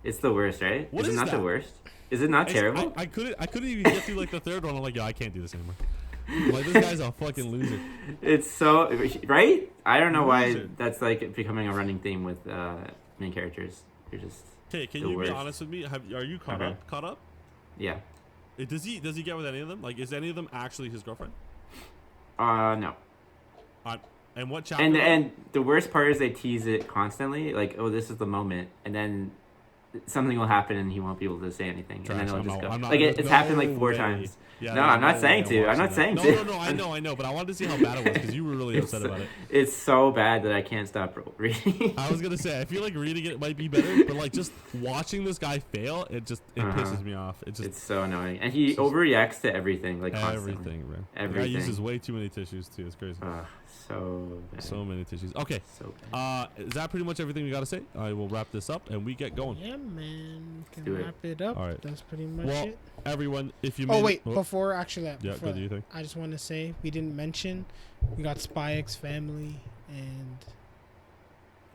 Speaker 3: It's the worst, right?
Speaker 1: What
Speaker 3: is
Speaker 1: is
Speaker 3: it not the
Speaker 1: that?
Speaker 3: worst? Is it not terrible?
Speaker 1: I couldn't even get through like the third one. I'm like, yo, I can't do this anymore. I'm like, this guy's a fucking loser.
Speaker 3: It's so right. I don't know why
Speaker 1: Loser.
Speaker 3: that's like becoming a running theme with main characters. They're just
Speaker 1: Okay, can
Speaker 3: The
Speaker 1: you
Speaker 3: worst.
Speaker 1: be honest with me? Are you caught
Speaker 3: Okay.
Speaker 1: up? Caught up?
Speaker 3: yeah.
Speaker 1: Does he get with any of them? Like, is any of them actually his girlfriend?
Speaker 3: No.
Speaker 1: And what chapter?
Speaker 3: And the worst part is they tease it constantly, like, oh, this is the moment, and then something will happen and he won't be able to say anything,
Speaker 1: Trash,
Speaker 3: and then it'll just
Speaker 1: I'm
Speaker 3: go.
Speaker 1: not-
Speaker 3: Like it's happened like 4
Speaker 1: way.
Speaker 3: times.
Speaker 1: Yeah,
Speaker 3: No, I'm not saying
Speaker 1: way
Speaker 3: to. I'm not saying
Speaker 1: no,
Speaker 3: to.
Speaker 1: No, I know, but I wanted to see how bad it was because you were really upset about it.
Speaker 3: It's so bad that I can't stop reading.
Speaker 1: I was gonna say I feel like reading it might be better, but like just watching this guy fail, it pisses me off.
Speaker 3: It's so annoying, and he overreacts to everything, like constantly.
Speaker 1: Everything, bro.
Speaker 3: Everything.
Speaker 1: The guy uses way too many tissues too. It's crazy.
Speaker 3: So bad.
Speaker 1: So many tissues. Okay.
Speaker 3: So bad.
Speaker 1: Is that pretty much everything we gotta say? I will wrap this up and we get going.
Speaker 2: Yeah, man. Can
Speaker 3: do it.
Speaker 2: wrap it up.
Speaker 1: All right.
Speaker 2: That's pretty much
Speaker 1: Well,
Speaker 2: it.
Speaker 1: everyone, if you
Speaker 2: Oh
Speaker 1: made
Speaker 2: wait,
Speaker 1: it,
Speaker 2: before actually that,
Speaker 1: yeah,
Speaker 2: before
Speaker 1: what do you
Speaker 2: that,
Speaker 1: think?
Speaker 2: I just want to say we didn't mention we got Spy X Family, and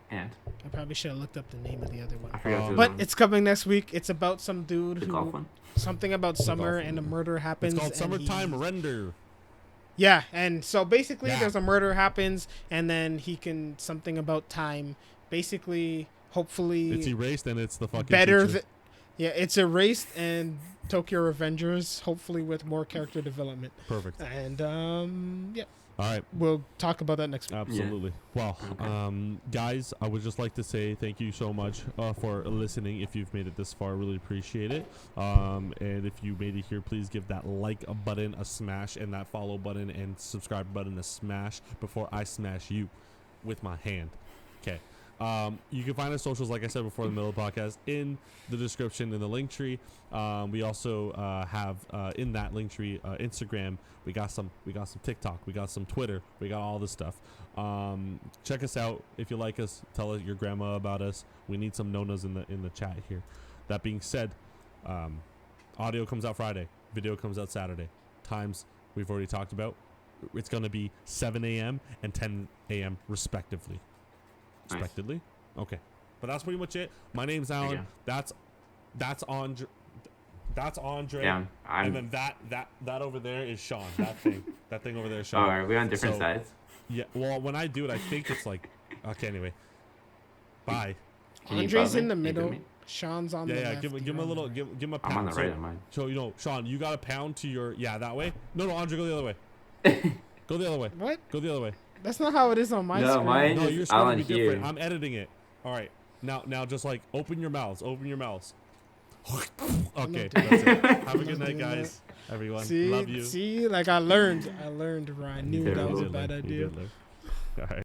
Speaker 3: And
Speaker 2: I probably should have looked up the name of the other one.
Speaker 3: I forgot.
Speaker 2: But it's coming next week. It's about some dude
Speaker 3: the golf
Speaker 2: who
Speaker 3: one.
Speaker 2: something about summer
Speaker 1: golf
Speaker 2: and a
Speaker 1: one.
Speaker 2: murder happens.
Speaker 1: It's called
Speaker 2: and
Speaker 1: Summertime
Speaker 2: he-
Speaker 1: Render.
Speaker 2: Yeah, and so basically
Speaker 1: Yeah.
Speaker 2: there's a murder happens, and then he can something about time. Basically, hopefully
Speaker 1: It's erased and it's the fucking
Speaker 2: better.
Speaker 1: teacher.
Speaker 2: Yeah, it's erased and Tokyo Revengers, hopefully with more character development.
Speaker 1: Perfect.
Speaker 2: And yeah,
Speaker 1: All right.
Speaker 2: we'll talk about that next week.
Speaker 1: Absolutely. Well, guys, I would just like to say thank you so much for listening. If you've made it this far, really appreciate it. And if you made it here, please give that like button a smash and that follow button and subscribe button a smash before I smash you with my hand. Okay. You can find our socials, like I said before, in the middle of the podcast, in the description in the link tree. We also have in that link tree Instagram. We got some TikTok. We got some Twitter. We got all this stuff. Check us out if you like us. Tell your grandma about us. We need some nonas in the chat here. That being said, audio comes out Friday. Video comes out Saturday. Times we've already talked about. It's going to be 7 a.m. and 10 a.m. respectively.
Speaker 3: Nice.
Speaker 1: Respectively. Okay. But that's pretty much it. My name's
Speaker 3: There you
Speaker 1: Alan. That's Andre. That's Andre.
Speaker 3: Yeah,
Speaker 1: and then that over there is Sean. That thing over there is Sean.
Speaker 3: Oh, are we on different
Speaker 1: So,
Speaker 3: sides?
Speaker 1: Yeah. Well, when I do it, I think it's like. Okay. Anyway. Bye.
Speaker 3: Can you
Speaker 2: Andre's
Speaker 3: follow
Speaker 2: in the
Speaker 3: me? Can you do
Speaker 2: middle.
Speaker 3: me?
Speaker 2: Sean's on the
Speaker 1: Yeah.
Speaker 2: left.
Speaker 1: Give him
Speaker 2: you're
Speaker 1: a
Speaker 2: on the
Speaker 1: little.
Speaker 2: right.
Speaker 1: Give him a
Speaker 3: I'm
Speaker 1: pound.
Speaker 3: on the right of mine.
Speaker 1: So Sean, you got a pound to your that way. No, Andre, go the other way. Go the other way.
Speaker 2: What?
Speaker 1: Go the other way.
Speaker 2: That's not how it is on my
Speaker 3: No,
Speaker 2: screen.
Speaker 3: mine-
Speaker 1: No,
Speaker 3: Just
Speaker 1: your screen will
Speaker 3: Alan
Speaker 1: be different.
Speaker 3: here.
Speaker 1: I'm editing it. All right. Now, just like open your mouths. Open your mouths. Okay, that's it. Have a good night, guys. Everyone, love you.
Speaker 2: See, like I learned where I knew
Speaker 3: did
Speaker 2: that was a
Speaker 3: learn.
Speaker 2: bad
Speaker 1: You
Speaker 2: idea.
Speaker 1: did learn. All right.